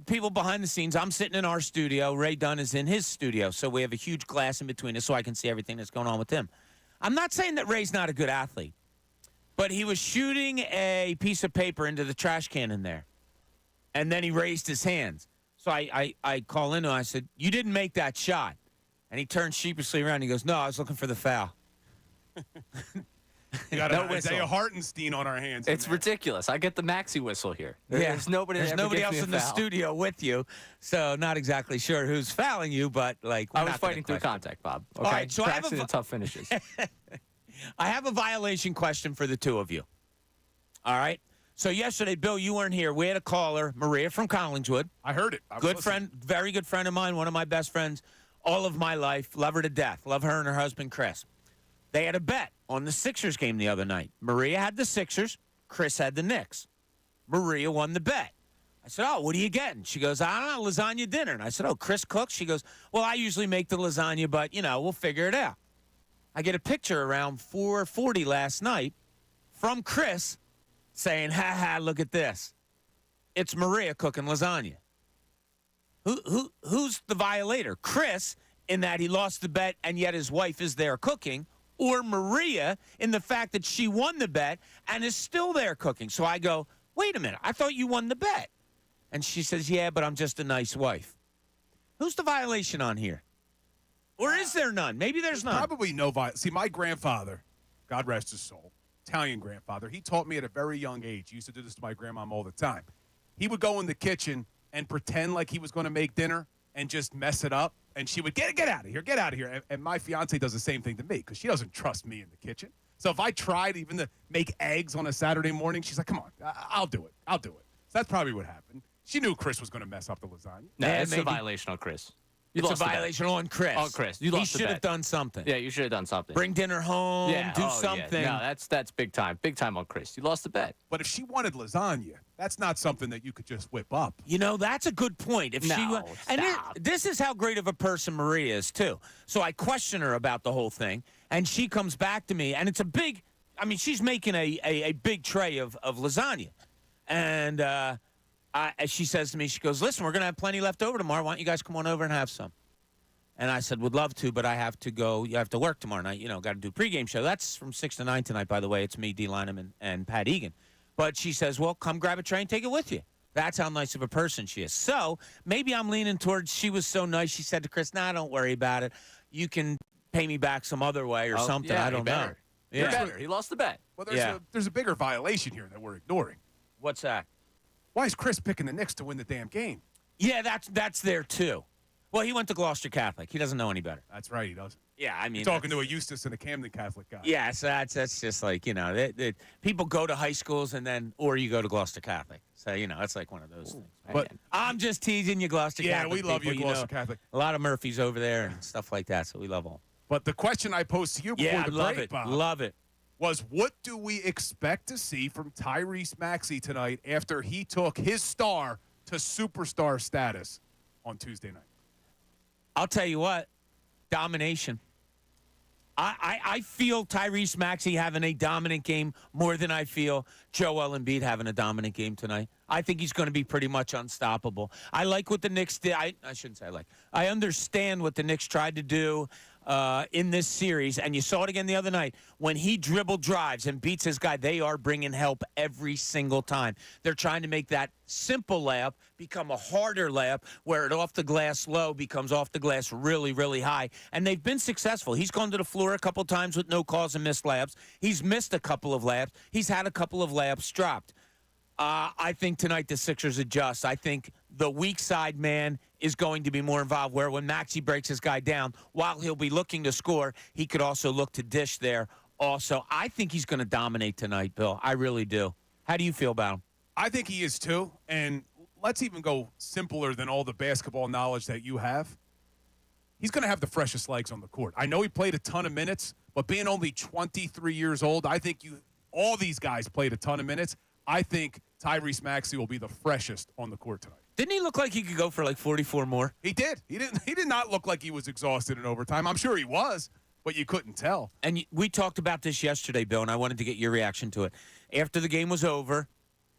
people behind the scenes, I'm sitting in our studio. Ray Dunn is in his studio, so we have a huge glass in between us so I can see everything that's going on with him. I'm not saying that Ray's not a good athlete, but he was shooting a piece of paper into the trash can in there, and then he raised his hands. So I call in and I said, "You didn't make that shot." And he turned sheepishly around and he goes, "No, I was looking for the foul." You got Isaiah Hartenstein on our hands. It's ridiculous. I get the Maxey whistle here. Yeah. There's nobody else in the studio with you, so not exactly sure who's fouling you, but like I was fighting through contact, Bob. Okay, all right, so practicing the tough finishes. I have a violation question for the two of you. All right. So yesterday, Bill, you weren't here. We had a caller, Maria from Collingswood. I heard it. Good friend, very good friend of mine, one of my best friends all of my life. Love her to death. Love her and her husband, Chris. They had a bet on the Sixers game the other night. Maria had the Sixers. Chris had the Knicks. Maria won the bet. I said, "Oh, what are you getting?" She goes, "I don't know, lasagna dinner." And I said, "Oh, Chris cooks?" She goes, "Well, I usually make the lasagna, but, we'll figure it out." I get a picture around 4:40 last night from Chris saying, "Ha, look at this. It's Maria cooking lasagna." Who's the violator? Chris, in that he lost the bet and yet his wife is there cooking, or Maria in the fact that she won the bet and is still there cooking? So I go, "Wait a minute, I thought you won the bet." And she says, "Yeah, but I'm just a nice wife." Who's the violation on here? Or is there none? Maybe there's none. Probably no violation. See, my grandfather, God rest his soul, Italian grandfather, he taught me at a very young age. He used to do this to my grandmom all the time. He would go in the kitchen and pretend like he was going to make dinner and just mess it up. And she would get out of here, get out of here. And my fiance does the same thing to me because she doesn't trust me in the kitchen. So if I tried even to make eggs on a Saturday morning, she's like, "Come on, I'll do it. I'll do it." So that's probably what happened. She knew Chris was going to mess up the lasagna. No, it's a violation on Chris. It's a violation on Chris. On Chris. He should have done something. Yeah, you should have done something. Bring dinner home. Yeah. Do something. Yeah. No, that's big time. Big time on Chris. You lost the bet. But if she wanted lasagna, that's not something that you could just whip up. That's a good point. If this is how great of a person Maria is, too. So I question her about the whole thing, and she comes back to me, and it's a big, she's making a big tray of lasagna. And she says to me, she goes, "Listen, we're going to have plenty left over tomorrow. Why don't you guys come on over and have some?" And I said, "Would love to, but I have to go. You have to work tomorrow night. Got to do pregame show." That's from 6 to 9 tonight, by the way. It's me, D. Lineman, and Pat Egan. But she says, "Well, come grab a tray and take it with you." That's how nice of a person she is. So maybe I'm leaning towards she was so nice. She said to Chris, "Nah, don't worry about it. You can pay me back some other way or something." Yeah, I don't know. You're better. He lost the bet. Well, there's a bigger violation here that we're ignoring. What's that? Why is Chris picking the Knicks to win the damn game? Yeah, that's there, too. Well, he went to Gloucester Catholic. He doesn't know any better. That's right, he doesn't. Yeah, You're talking to a Eustis and a Camden Catholic guy. Yeah, so that's just like, people go to high schools or you go to Gloucester Catholic. So, it's like one of those things. But I'm just teasing you, Gloucester Catholic. Yeah, we love people, you, Gloucester Catholic. A lot of Murphys over there and stuff like that, so we love all. But the question I posed to you before the break, Bob, love it. was what do we expect to see from Tyrese Maxey tonight after he took his star to superstar status on Tuesday night? I'll tell you what, domination. I feel Tyrese Maxey having a dominant game more than I feel Joel Embiid having a dominant game tonight. I think he's going to be pretty much unstoppable. I like what the Knicks did. I shouldn't say I like. I understand what the Knicks tried to do in this series, and you saw it again the other night. When he dribble drives and beats his guy, they are bringing help every single time. They're trying to make that simple layup become a harder layup where it off the glass low becomes off the glass really, really high. And they've been successful. He's gone to the floor a couple times with no calls and missed layups. He's missed a couple of layups. He's had a couple of layups dropped. I think tonight the Sixers adjust. I think the weak side man is going to be more involved, where when Maxey breaks his guy down, while he'll be looking to score, he could also look to dish there also. I think he's going to dominate tonight, Bill. I really do. How do you feel about him? I think he is too. And let's even go simpler than all the basketball knowledge that you have. He's going to have the freshest legs on the court. I know he played a ton of minutes, But being only 23 years old, I think all these guys played a ton of minutes. I think Tyrese Maxey will be the freshest on the court tonight. Didn't he look like he could go for like 44 more? He did. He did not look like he was exhausted in overtime. I'm sure he was, but you couldn't tell. And we talked about this yesterday, Bill, and I wanted to get your reaction to it. After the game was over,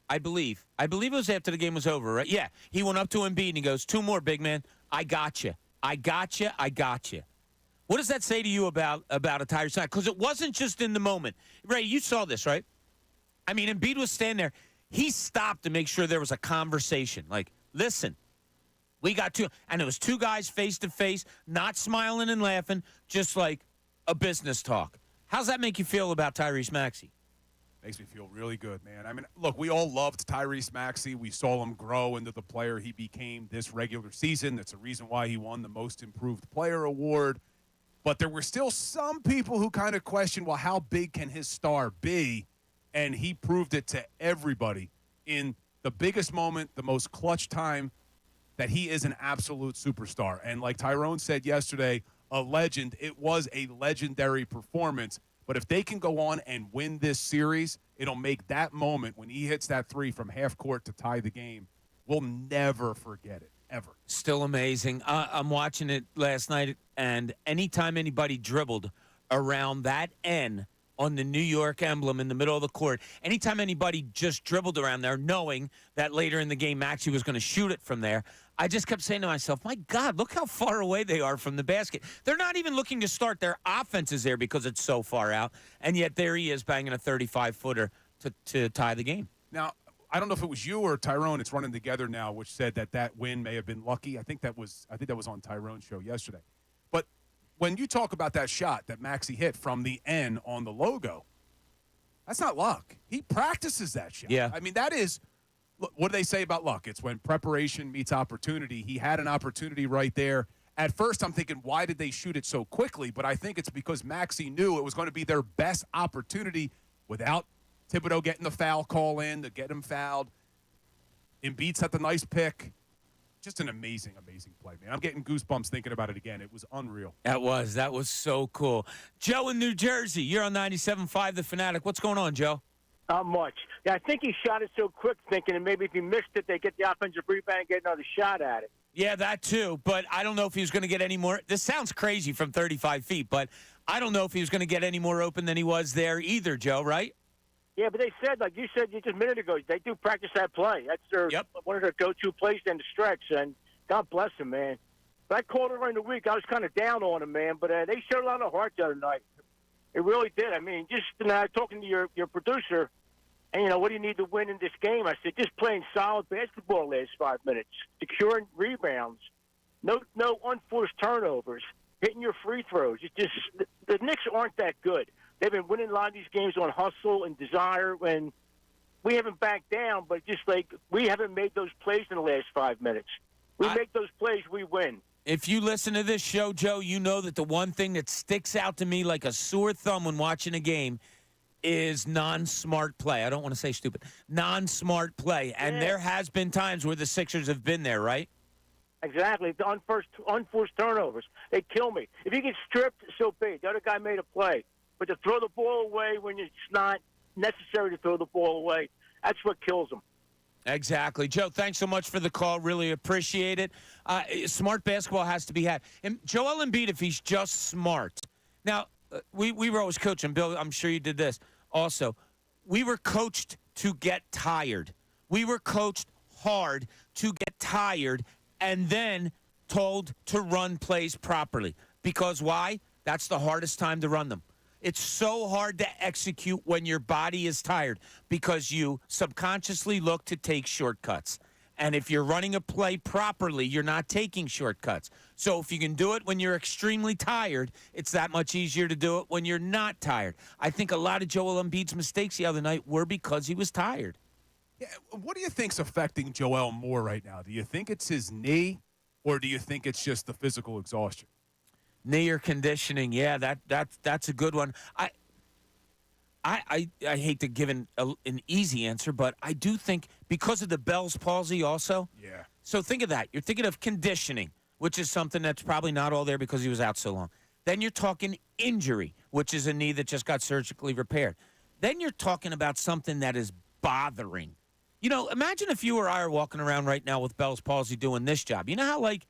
I believe it was after the game was over, right? Yeah. He went up to Embiid and he goes, 2 more, big man. I got you. I got you. I got you. What does that say to you about a Tyrese Maxey? Because it wasn't just in the moment. Ray, you saw this, right? I mean, Embiid was standing there. He stopped to make sure there was a conversation. Like, listen, we got 2. And it was 2 guys face to face, not smiling and laughing, just like a business talk. How's that make you feel about Tyrese Maxey? Makes me feel really good, man. I mean, look, we all loved Tyrese Maxey. We saw him grow into the player he became this regular season. That's a reason why he won the Most Improved Player award. But there were still some people who kind of questioned, well, how big can his star be? And he proved it to everybody in the biggest moment, the most clutch time, that he is an absolute superstar. And like Tyrone said yesterday, a legend. It was a legendary performance. But if they can go on and win this series, it'll make that moment when he hits that 3 from half court to tie the game, we'll never forget it, ever. Still amazing. I'm watching it last night, and anytime anybody dribbled around that N on the New York emblem in the middle of the court, anytime anybody just dribbled around there knowing that later in the game Maxey was going to shoot it from there, I just kept saying to myself, my God, look how far away they are from the basket. They're not even looking to start. Their offense is there because it's so far out, and yet there he is banging a 35-footer to tie the game. Now, I don't know if it was you or Tyrone. It's running together now, which said that win may have been lucky. I think that was on Tyrone's show yesterday. But when you talk about that shot that Maxey hit from the N on the logo, that's not luck. He practices that shot. Yeah. I mean, that is – what do they say about luck? It's when preparation meets opportunity. He had an opportunity right there. At first, I'm thinking, why did they shoot it so quickly? But I think it's because Maxey knew it was going to be their best opportunity without Thibodeau getting the foul call in to get him fouled. Embiid set the nice pick. Just an amazing, amazing play, man. I'm getting goosebumps thinking about it again. It was unreal. That was so cool. Joe in New Jersey, you're on 97.5 The Fanatic. What's going on, Joe? Not much. Yeah, I think he shot it so quick, thinking that maybe if he missed it, they get the offensive rebound and get another shot at it. Yeah, that too. But I don't know if he was going to get any more. This sounds crazy from 35 feet, but I don't know if he was going to get any more open than he was there either, Joe, right? Yeah, but they said, like you said just a minute ago, they do practice that play. That's their one of their go-to plays in the stretch, and God bless him, man. But I called it during the week. I was kind of down on him, man, but they showed a lot of heart the other night. It really did. I mean, just talking to your producer, and, what do you need to win in this game? I said, just playing solid basketball the last 5 minutes, securing rebounds, no unforced turnovers, hitting your free throws. It's just the Knicks aren't that good. They've been winning a lot of these games on hustle and desire, and we haven't backed down, but just like we haven't made those plays in the last 5 minutes. We make those plays, we win. If you listen to this show, Joe, you know that the one thing that sticks out to me like a sore thumb when watching a game is non-smart play. I don't want to say stupid. Non-smart play. And there has been times where the Sixers have been there, right? Exactly. The unforced turnovers. They kill me. If you get stripped, so be it. The other guy made a play. But to throw the ball away when it's not necessary to throw the ball away, that's what kills them. Exactly. Joe, thanks so much for the call. Really appreciate it. Smart basketball has to be had. And Joel Embiid, if he's just smart. Now, we were always coaching. Bill, I'm sure you did this also. We were coached to get tired. We were coached hard to get tired and then told to run plays properly. Because why? That's the hardest time to run them. It's so hard to execute when your body is tired because you subconsciously look to take shortcuts. And if you're running a play properly, you're not taking shortcuts. So if you can do it when you're extremely tired, it's that much easier to do it when you're not tired. I think a lot of Joel Embiid's mistakes the other night were because he was tired. Yeah, what do you think's affecting Joel more right now? Do you think it's his knee, or do you think it's just the physical exhaustion? Knee or conditioning, yeah, that's a good one. I hate to give an easy answer, but I do think because of the Bell's palsy also. Yeah. So think of that. You're thinking of conditioning, which is something that's probably not all there because he was out so long. Then you're talking injury, which is a knee that just got surgically repaired. Then you're talking about something that is bothering. You know, imagine if you or I are walking around right now with Bell's palsy doing this job. You know how, like,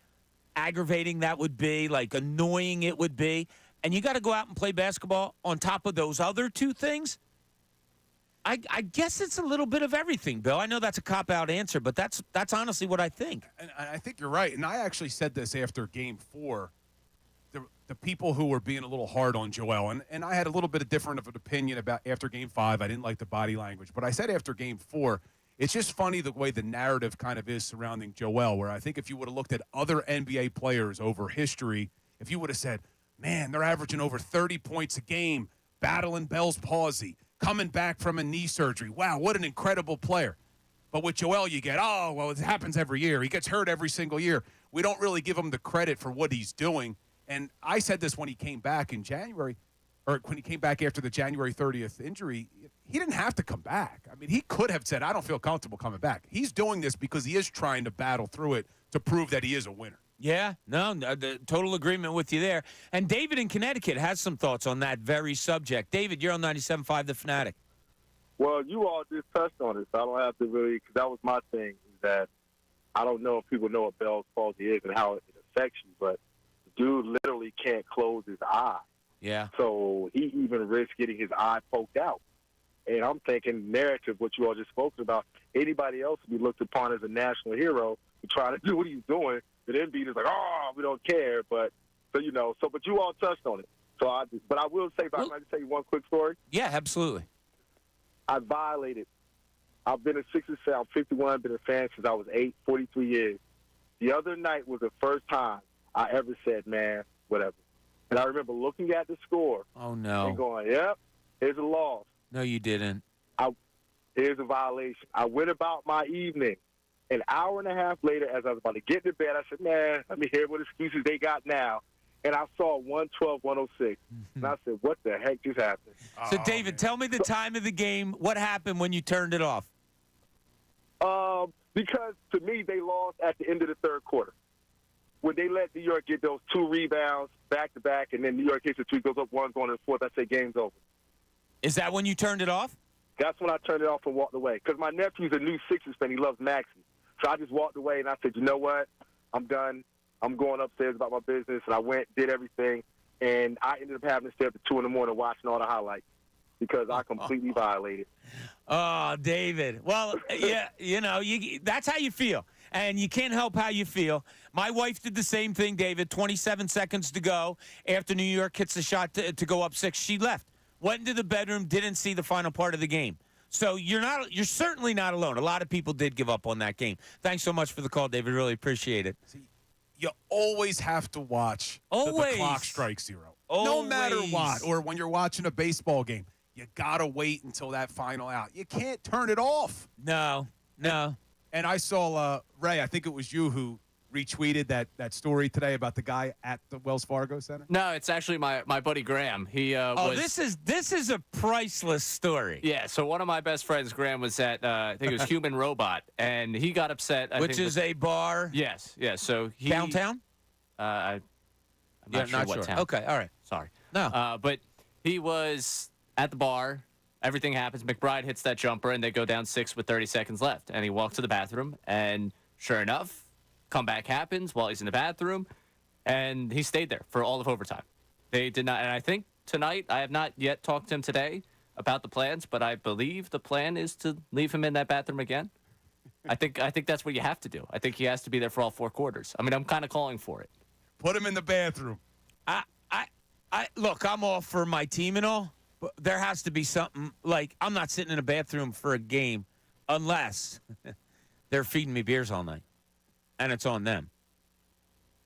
aggravating that would be, like, annoying it would be? And you got to go out and play basketball on top of those other two things? I guess it's a little bit of everything, Bill. I know that's a cop-out answer, but that's honestly what I think. And I think you're right. And I actually said this after Game 4. The people who were being a little hard on Joel, and I had a little bit of different of an opinion about after Game 5. I didn't like the body language. But I said after Game 4, it's just funny the way the narrative kind of is surrounding Joel, where I think if you would have looked at other NBA players over history, if you would have said, man, they're averaging over 30 points a game, battling Bell's palsy, coming back from a knee surgery. Wow, what an incredible player. But with Joel, you get, oh, well, it happens every year. He gets hurt every single year. We don't really give him the credit for what he's doing. And I said this when he came back in January, or when he came back after the January 30th injury. He didn't have to come back. I mean, he could have said, I don't feel comfortable coming back. He's doing this because he is trying to battle through it to prove that he is a winner. Yeah, no, the total agreement with you there. And David in Connecticut has some thoughts on that very subject. David, you're on 97.5 The Fanatic. Well, you all just touched on it, so I don't have to really, because that was my thing, is that I don't know if people know what Bell's palsy is and how it affects you, but the dude literally can't close his eye. Yeah. So he even risks getting his eye poked out. And I'm thinking narrative, what you all just spoken about, anybody else would be looked upon as a national hero to try to do what he's doing. But Embiid is like, oh, we don't care. But, so you know, but you all touched on it. So but I will say, can I just tell you one quick story? Yeah, absolutely. I violated. I've been a Sixers fan. I'm 51, been a fan since I was 8, 43 years. The other night was the first time I ever said, man, whatever. And I remember looking at the score. Oh, no. And going, yep, here's a loss. No, you didn't. Here's a violation. I went about my evening. An hour and a half later, as I was about to get to bed, I said, man, let me hear what excuses they got now. And I saw 112-106. And I said, what the heck just happened? So, David, tell me the time of the game. What happened when you turned it off? Because, to me, they lost at the end of the third quarter. When they let New York get those 2 rebounds back-to-back, and then New York hits the 2, goes up 1, going to the 4th, I say game's over. Is that when you turned it off? That's when I turned it off and walked away. Because my nephew's a new Sixers fan. He loves Maxey. So I just walked away, and I said, you know what? I'm done. I'm going upstairs about my business. And I went, did everything. And I ended up having to stay up at 2 in the morning watching all the highlights because I completely violated. Oh, David. Well, yeah, you know, that's how you feel. And you can't help how you feel. My wife did the same thing, David. 27 seconds to go after New York hits the shot to go up 6. She left. Went into the bedroom, didn't see the final part of the game. So you're certainly not alone. A lot of people did give up on that game. Thanks so much for the call, David. Really appreciate it. See, you always have to watch the clock strike 0. No matter what. Or when you're watching a baseball game, you got to wait until that final out. You can't turn it off. No. And I saw, Ray, I think it was you who retweeted that story today about the guy at the Wells Fargo Center? No, it's actually my buddy Graham. He this is a priceless story. Yeah, so one of my best friends, Graham, was at I think it was Human Robot, and he got upset. Which is a bar. Yes. So he downtown. I'm not sure what town. Okay, all right. Sorry. No. But he was at the bar. Everything happens. McBride hits that jumper, and they go down 6 with 30 seconds left. And he walks to the bathroom, and sure enough, comeback happens while he's in the bathroom, and he stayed there for all of overtime. They did not, and I think tonight, I have not yet talked to him today about the plans, but I believe the plan is to leave him in that bathroom again. I think that's what you have to do. I think he has to be there for all 4 quarters. I mean, I'm kind of calling for it. Put him in the bathroom. Look, I'm all for my team and all, but there has to be something, like, I'm not sitting in a bathroom for a game unless they're feeding me beers all night. And it's on them.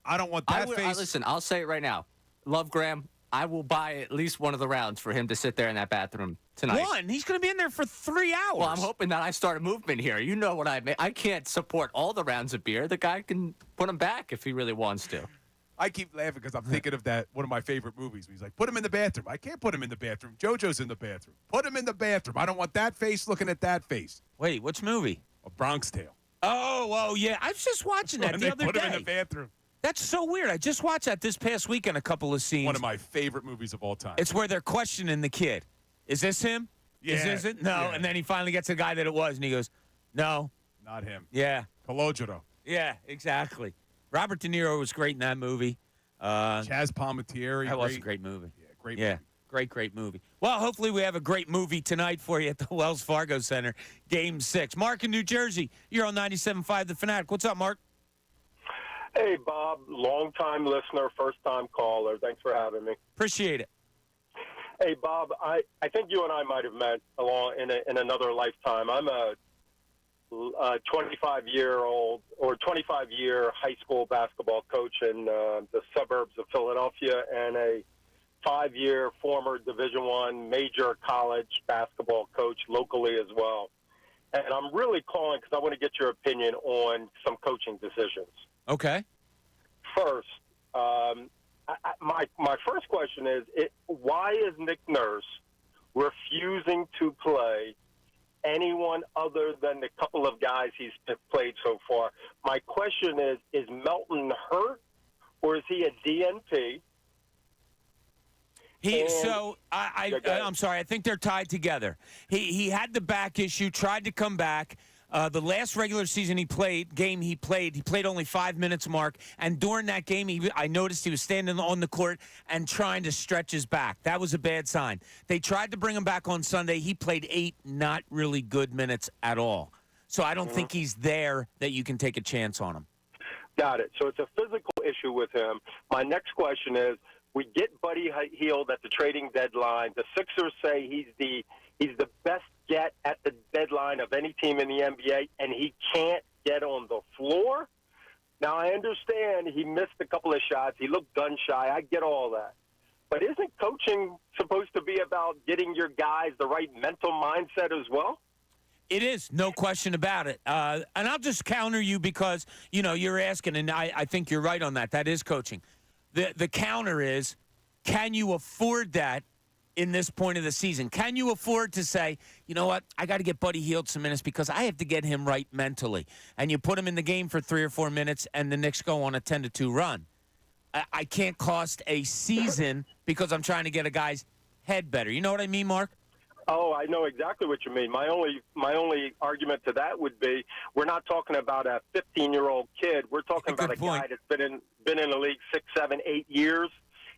I don't want that face. Listen, I'll say it right now. Love Graham. I will buy at least one of the rounds for him to sit there in that bathroom tonight. One? He's going to be in there for 3 hours. Well, I'm hoping that I start a movement here. You know what I mean. I can't support all the rounds of beer. The guy can put them back if he really wants to. I keep laughing because I'm thinking of that one of my favorite movies. He's like, put him in the bathroom. I can't put him in the bathroom. JoJo's in the bathroom. Put him in the bathroom. I don't want that face looking at that face. Wait, which movie? A Bronx Tale. Oh, yeah. I was just watching that the other day. Put him in the bathroom. That's so weird. I just watched that this past weekend, a couple of scenes. One of my favorite movies of all time. It's where they're questioning the kid. Is this him? Yeah. Is this it? No. Yeah. And then he finally gets the guy that it was, and he goes, no. Not him. Yeah. Calogero. Yeah, exactly. Robert De Niro was great in that movie. Chaz Palminteri. That was a great movie. Yeah, great Yeah. movie. Great movie. Well, hopefully we have a great movie tonight for you at the Wells Fargo Center, Game 6. Mark in New Jersey, you're on 97.5 The Fanatic. What's up, Mark? Hey, Bob, long-time listener, first-time caller. Thanks for having me. Appreciate it. Hey, Bob, I think you and I might have met along in another lifetime. I'm a 25-year-old or 25-year high school basketball coach in the suburbs of Philadelphia and a 5-year former Division I major college basketball coach locally as well. And I'm really calling because I want to get your opinion on some coaching decisions. Okay. First, my first question is, why is Nick Nurse refusing to play anyone other than the couple of guys he's played so far? My question is Melton hurt or is he a DNP? I'm sorry. I think they're tied together. He had the back issue, tried to come back. The last regular season he played only 5 minutes, Mark. And during that game, I noticed he was standing on the court and trying to stretch his back. That was a bad sign. They tried to bring him back on Sunday. He played 8 not really good minutes at all. So I don't think he's there that you can take a chance on him. Got it. So it's a physical issue with him. My next question is, we get Buddy Hield at the trading deadline. The Sixers say he's the best get at the deadline of any team in the NBA, and he can't get on the floor. Now, I understand he missed a couple of shots. He looked gun-shy. I get all that. But isn't coaching supposed to be about getting your guys the right mental mindset as well? It is, no question about it. And I'll just counter you because, you're asking, and I think you're right on that. That is coaching. The counter is, can you afford that in this point of the season? Can you afford to say, you know what, I got to get Buddy Hield some minutes because I have to get him right mentally. And you put him in the game for 3 or 4 minutes and the Knicks go on a 10-2 run. I can't cost a season because I'm trying to get a guy's head better. You know what I mean, Mark? Oh, I know exactly what you mean. My only argument to that would be we're not talking about a 15-year-old kid. We're talking about a guy that's been in the league 6, 7, 8 years.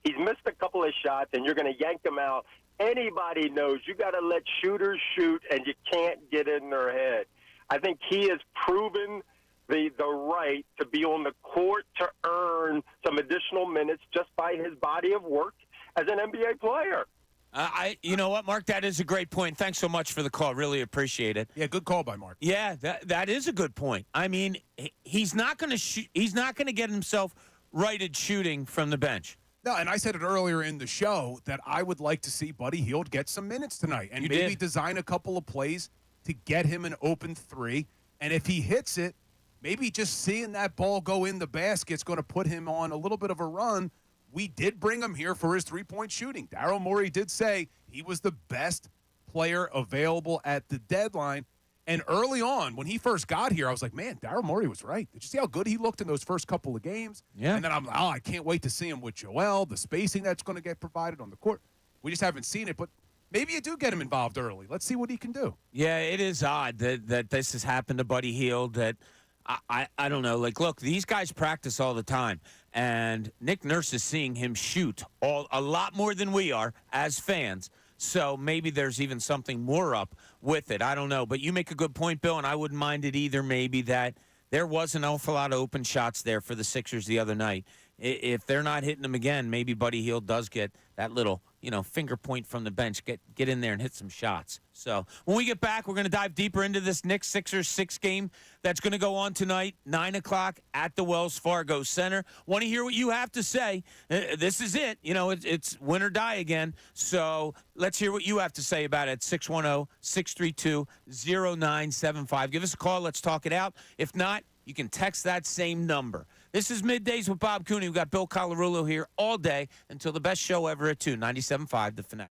He's missed a couple of shots, and you're going to yank him out. Anybody knows you got to let shooters shoot, and you can't get in their head. I think he has proven the right to be on the court to earn some additional minutes just by his body of work as an NBA player. You know what, Mark? That is a great point. Thanks so much for the call. Really appreciate it. Yeah, good call by Mark. Yeah, that is a good point. I mean, he's not going to he's not going to get himself righted shooting from the bench. No, and I said it earlier in the show that I would like to see Buddy Hield get some minutes tonight and maybe design a couple of plays to get him an open 3. And if he hits it, maybe just seeing that ball go in the basket is going to put him on a little bit of a run. We did bring him here for his three-point shooting. Daryl Morey did say he was the best player available at the deadline. And early on, when he first got here, I was like, man, Daryl Morey was right. Did you see how good he looked in those first couple of games? Yeah. And then I'm like, I can't wait to see him with Joel, the spacing that's going to get provided on the court. We just haven't seen it, but maybe you do get him involved early. Let's see what he can do. Yeah, it is odd that this has happened to Buddy Hield. That I don't know. Like, look, these guys practice all the time, and Nick Nurse is seeing him shoot a lot more than we are as fans. So maybe there's even something more up with it. I don't know. But you make a good point, Bill, and I wouldn't mind it either, maybe, that there was an awful lot of open shots there for the Sixers the other night. If they're not hitting them again, maybe Buddy Hield does get that little, finger point from the bench, get in there and hit some shots. So when we get back, we're going to dive deeper into this Knicks-Sixers 6 game that's going to go on tonight, 9 o'clock at the Wells Fargo Center. Want to hear what you have to say. This is it. It's win or die again. So let's hear what you have to say about it. 610-632-0975. Give us a call. Let's talk it out. If not, you can text that same number. This is Middays with Bob Cooney. We've got Bill Colarulo here all day until the best show ever at 2, 97.5 The Fanatic.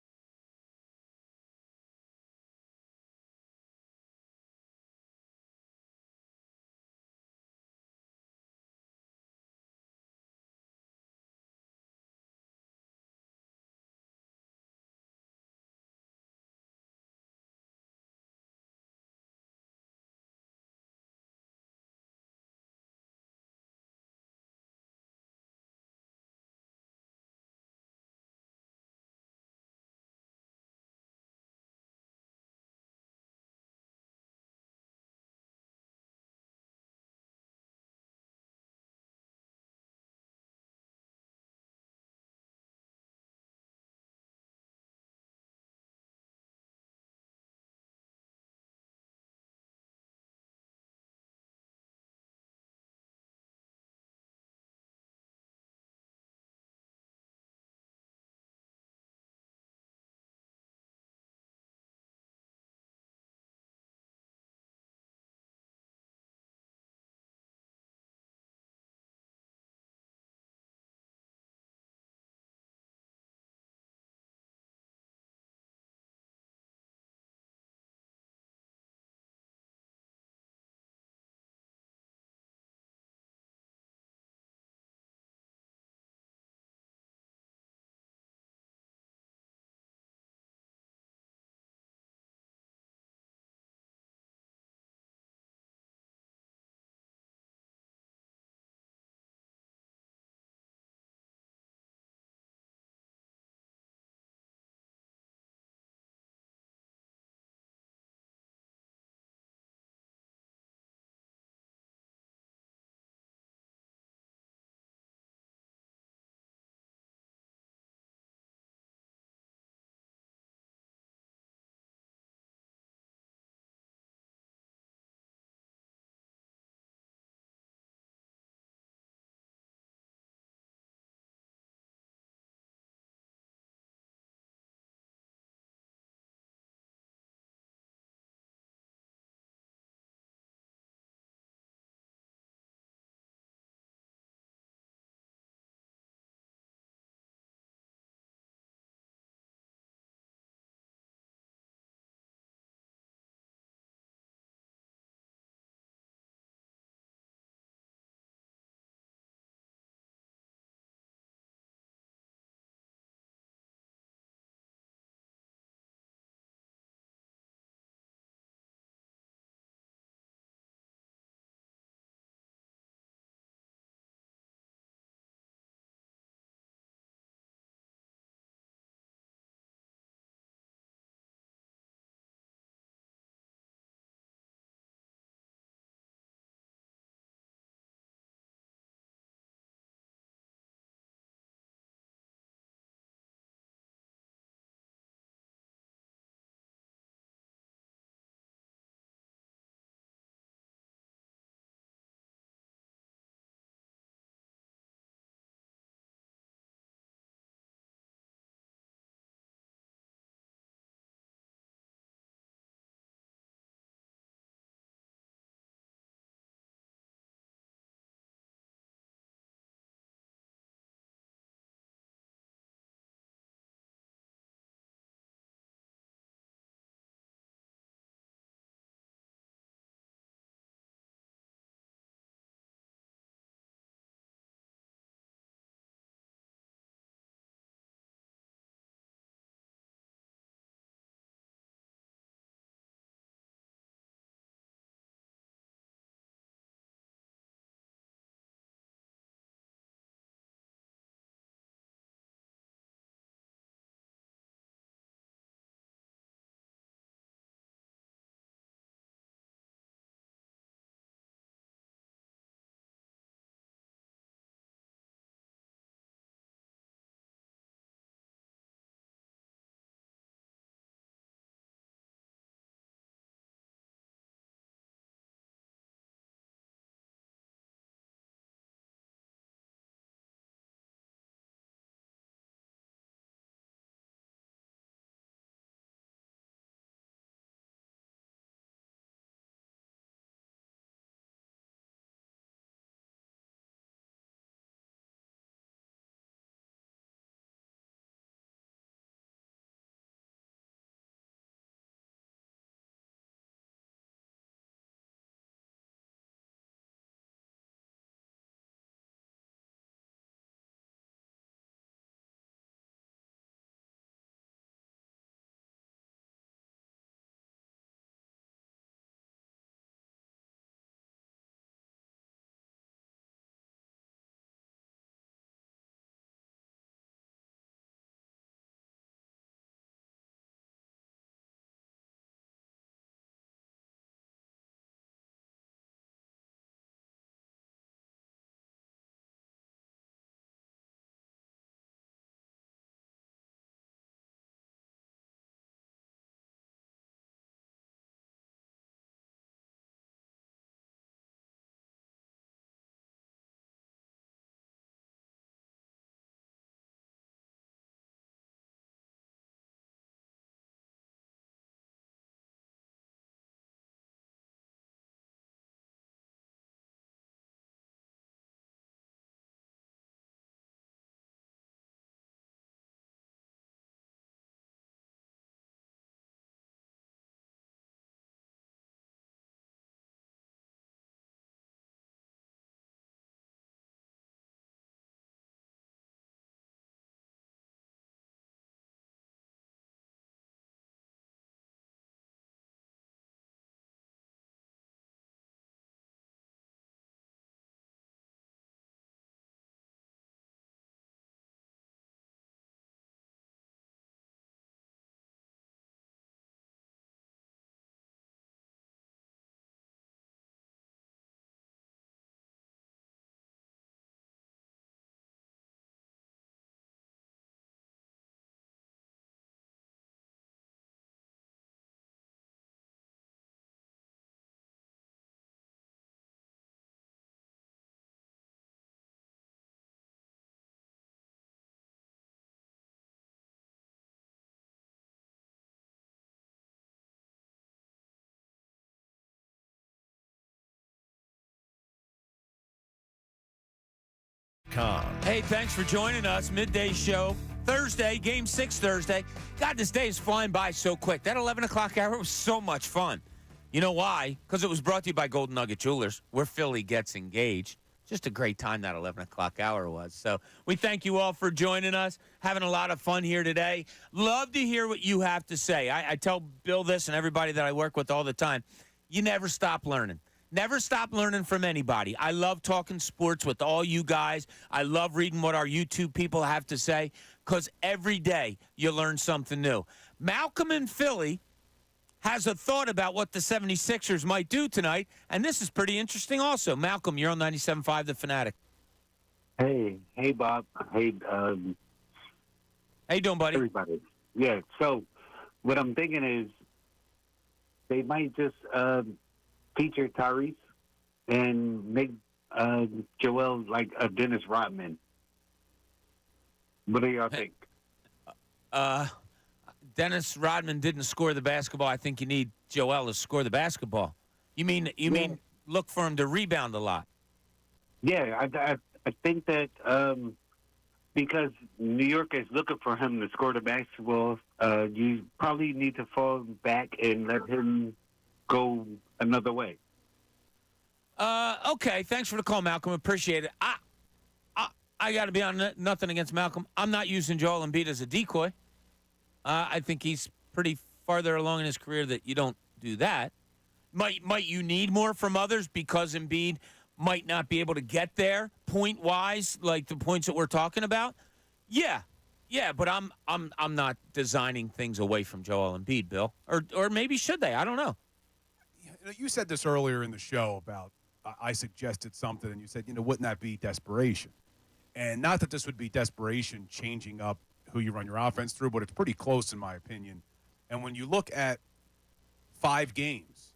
Pregame.com. Hey, thanks for joining us. Midday show. Thursday, Game 6 Thursday. God, this day is flying by so quick. That 11 o'clock hour was so much fun. You know why? Because it was brought to you by Golden Nugget Jewelers, where Philly gets engaged. Just a great time that 11 o'clock hour was. So we thank you all for joining us, having a lot of fun here today. Love to hear what you have to say. I tell Bill this and everybody that I work with all the time. You never stop learning. Never stop learning from anybody. I love talking sports with all you guys. I love reading what our YouTube people have to say because every day you learn something new. Malcolm in Philly has a thought about what the 76ers might do tonight, and this is pretty interesting also. Malcolm, you're on 97.5 The Fanatic. Hey, Bob. Hey, how you doing, buddy? Everybody. Yeah, so what I'm thinking is they might just feature Tyrese and make Joel like a Dennis Rodman. What do y'all think? Dennis Rodman didn't score the basketball. I think you need Joel to score the basketball. You mean look for him to rebound a lot? Yeah, I think that because New York is looking for him to score the basketball, you probably need to fall back and let him go another way. Okay, thanks for the call, Malcolm. Appreciate it. I got to be on nothing against Malcolm. I'm not using Joel Embiid as a decoy. I think he's pretty farther along in his career that you don't do that. Might you need more from others because Embiid might not be able to get there point-wise, like the points that we're talking about? Yeah, but I'm not designing things away from Joel Embiid, Bill. Or maybe should they? I don't know. You said this earlier in the show about I suggested something, and you said, wouldn't that be desperation? And not that this would be desperation changing up who you run your offense through, but it's pretty close in my opinion. And when you look at 5 games,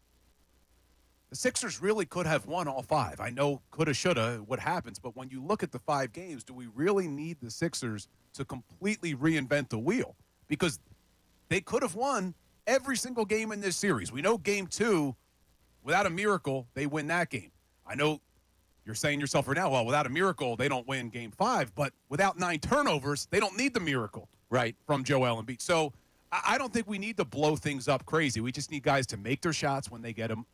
the Sixers really could have won all 5. I know coulda, shoulda, what happens, but when you look at the 5 games, do we really need the Sixers to completely reinvent the wheel? Because they could have won every single game in this series. We know Game 2, without a miracle, they win that game. I know you're saying to yourself right now, well, without a miracle, they don't win Game 5. But without 9 turnovers, they don't need the miracle from Joel Embiid. So I don't think we need to blow things up crazy. We just need guys to make their shots when they get them.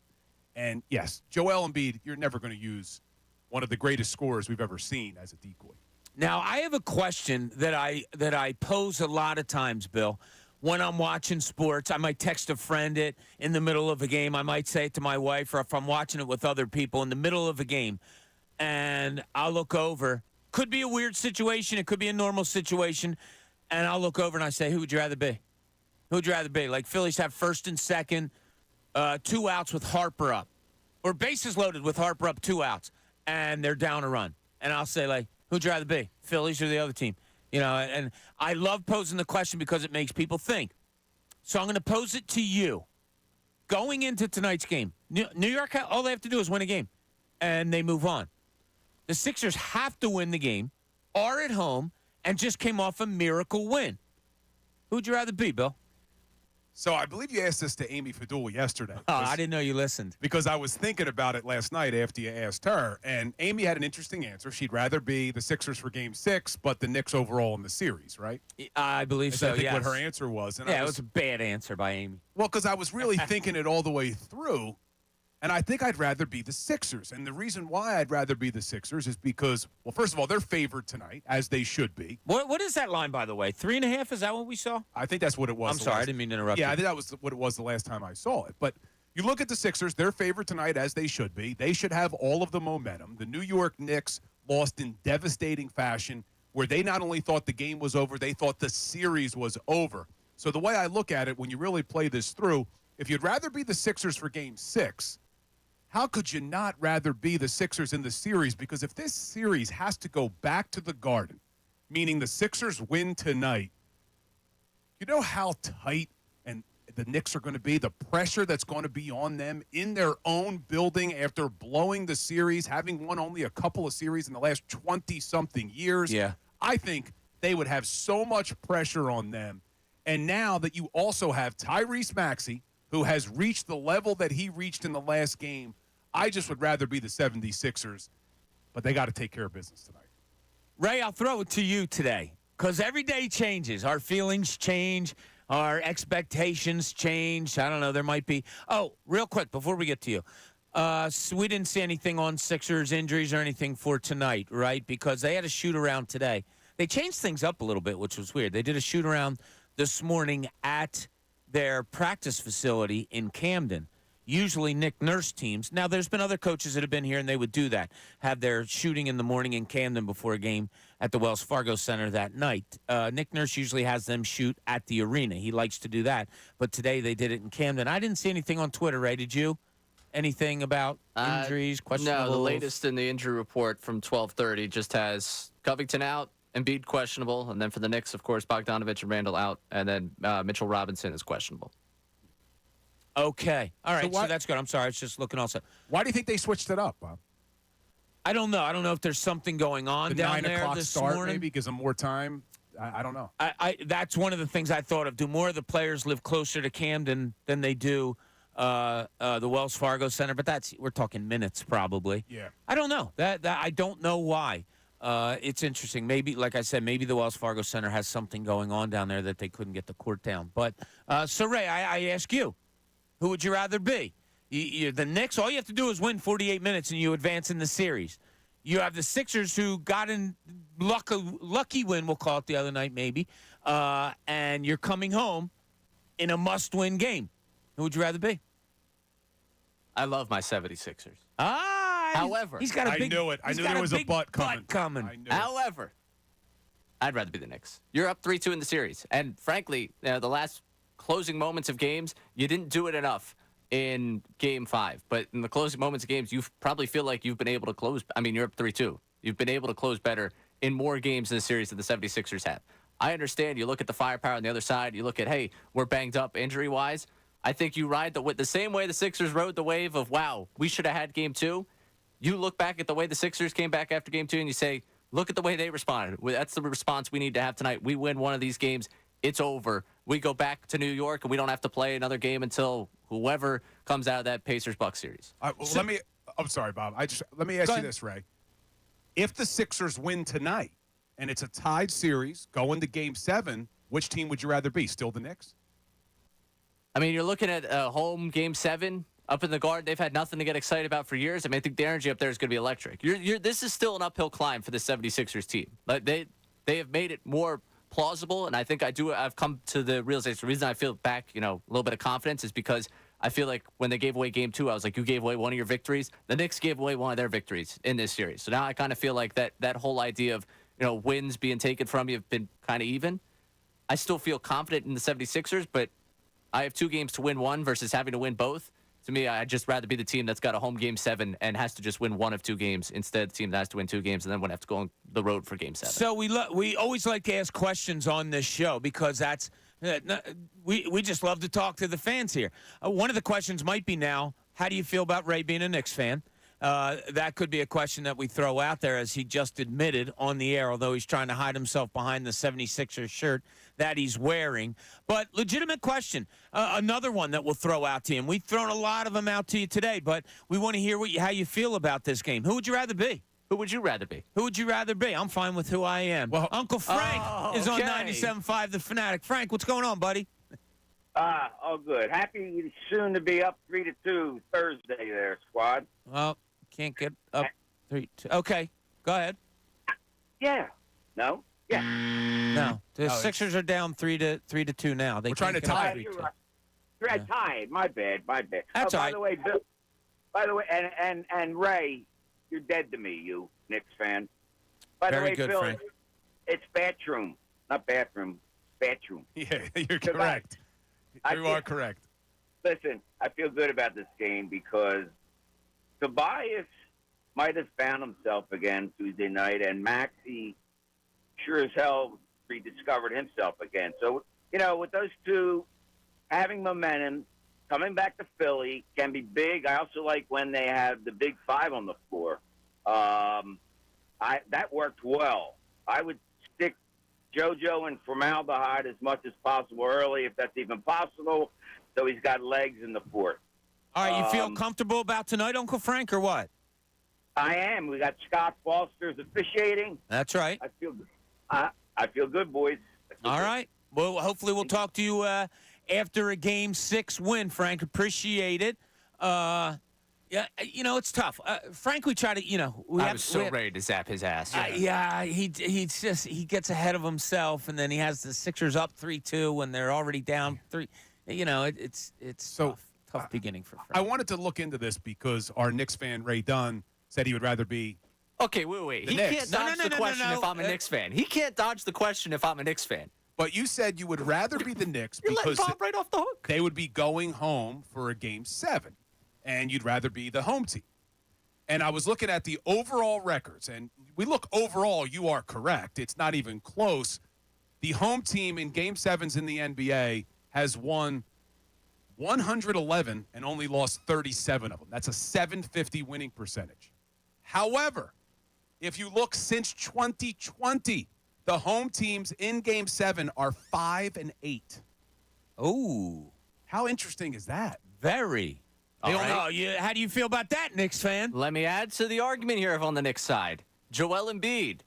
And, yes, Joel Embiid, you're never going to use one of the greatest scorers we've ever seen as a decoy. Now, I have a question that I pose a lot of times, Bill. When I'm watching sports, I might text a friend it in the middle of a game. I might say it to my wife, or if I'm watching it with other people in the middle of a game, and I'll look over. Could be a weird situation. It could be a normal situation. And I'll look over and I say, who would you rather be? Who would you rather be? Like Phillies have first and second, 2 outs with Harper up. Or bases loaded with Harper up, 2 outs. And they're down a run. And I'll say, like, who'd you rather be? Phillies or the other team? And I love posing the question because it makes people think. So I'm going to pose it to you. Going into tonight's game, New York, all they have to do is win a game, and they move on. The Sixers have to win the game, are at home, and just came off a miracle win. Who'd you rather be, Bill? So I believe you asked this to Amy Fadul yesterday. Oh, I didn't know you listened. Because I was thinking about it last night after you asked her, and Amy had an interesting answer. She'd rather be the Sixers for Game 6, but the Knicks overall in the series, right? I believe so, I think yes. what her answer was. And it was a bad answer by Amy. Well, because I was really thinking it all the way through, and I think I'd rather be the Sixers. And the reason why I'd rather be the Sixers is because, well, first of all, they're favored tonight, as they should be. What is that line, by the way? 3.5? Is that what we saw? I think that's what it was. I'm sorry, I didn't mean to interrupt you. Yeah, I think that was what it was the last time I saw it. But you look at the Sixers, they're favored tonight, as they should be. They should have all of the momentum. The New York Knicks lost in devastating fashion, where they not only thought the game was over, they thought the series was over. So the way I look at it, when you really play this through, if you'd rather be the Sixers for Game 6, how could you not rather be the Sixers in the series? Because if this series has to go back to the Garden, meaning the Sixers win tonight, you know how tight and the Knicks are going to be, the pressure that's going to be on them in their own building after blowing the series, having won only a couple of series in the last 20-something years. Yeah. I think they would have so much pressure on them. And now that you also have Tyrese Maxey, who has reached the level that he reached in the last game, I just would rather be the 76ers, but they got to take care of business tonight. Ray, I'll throw it to you today because every day changes. Our feelings change. Our expectations change. I don't know. There might be. Oh, real quick before we get to you. So we didn't see anything on Sixers injuries or anything for tonight, right? Because they had a shoot-around today. They changed things up a little bit, which was weird. They did a shoot-around this morning at their practice facility in Camden. Usually Nick Nurse teams. Now, there's been other coaches that have been here, and they would do that, have their shooting in the morning in Camden before a game at the Wells Fargo Center that night. Nick Nurse usually has them shoot at the arena. He likes to do that. But today they did it in Camden. I didn't see anything on Twitter, Ray. Did you? Anything about injuries, questionable? No, the latest in the injury report from 12:30 just has Covington out, Embiid questionable, and then for the Knicks, of course, Bogdanovich and Randall out, and then Mitchell Robinson is questionable. Okay. All right. So that's good. I'm sorry. I was just looking also. Why do you think they switched it up, Bob? I don't know. I don't know if there's something going on down 9 there o'clock this start, morning. maybe gives them more time. I don't know. That's one of the things I thought of. Do more of the players live closer to Camden than they do the Wells Fargo Center? But we're talking minutes probably. Yeah. I don't know. That I don't know why. It's interesting. Maybe, like I said, maybe the Wells Fargo Center has something going on down there that they couldn't get the court down. But so Ray, I ask you. Who would you rather be? The Knicks, all you have to do is win 48 minutes and you advance in the series. You have the Sixers who got in lucky win, we'll call it the other night maybe, and you're coming home in a must-win game. Who would you rather be? I love my 76ers. However, he's got a big. I knew it. I knew there was a butt coming. However, I'd rather be the Knicks. You're up 3-2 in the series. And frankly, the last closing moments of games, you didn't do it enough in Game 5. But in the closing moments of games, you probably feel like you've been able to close. I mean, you're up 3-2. You've been able to close better in more games in the series than the 76ers have. I understand. You look at the firepower on the other side. You look at, hey, we're banged up injury-wise. I think you ride the same way the Sixers rode the wave of, wow, we should have had Game 2. You look back at the way the Sixers came back after Game 2, and you say, look at the way they responded. That's the response we need to have tonight. We win one of these games. It's over. We go back to New York, and we don't have to play another game until whoever comes out of that Pacers-Bucks series. I'm sorry, Bob. Let me ask you this, Ray. If the Sixers win tonight, and it's a tied series going to Game 7, which team would you rather be? Still the Knicks? I mean, you're looking at a home Game 7 up in the Garden. They've had nothing to get excited about for years. I mean, I think the energy up there is going to be electric. This is still an uphill climb for the 76ers team. Like they have made it more plausible, and I think I've come to the realization. The reason I feel back, a little bit of confidence is because I feel like when they gave away Game 2, I was like, you gave away one of your victories. The Knicks gave away one of their victories in this series. So now I kind of feel like that whole idea of, wins being taken from you have been kind of even. I still feel confident in the 76ers, but I have 2 games to win one versus having to win both. To me, I'd just rather be the team that's got a home Game 7 and has to just win one of 2 games instead of the team that has to win 2 games and then would have to go on the road for Game 7. So we always like to ask questions on this show because that's we just love to talk to the fans here. One of the questions might be now, how do you feel about Ray being a Knicks fan? That could be a question that we throw out there, as he just admitted on the air, although he's trying to hide himself behind the 76ers shirt that he's wearing. But legitimate question. Another one that we'll throw out to you. And we've thrown a lot of them out to you today, but we want to hear how you feel about this game. Who would you rather be? Who would you rather be? Who would you rather be? I'm fine with who I am. Well, Uncle Frank is on okay. 97.5 The Fanatic. Frank, what's going on, buddy? Oh, good. Happy soon to be up 3-2 Thursday there, squad. Well, can't get up 3-2. Okay, go ahead. Yeah. No? Yeah. No. The Sixers are down 3-2 now. We're trying to tie it. You're right. Tied. My bad. That's all right. By the way, Bill. By the way, and Ray, you're dead to me, you Knicks fan. By Very the way, good, Bill, Frank. it's bathroom, not bathroom. Bathroom. Yeah, you're correct. You are correct. Listen, I feel good about this game because Tobias might have found himself again Tuesday night, and Maxey sure as hell rediscovered himself again. So, with those two having momentum, coming back to Philly can be big. I also like when they have the big 5 on the floor. That worked well. I would stick JoJo in formaldehyde as much as possible early, if that's even possible, so he's got legs in the fourth. All right, you feel comfortable about tonight, Uncle Frank, or what? I am. We got Scott Foster's officiating. That's right. I feel good. I feel good, boys. All right. Well, hopefully we'll talk to you after a Game 6 win, Frank. Appreciate it. Yeah, it's tough. Frank, we try to, I was so ready to zap his ass. He gets ahead of himself, and then he has the Sixers up 3-2 when they're already down 3. It's so tough beginning for Frank. I wanted to look into this because our Knicks fan, Ray Dunn, said he would rather be. Okay, wait. He can't dodge the question if I'm a Knicks fan. He can't dodge the question if I'm a Knicks fan. But you said you would rather be the Knicks You're because letting Bob right off the hook. They would be going home for a Game 7, and you'd rather be the home team. And I was looking at the overall records, and we look overall, you are correct. It's not even close. The home team in Game 7s in the NBA has won 111 and only lost 37 of them. That's a 750 winning percentage. However, if you look since 2020, the home teams in Game 7 are 5-8. Oh, how interesting is that? Very. How do you feel about that, Knicks fan? Let me add to the argument here on the Knicks side. Joel Embiid.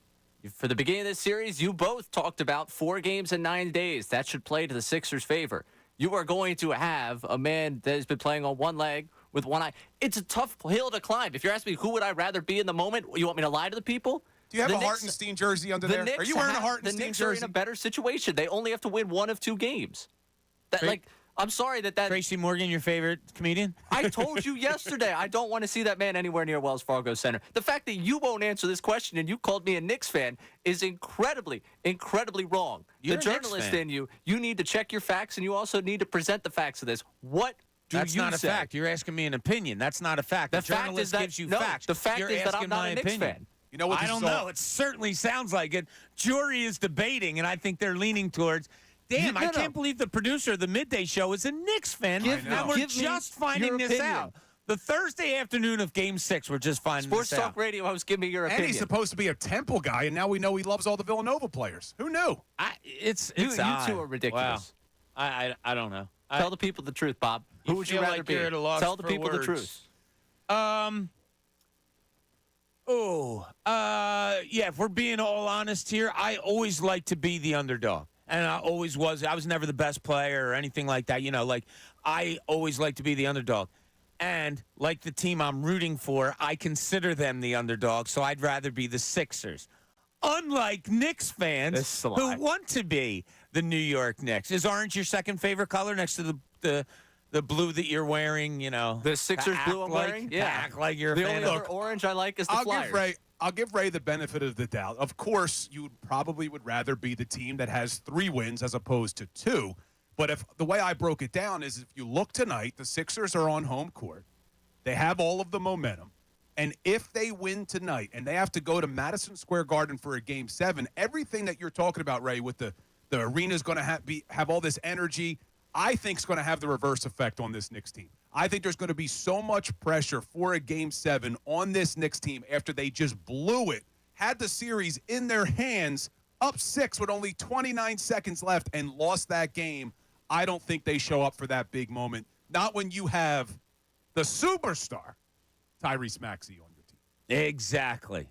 For the beginning of this series, you both talked about 4 games in 9 days. That should play to the Sixers' favor. You are going to have a man that has been playing on one leg with one eye. It's a tough hill to climb. If you're asking me who would I rather be in the moment, you want me to lie to the people? Do you have a Hartenstein jersey under there? Are you wearing a Hartenstein jersey? The Knicks are in a better situation. They only have to win 1 of 2 games. I'm sorry that Tracy Morgan, your favorite comedian? I told you yesterday, I don't want to see that man anywhere near Wells Fargo Center. The fact that you won't answer this question and you called me a Knicks fan is incredibly, incredibly wrong. You're the a Knicks journalist fan. in you need to check your facts, and you also need to present the facts of this. What do That's you not say? a fact. You're asking me an opinion. That's not a fact. The fact journalist is that gives you no, facts. the fact You're is that I'm asking not my a Knicks opinion. fan. You know what? I don't know. It certainly sounds like it. Jury is debating, and I think they're leaning towards. Damn, I can't believe the producer of the midday show is a Knicks fan. And we're just finding this out. The Thursday afternoon of Game 6, we're just finding Sports this out. Talk Radio host, give me your opinion. And he's supposed to be a Temple guy, and now we know he loves all the Villanova players. Who knew? It's you odd. two are ridiculous. Wow. I don't know. Tell the people the truth, Bob. Who would you feel rather like be? you're at a loss Tell the for people the words. truth. If we're being all honest here, I always like to be the underdog. And I always was. I was never the best player or anything like that. I always like to be the underdog. And like the team I'm rooting for, I consider them the underdog, so I'd rather be the Sixers. Unlike Knicks fans who want to be the New York Knicks. Is orange your second favorite color next to the blue that you're wearing, The Sixers blue I'm wearing? To act like you're a the fan only of. other orange I like is the Flyers. I'll give Ray the benefit of the doubt. Of course, you probably would rather be the team that has 3 wins as opposed to 2. But if the way I broke it down is if you look tonight, the Sixers are on home court. They have all of the momentum. And if they win tonight and they have to go to Madison Square Garden for a Game 7, everything that you're talking about, Ray, with the arena's going to have all this energy, I think is going to have the reverse effect on this Knicks team. I think there's going to be so much pressure for a Game 7 on this Knicks team after they just blew it, had the series in their hands, up 6 with only 29 seconds left, and lost that game. I don't think they show up for that big moment. Not when you have the superstar, Tyrese Maxey, on your team. Exactly.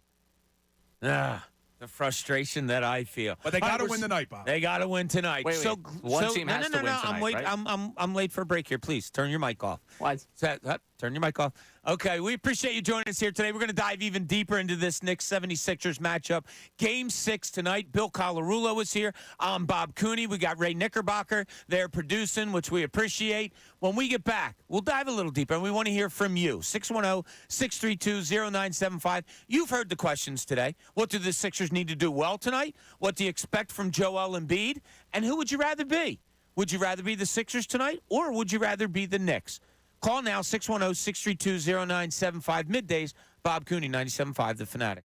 The frustration that I feel. But they got to win tonight, Bob. They got to win tonight. Wait. One team has to win tonight, I'm late for a break here. Please, turn your mic off. Why? Turn your mic off. Okay, we appreciate you joining us here today. We're going to dive even deeper into this Knicks 76ers matchup. Game 6 tonight. Bill Colarulo is here. I'm Bob Cooney. We got Ray Knickerbocker there producing, which we appreciate. When we get back, we'll dive a little deeper, and we want to hear from you. 610-632-0975. You've heard the questions today. What do the Sixers need to do well tonight? What do you expect from Joel Embiid? And who would you rather be? Would you rather be the Sixers tonight, or would you rather be the Knicks? Call now, 610-632-0975. Middays, Bob Cooney, 97.5 The Fanatic.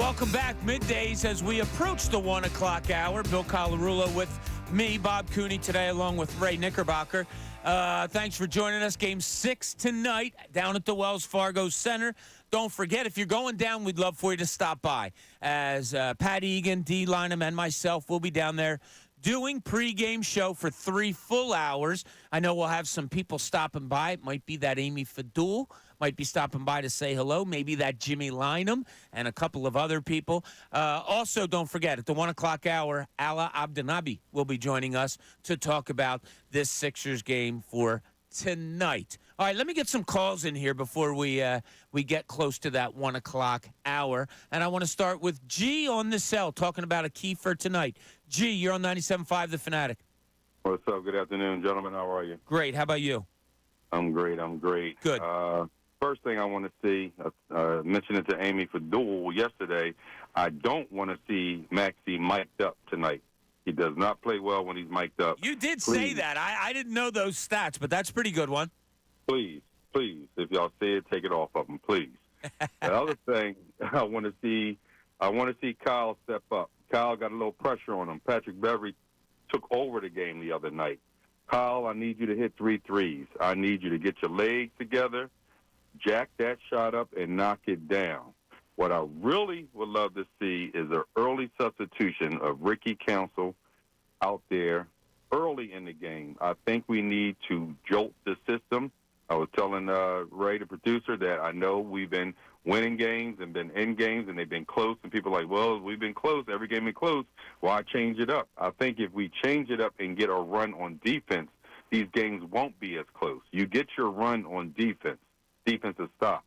Welcome back, middays, as we approach the 1 o'clock hour. Bill Colarulo with me, Bob Cooney, today, along with Ray Knickerbocker. Thanks for joining us. Game 6 tonight down at the Wells Fargo Center. Don't forget, if you're going down, we'd love for you to stop by. As Pat Egan, Dee Lynham, and myself will be down there doing pregame show for 3 full hours. I know we'll have some people stopping by. It might be that Amy Fadul might be stopping by to say hello. Maybe that Jimmy Lynham and a couple of other people. Also, don't forget, at the 1 o'clock hour, Abdul Naabi will be joining us to talk about this Sixers game for tonight. All right, let me get some calls in here before we get close to that 1 o'clock hour. And I want to start with G on the cell, talking about a key for tonight. G, you're on 97.5 The Fanatic. What's up? Good afternoon, gentlemen. How are you? Great. How about you? I'm great. Good. First thing I want to see, mentioned it to Amy Fadul yesterday, I don't want to see Maxey mic'd up tonight. He does not play well when he's mic'd up. You did say that. I didn't know those stats, but that's a pretty good one. Please, if y'all say it, take it off of him, please. The other thing I want to see Kyle step up. Kyle got a little pressure on him. Patrick Beverly took over the game the other night. Kyle, I need you to hit 3 threes. I need you to get your legs together, jack that shot up, and knock it down. What I really would love to see is an early substitution of Ricky Council out there early in the game. I think we need to jolt the system. I was telling Ray, the producer, that I know we've been winning games and been in games, and they've been close, and people are like, well, we've been close. Every game been close. Why change it up? I think if we change it up and get a run on defense, these games won't be as close. You get your run on defense. Defensive stops.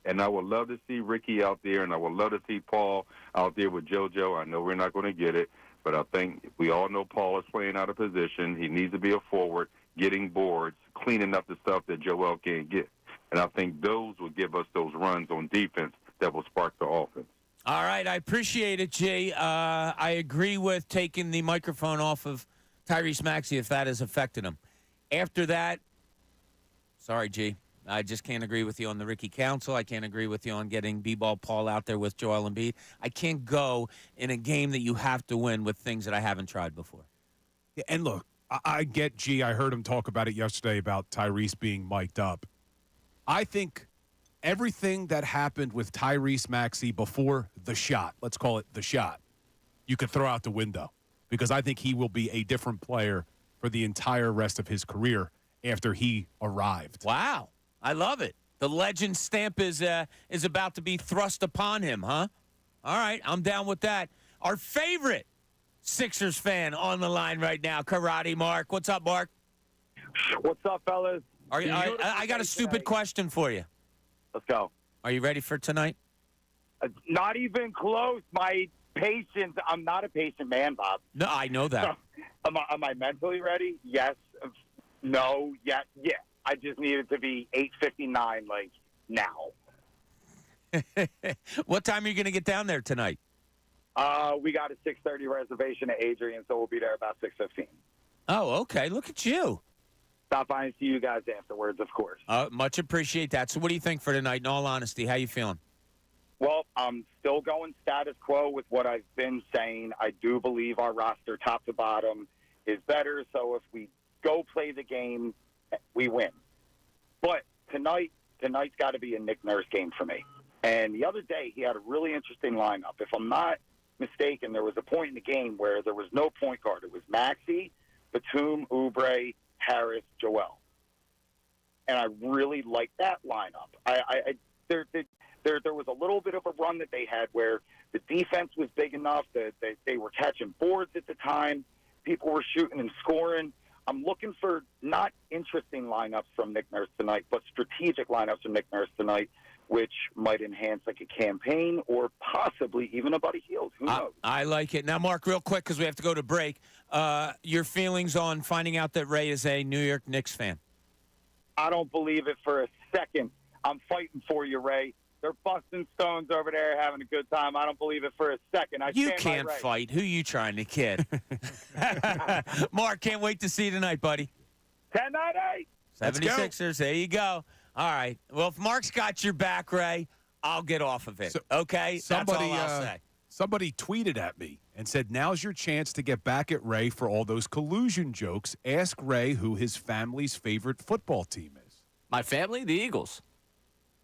And I would love to see Ricky out there, and I would love to see Paul out there with JoJo. I know we're not going to get it, but I think we all know Paul is playing out of position. He needs to be a forward, getting boards, cleaning up the stuff that Joel can't get. And I think those will give us those runs on defense that will spark the offense. All right, I appreciate it, Jay. I agree with taking the microphone off of Tyrese Maxey if that has affected him. After that, sorry, G. I just can't agree with you on the Ricky Council. I can't agree with you on getting B-Ball Paul out there with Joel Embiid. I can't go in a game that you have to win with things that I haven't tried before. Yeah, and look, I get G. I heard him talk about it yesterday about Tyrese being mic'd up. I think everything that happened with Tyrese Maxey before the shot, let's call it the shot, you could throw out the window, because I think he will be a different player for the entire rest of his career after he arrived. Wow. I love it. The legend stamp is about to be thrust upon him, huh? All right, I'm down with that. Our favorite Sixers fan on the line right now, Karate Mark. What's up, Mark? What's up, fellas? I got a stupid question for you. Let's go. Are you ready for tonight? Not even close. My patience. I'm not a patient man, Bob. No, I know that. Am I mentally ready? Yes. No. Yeah. I just need it to be 8:59, like now. What time are you going to get down there tonight? We got a 6:30 reservation at Adrian, so we'll be there about 6:15. Oh, okay. Look at you. Stop by and see you guys afterwards, of course. Much appreciate that. So what do you think for tonight, in all honesty? How you feeling? Well, I'm still going status quo with what I've been saying. I do believe our roster, top to bottom, is better. So if we go play the game, we win. But tonight's got to be a Nick Nurse game for me. And the other day, he had a really interesting lineup. If I'm not mistaken, there was a point in the game where there was no point guard. It was Maxey, Batum, Oubre, Harris, Joel. And I really liked that lineup. There was a little bit of a run that they had where the defense was big enough that they were catching boards at the time. People were shooting and scoring. I'm looking for not interesting lineups from Nick Nurse tonight, but strategic lineups from Nick Nurse tonight, which might enhance like a campaign or possibly even a Buddy Hield. Who knows? I like it. Now, Mark, real quick, because we have to go to break, your feelings on finding out that Ray is a New York Knicks fan? I don't believe it for a second. I'm fighting for you, Ray. They're busting stones over there having a good time. I don't believe it for a second. You can't fight. Who you trying to kid? Mark, can't wait to see you tonight, buddy. 10-9-8. 76ers, there you go. All right. Well, if Mark's got your back, Ray, I'll get off of it. Okay? Somebody, that's all I'll say. Somebody tweeted at me and said, now's your chance to get back at Ray for all those collusion jokes. Ask Ray who his family's favorite football team is. My family, the Eagles.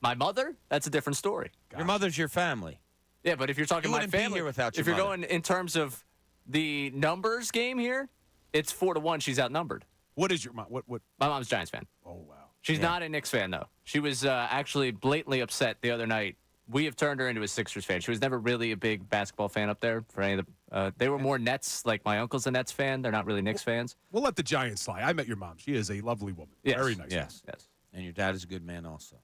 My mother, that's a different story. Your mother's your family. Yeah, but if you're talking You my wouldn't be family, here without your if you're mother. going in terms of the numbers game here, it's 4-1. She's outnumbered. What is your mom? What? My mom's a Giants fan. Oh, wow. She's not a Knicks fan, though. She was actually blatantly upset the other night. We have turned her into a Sixers fan. She was never really a big basketball fan up there. For any of the, they were more Nets. Like my uncle's a Nets fan. They're not really Knicks fans. We'll let the Giants slide. I met your mom. She is a lovely woman. Yes. Very nice. Yes. Yes. And your dad is a good man also.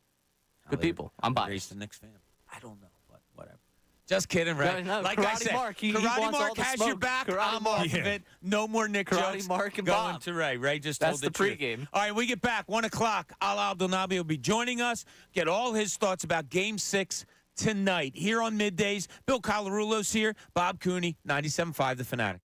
Good people. I'm biased. Raised a Knicks fan. I don't know, but whatever. Just kidding, right? No, like I Karate said, Mark, he Karate wants all Mark the has your smoke. back. Karate I'm Mark. off of it. No more Nick Karate jokes. Mark and going Bob. to Ray. Ray just That's told the truth. pregame. All right, we get back 1 o'clock. Abdul Naabi will be joining us. Get all his thoughts about Game 6 tonight here on Middays. Bill Colarulo's here. Bob Cooney, 97.5 The Fanatic.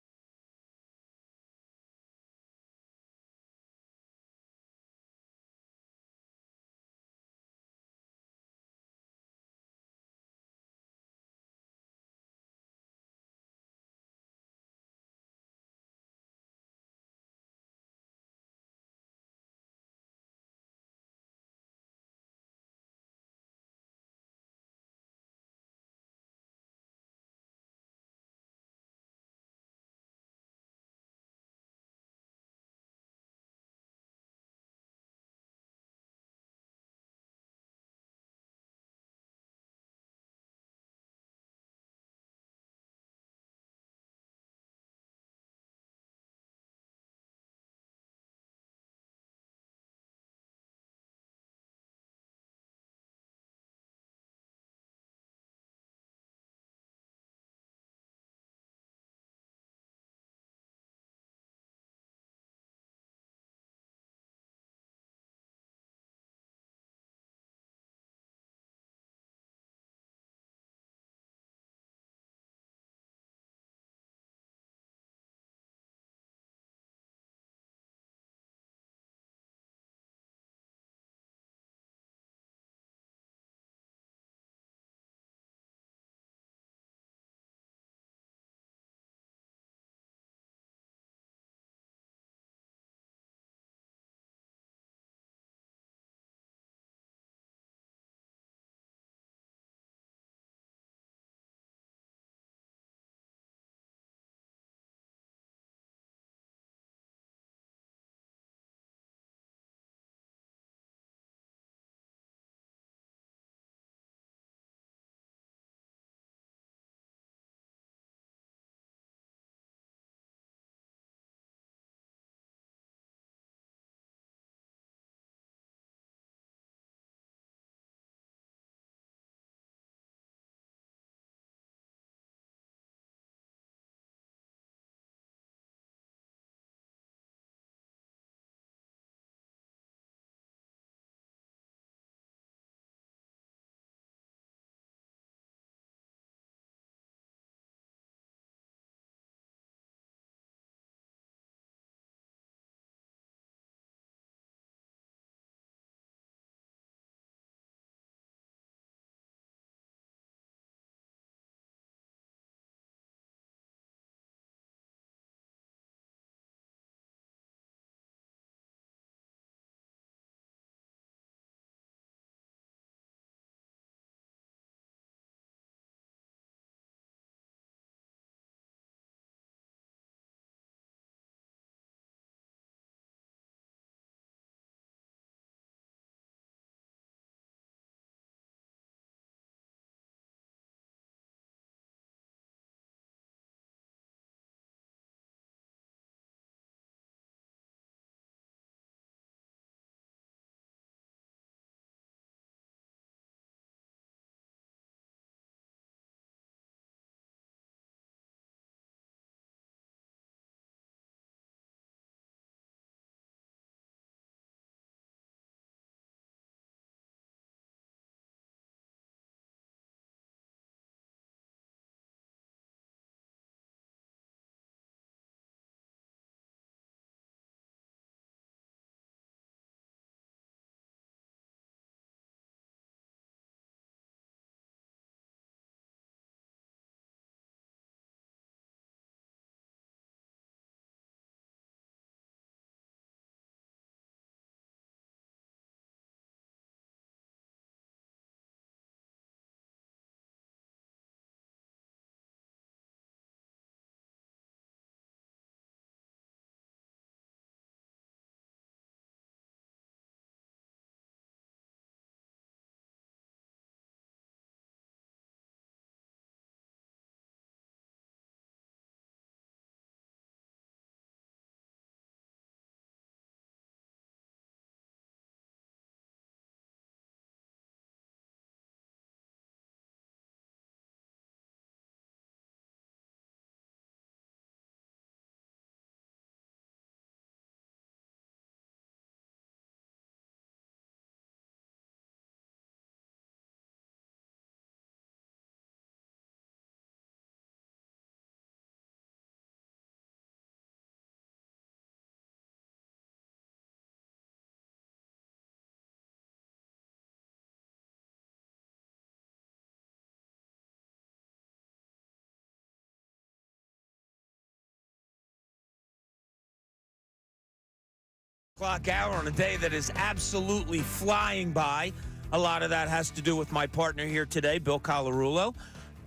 Clock hour on a day that is absolutely flying by. A lot of that has to do with my partner here today, Bill Colarulo.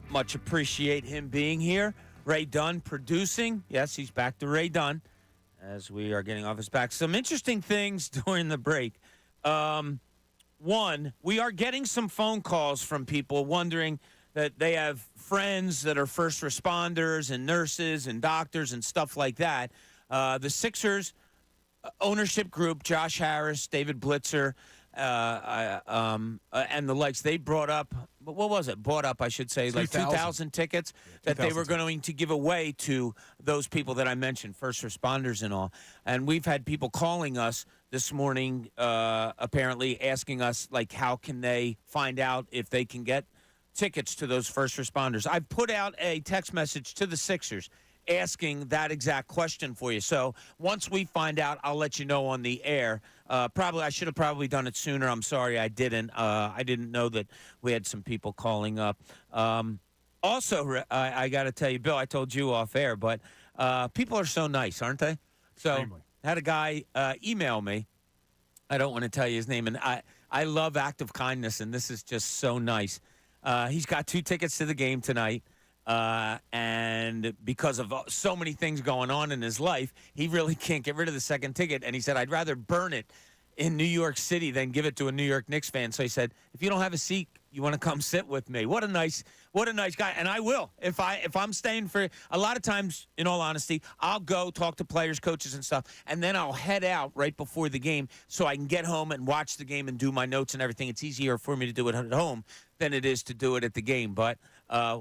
Much appreciate him being here. Ray Dunn producing. Yes, he's back to Ray Dunn as we are getting off his back. Some interesting things during the break. One, we are getting some phone calls from people wondering that they have friends that are first responders and nurses and doctors and stuff like that. The Sixers ownership group, Josh Harris, David Blitzer, and the likes, they brought up, what was it? Bought up, I should say, like 2,000 tickets that they were going to give away to those people that I mentioned, first responders and all. And we've had people calling us this morning, apparently asking us, like, how can they find out if they can get tickets to those first responders? I've put out a text message to the Sixers asking that exact question for you. So once we find out, I'll let you know on the air. I should have probably done it sooner. I'm sorry I didn't. I didn't know that we had some people calling up. Also, I got to tell you, Bill, I told you off air, but people are so nice, aren't they? So Extremely. I had a guy email me. I don't want to tell you his name, and I love act of kindness, and this is just so nice. He's got 2 tickets to the game tonight. And because of so many things going on in his life, he really can't get rid of the second ticket. And he said, I'd rather burn it in New York City than give it to a New York Knicks fan. So he said, if you don't have a seat, you want to come sit with me. What a nice guy. And I will. If I'm staying for a lot of times, in all honesty, I'll go talk to players, coaches and stuff, and then I'll head out right before the game so I can get home and watch the game and do my notes and everything. It's easier for me to do it at home than it is to do it at the game. But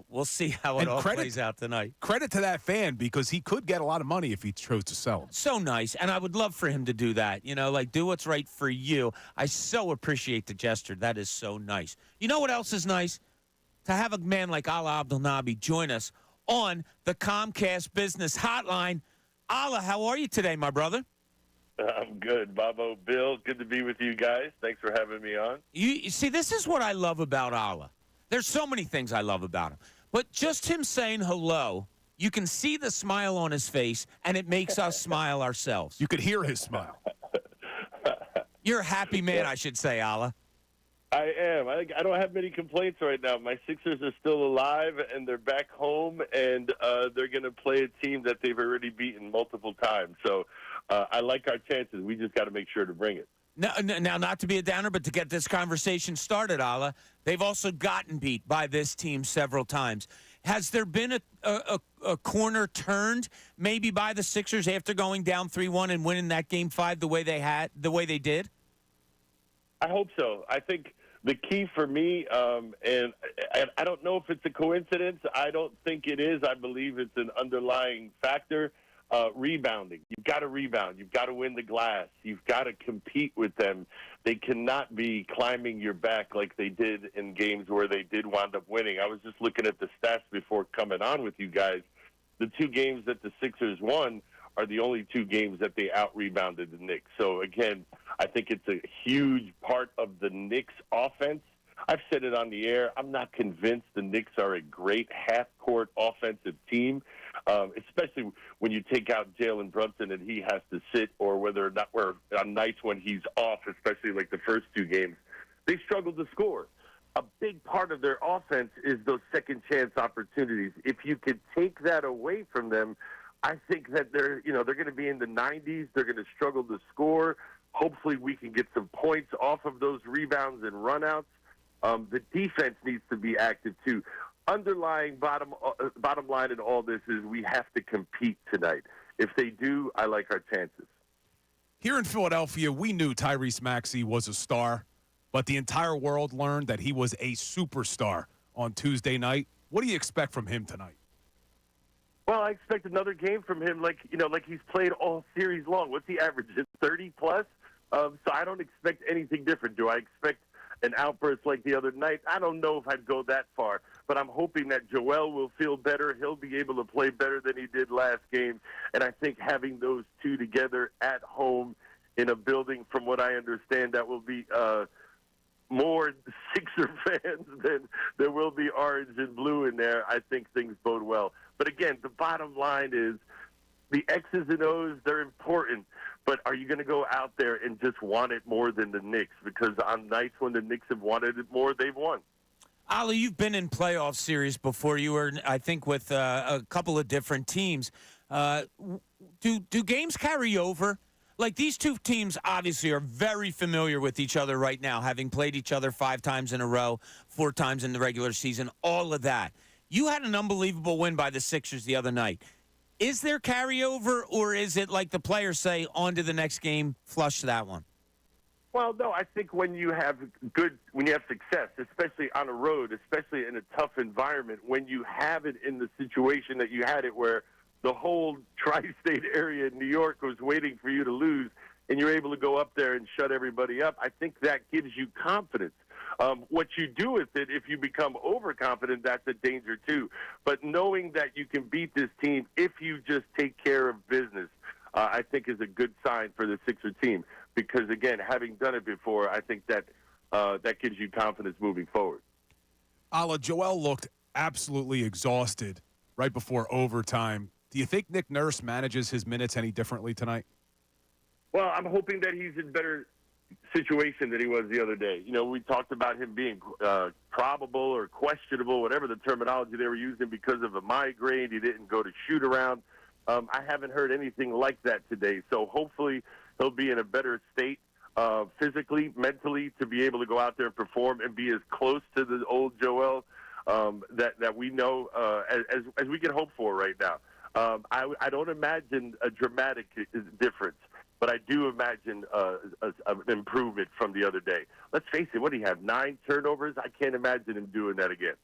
we'll see how it all plays out tonight. Credit to that fan, because he could get a lot of money if he chose to sell them. So nice, and I would love for him to do that. You know, like, do what's right for you. I so appreciate the gesture. That is so nice. You know what else is nice? To have a man like Abdul Naabi join us on the Comcast Business Hotline. Allah, how are you today, my brother? I'm good, Bobo. Bill, good to be with you guys. Thanks for having me on. You see, this is what I love about Allah. There's so many things I love about him. But just him saying hello, you can see the smile on his face, and it makes us smile ourselves. You could hear his smile. You're a happy man, I should say, Allah. I am. I don't have many complaints right now. My Sixers are still alive, and they're back home, and they're going to play a team that they've already beaten multiple times. So I like our chances. We just got to make sure to bring it. Now, not to be a downer, but to get this conversation started, Allah, they've also gotten beat by this team several times. Has there been a corner turned maybe by the Sixers after going down 3-1 and winning that Game 5 the way they did? I hope so. I think the key for me, and I don't know if it's a coincidence. I don't think it is. I believe it's an underlying factor. Rebounding. You've got to rebound. You've got to win the glass. You've got to compete with them. They cannot be climbing your back like they did in games where they did wind up winning. I was just looking at the stats before coming on with you guys. The 2 games that the Sixers won are the only 2 games that they out-rebounded the Knicks. So, again, I think it's a huge part of the Knicks offense. I've said it on the air. I'm not convinced the Knicks are a great half-court offensive team, especially when you take out Jaylen Brunson and he has to sit, or whether or not we're on nights when he's off, especially like the first 2 games. They struggle to score. A big part of their offense is those second-chance opportunities. If you could take that away from them, I think that they're going to be in the 90s. They're going to struggle to score. Hopefully we can get some points off of those rebounds and runouts. The defense needs to be active, too. Underlying bottom line in all this is we have to compete tonight. If they do, I like our chances. Here in Philadelphia, we knew Tyrese Maxey was a star, but the entire world learned that he was a superstar on Tuesday night. What do you expect from him tonight? Well, I expect another game from him like he's played all series long. What's he averaging? 30-plus? So I don't expect anything different. Do I expect an outburst like the other night? I don't know if I'd go that far, but I'm hoping that Joel will feel better. He'll be able to play better than he did last game, and I think having those 2 together at home in a building, from what I understand, that will be more Sixer fans than there will be orange and blue in there. I think things bode well. But again, the bottom line is the X's and O's, they're important, But are you going to go out there and just want it more than the Knicks? Because on nights when the Knicks have wanted it more, they've won. Ali, you've been in playoff series before. You were, I think, with a couple of different teams. Do games carry over? Like, these two teams obviously are very familiar with each other right now, having played each other 5 times in a row, 4 times in the regular season, all of that. You had an unbelievable win by the Sixers the other night. Is there carryover, or is it like the players say, on to the next game, flush that one? Well, no, I think when you have success, especially on a road, especially in a tough environment, when you have it in the situation that you had it where the whole tri-state area in New York was waiting for you to lose, and you're able to go up there and shut everybody up, I think that gives you confidence. What you do with it, if you become overconfident, that's a danger too. But knowing that you can beat this team if you just take care of business, I think is a good sign for the Sixer team. Because, again, having done it before, I think that that gives you confidence moving forward. Ala, Joel looked absolutely exhausted right before overtime. Do you think Nick Nurse manages his minutes any differently tonight? Well, I'm hoping that he's in better situation than he was the other day. You know, we talked about him being probable or questionable, whatever the terminology they were using, because of a migraine. He didn't go to shoot around. I haven't heard anything like that today. So hopefully he'll be in a better state physically, mentally, to be able to go out there and perform and be as close to the old Joel that we know as we can hope for right now. I don't imagine a dramatic difference, but I do imagine an improvement from the other day. Let's face it, what do you have, 9 turnovers? I can't imagine him doing that again.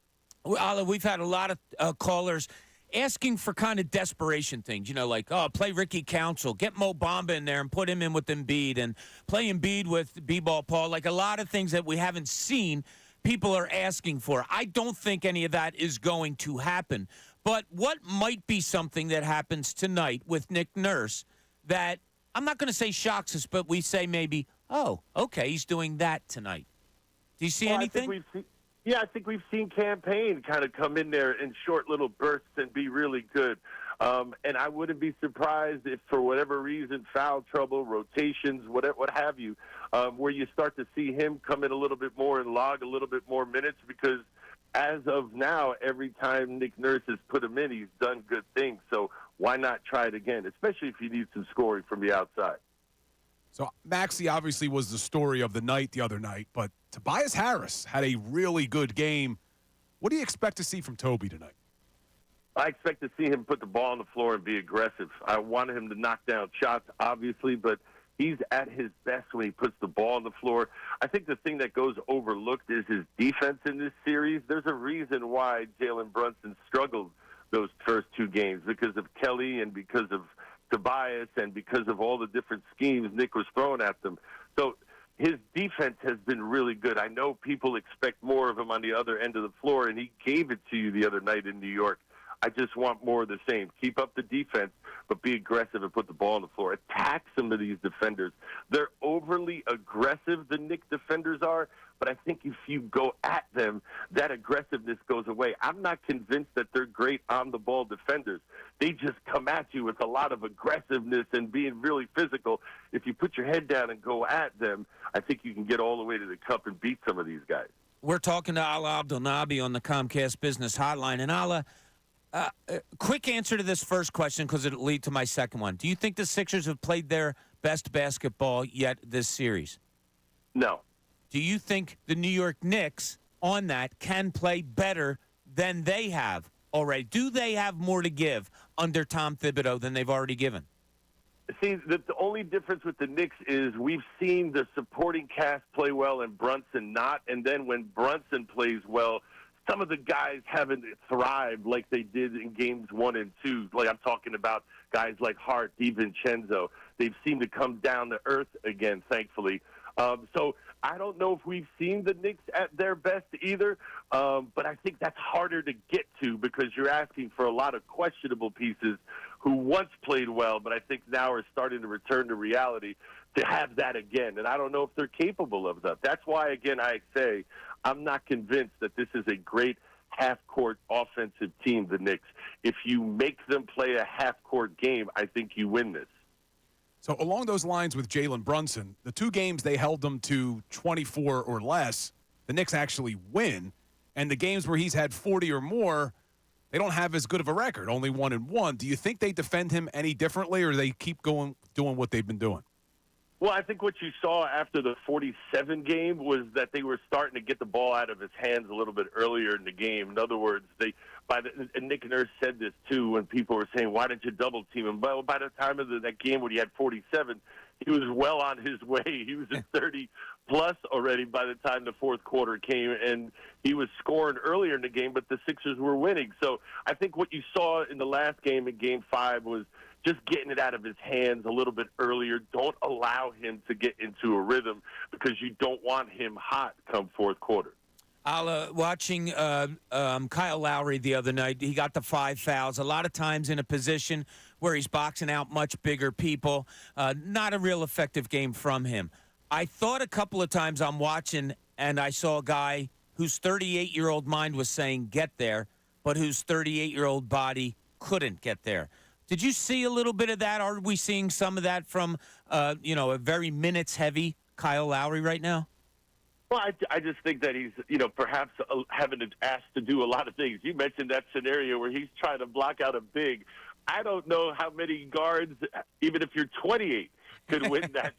Well, Ala, we've had a lot of callers asking for kind of desperation things, you know, like, oh, play Ricky Council, get Mo Bamba in there and put him in with Embiid, and play Embiid with B-Ball Paul. Like, a lot of things that we haven't seen, people are asking for. I don't think any of that is going to happen. But what might be something that happens tonight with Nick Nurse that, I'm not going to say shocks us, but we say maybe, oh, okay, he's doing that tonight. Do you see anything? I think we've seen Campaign kind of come in there in short little bursts and be really good. And I wouldn't be surprised if, for whatever reason, foul trouble, rotations, what have you, where you start to see him come in a little bit more and log a little bit more minutes, because as of now, every time Nick Nurse has put him in, he's done good things. So why not try it again, especially if you need some scoring from the outside? So Maxey obviously was the story of the night the other night, but Tobias Harris had a really good game. What do you expect to see from Toby tonight? I expect to see him put the ball on the floor and be aggressive. I want him to knock down shots, obviously, but he's at his best when he puts the ball on the floor. I think the thing that goes overlooked is his defense in this series. There's a reason why Jaylen Brunson struggled those first 2 games, because of Kelly and because of Tobias and because of all the different schemes Nick was throwing at them. So his defense has been really good. I know people expect more of him on the other end of the floor, and he gave it to you the other night in New York. I just want more of the same. Keep up the defense, but be aggressive and put the ball on the floor. Attack some of these defenders. They're overly aggressive, the Knicks defenders are, but I think if you go at them, that aggressiveness goes away. I'm not convinced that they're great on-the-ball defenders. They just come at you with a lot of aggressiveness and being really physical. If you put your head down and go at them, I think you can get all the way to the cup and beat some of these guys. We're talking to Ala Abdul Naabi on the Comcast Business Hotline. And Ala, quick answer to this first question, because it'll lead to my second one. Do you think the Sixers have played their best basketball yet this series? No. Do you think the New York Knicks on that can play better than they have already? Do they have more to give under Tom Thibodeau than they've already given? See, the only difference with the Knicks is we've seen the supporting cast play well and Brunson not. And then when Brunson plays well, some of the guys haven't thrived like they did in games 1 and 2. Like, I'm talking about guys like Hart, DiVincenzo. They've seemed to come down to earth again, thankfully. So I don't know if we've seen the Knicks at their best either, but I think that's harder to get to because you're asking for a lot of questionable pieces who once played well, but I think now are starting to return to reality to have that again. And I don't know if they're capable of that. That's why, again, I say I'm not convinced that this is a great half-court offensive team, the Knicks. If you make them play a half-court game, I think you win this. So along those lines with Jaylen Brunson, the 2 games they held them to 24 or less, the Knicks actually win. And the games where he's had 40 or more, they don't have as good of a record, only 1-1. Do you think they defend him any differently, or they keep doing what they've been doing? Well, I think what you saw after the 47 game was that they were starting to get the ball out of his hands a little bit earlier in the game. In other words, and Nick Nurse said this too when people were saying, why didn't you double team him? Well, by the time of that game when he had 47, he was well on his way. He was at 30-plus already by the time the fourth quarter came, and he was scoring earlier in the game, but the Sixers were winning. So I think what you saw in the last game, in Game 5, was just getting it out of his hands a little bit earlier. Don't allow him to get into a rhythm because you don't want him hot come fourth quarter. Watching Kyle Lowry the other night, he got the 5 fouls. A lot of times in a position where he's boxing out much bigger people. Not a real effective game from him. I thought a couple of times I'm watching, and I saw a guy whose 38-year-old mind was saying get there, but whose 38-year-old body couldn't get there. Did you see a little bit of that? Are we seeing some of that from, a very minutes-heavy Kyle Lowry right now? Well, I just think that he's, perhaps having to ask to do a lot of things. You mentioned that scenario where he's trying to block out a big. I don't know how many guards, even if you're 28, could win that,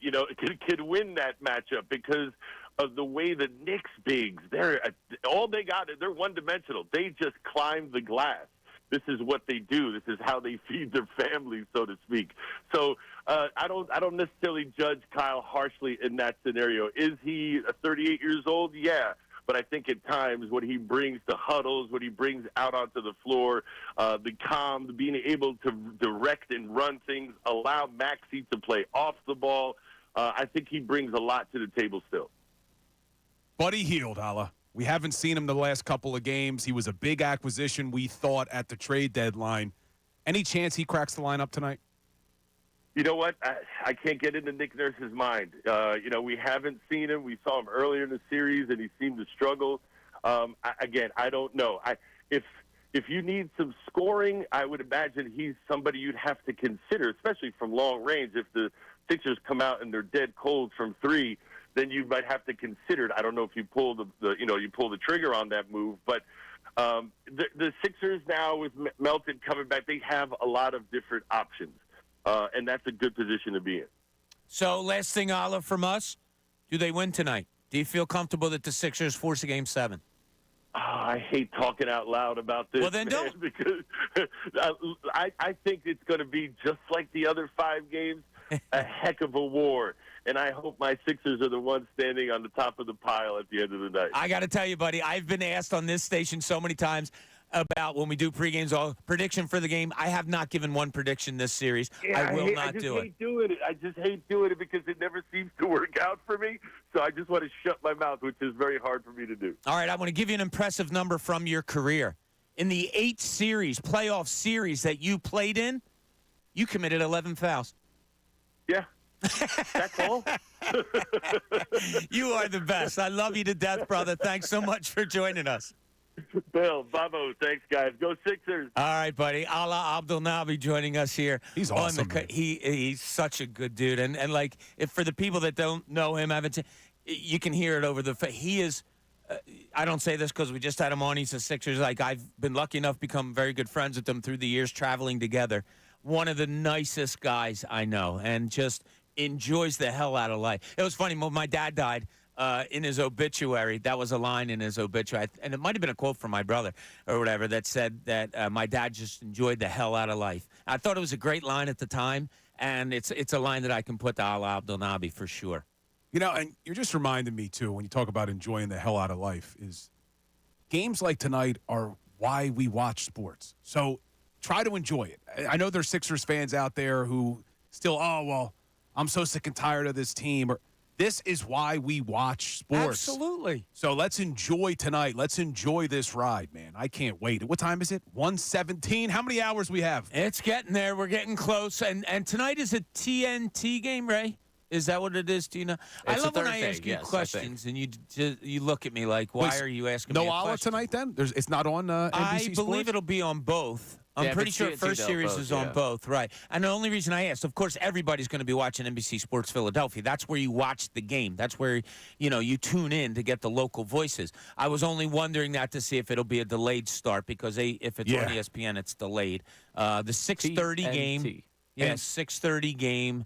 could win that matchup because of the way the Knicks bigs, they're one-dimensional. They just climb the glass. This is what they do. This is how they feed their families, so to speak. So I don't necessarily judge Kyle harshly in that scenario. Is he 38 years old? Yeah. But I think at times what he brings to huddles, what he brings out onto the floor, the calm, being able to direct and run things, allow Maxey to play off the ball, I think he brings a lot to the table still. Buddy Hield, Hala. We haven't seen him the last couple of games. He was a big acquisition, we thought, at the trade deadline. Any chance he cracks the lineup tonight? You know what? I can't get into Nick Nurse's mind. We haven't seen him. We saw him earlier in the series, and he seemed to struggle. I don't know. If you need some scoring, I would imagine he's somebody you'd have to consider, especially from long range. If the Sixers come out and they're dead cold from 3, then you might have to consider it. I don't know if you pull the trigger on that move, but the Sixers now with Melton coming back, they have a lot of different options, and that's a good position to be in. So last thing, Olive, from us, do they win tonight? Do you feel comfortable that the Sixers force a Game 7? I hate talking out loud about this. Well, then don't. Because I think it's going to be just like the other 5 games, a heck of a war. And I hope my Sixers are the ones standing on the top of the pile at the end of the night. I got to tell you, buddy, I've been asked on this station so many times about when we do pregames, prediction for the game. I have not given one prediction this series. Yeah, I will not do it. I just hate doing it because it never seems to work out for me. So I just want to shut my mouth, which is very hard for me to do. All right, I want to give you an impressive number from your career. In the 8 playoff series that you played in, you committed 11 fouls. Yeah. That's all. You are the best. I love you to death, brother. Thanks so much for joining us. Bill, Bobo, thanks, guys. Go Sixers. All right, buddy. Abdul Naabi joining us here. He's awesome. He's such a good dude. And if for the people that don't know him, you can hear it over the – he is I don't say this because we just had him on. He's a Sixers. I've been lucky enough to become very good friends with him through the years traveling together. One of the nicest guys I know and just – enjoys the hell out of life. It was funny. When my dad died in his obituary, that was a line in his obituary. And it might have been a quote from my brother or whatever that said that my dad just enjoyed the hell out of life. I thought it was a great line at the time, and it's a line that I can put to Abdul Naabi for sure. And you're just reminding me, too, when you talk about enjoying the hell out of life, is games like tonight are why we watch sports. So try to enjoy it. I know there's Sixers fans out there who still, I'm so sick and tired of this team. Or this is why we watch sports. Absolutely. So let's enjoy tonight. Let's enjoy this ride, man. I can't wait. What time is it? 1:17. How many hours we have? It's getting there. We're getting close. And tonight is a TNT game, Ray? Is that what it is? Do you know? I love when I ask you questions and you look at me like, why are you asking me a question? No Ala tonight then? It's not on NBC Sports? I believe it'll be on both. I'm pretty sure first series is on yeah. both, right? And the only reason I asked, of course, everybody's going to be watching NBC Sports Philadelphia. That's where you watch the game. That's where, you tune in to get the local voices. I was only wondering that to see if it'll be a delayed start because if it's on ESPN, it's delayed. The 6:30 game, 6:30 game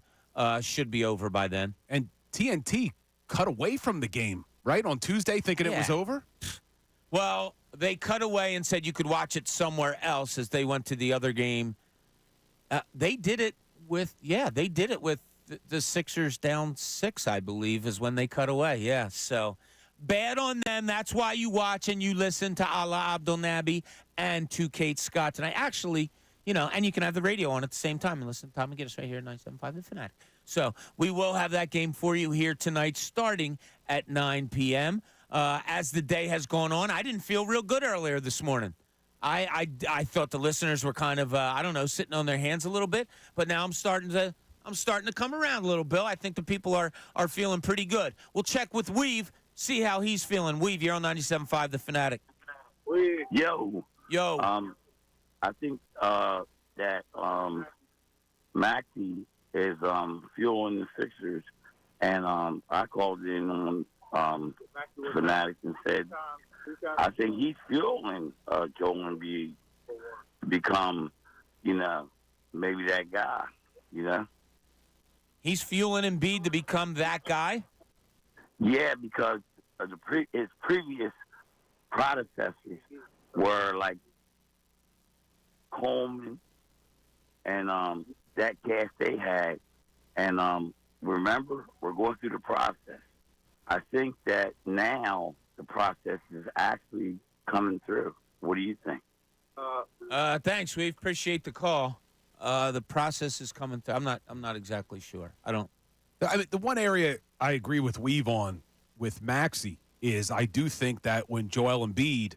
should be over by then. And TNT cut away from the game, right, on Tuesday, thinking it was over? Well, they cut away and said you could watch it somewhere else as they went to the other game. They did it with the Sixers down 6, I believe, is when they cut away. Yeah, so bad on them. That's why you watch and you listen to Abdul Naabi and to Kate Scott tonight. Actually, and you can have the radio on at the same time and listen to Tom and Getty right here at 97.5 The Fanatic. So we will have that game for you here tonight starting at 9 p.m. As the day has gone on, I didn't feel real good earlier this morning. I thought the listeners were kind of sitting on their hands a little bit, but now I'm starting to come around a little, Bill. I think the people are feeling pretty good. We'll check with Weave, see how he's feeling. Weave, you're on 97.5 The Fanatic. Yo. I think that Maxey is fueling the Sixers, and I called in on Fanatic and said I think he's fueling Joel Embiid to become, maybe that guy, He's fueling Embiid to become that guy? Yeah, because his previous predecessors were like Coleman and that cast they had. And remember, we're going through the process. I think that now the process is actually coming through. What do you think? Thanks, we appreciate the call. The process is coming through. I'm not exactly sure. I mean, the one area I agree with Weave on with Maxey is I do think that when Joel Embiid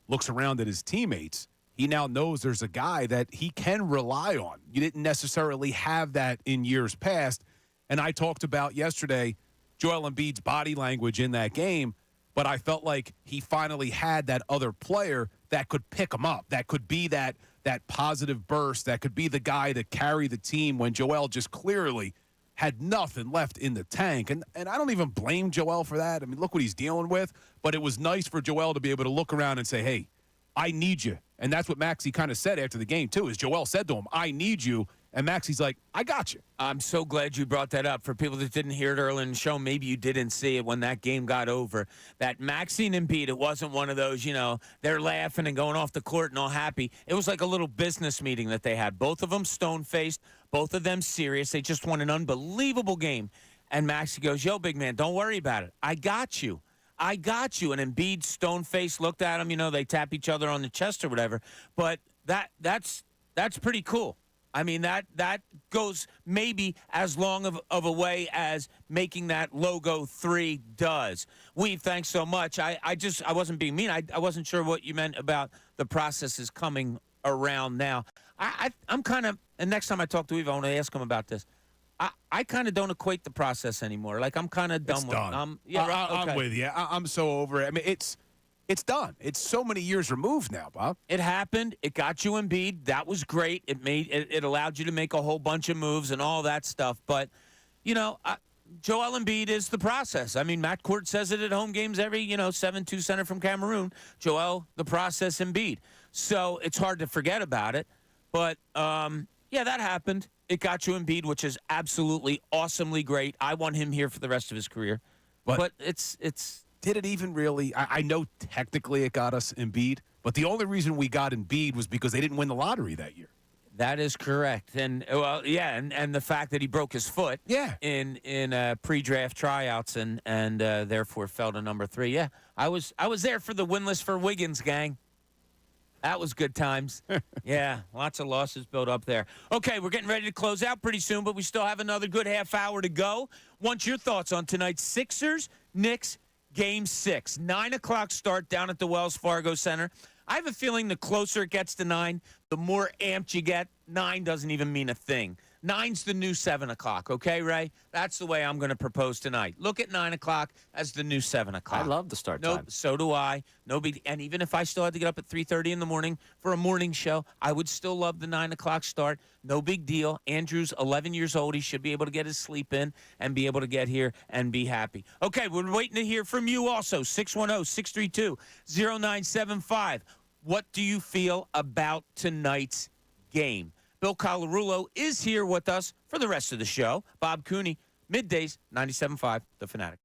looks around at his teammates, he now knows there's a guy that he can rely on. You didn't necessarily have that in years past. And I talked about yesterday Joel Embiid's body language in that game, but I felt like he finally had that other player that could pick him up, that could be that positive burst, that could be the guy to carry the team when Joel just clearly had nothing left in the tank. And I don't even blame Joel for that. I mean, look what he's dealing with. But it was nice for Joel to be able to look around and say, hey, I need you. And that's what Maxey kind of said after the game, too, is Joel said to him, I need you. And Maxey's like, I got you. I'm so glad you brought that up. For people that didn't hear it earlier in the show, maybe you didn't see it when that game got over. That Maxey and Embiid, it wasn't one of those, they're laughing and going off the court and all happy. It was like a little business meeting that they had. Both of them stone-faced, both of them serious. They just won an unbelievable game. And Maxey goes, yo, big man, don't worry about it. I got you. I got you. And Embiid, stone-faced, looked at him. They tap each other on the chest or whatever. But that's pretty cool. I mean, that goes maybe as long of a way as making that logo 3 does. Weave, thanks so much. I wasn't being mean. I wasn't sure what you meant about the process is coming around now. I'm kind of, and next time I talk to Weave, I want to ask him about this. I kind of don't equate the process anymore. Like, I'm kind of done with it. I'm with you. I'm so over it. I mean, it's done. It's so many years removed now, Bob. It happened. It got you Embiid. That was great. It allowed you to make a whole bunch of moves and all that stuff. But, Joel Embiid is the process. I mean, Matt Court says it at home games every, 7-2 center from Cameroon. Joel, the process Embiid. So it's hard to forget about it. But, that happened. It got you Embiid, which is absolutely awesomely great. I want him here for the rest of his career. But it's did it even really? I know technically it got us Embiid, but the only reason we got Embiid was because they didn't win the lottery that year. That is correct. And, and the fact that he broke his foot in pre-draft tryouts and therefore fell to number 3. Yeah, I was there for the winless for Wiggins gang. That was good times. Yeah, lots of losses built up there. Okay, we're getting ready to close out pretty soon, but we still have another good half hour to go. Want your thoughts on tonight's Sixers-Knicks Game 6, 9 o'clock start down at the Wells Fargo Center. I have a feeling the closer it gets to 9, the more amped you get. 9 doesn't even mean a thing. 9's the new 7 o'clock, okay, Ray? That's the way I'm going to propose tonight. Look at 9 o'clock as the new 7 o'clock. I love the start time. So do I. And even if I still had to get up at 3:30 in the morning for a morning show, I would still love the 9 o'clock start. No big deal. Andrew's 11 years old. He should be able to get his sleep in and be able to get here and be happy. Okay, we're waiting to hear from you also. 610-632-0975. What do you feel about tonight's game? Bill Colarulo is here with us for the rest of the show. Bob Cooney, middays, 97.5, The Fanatic.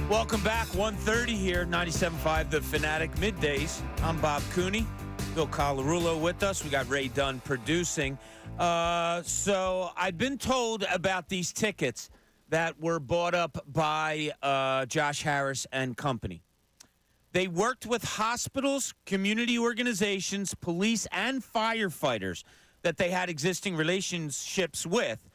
Welcome back. 1:30 here, 97.5 The Fanatic Middays. I'm Bob Cooney. Bill Colarulo with us. We got Ray Dunn producing. So I've been told about these tickets that were bought up by Josh Harris and company. They worked with hospitals, community organizations, police, and firefighters that they had existing relationships with,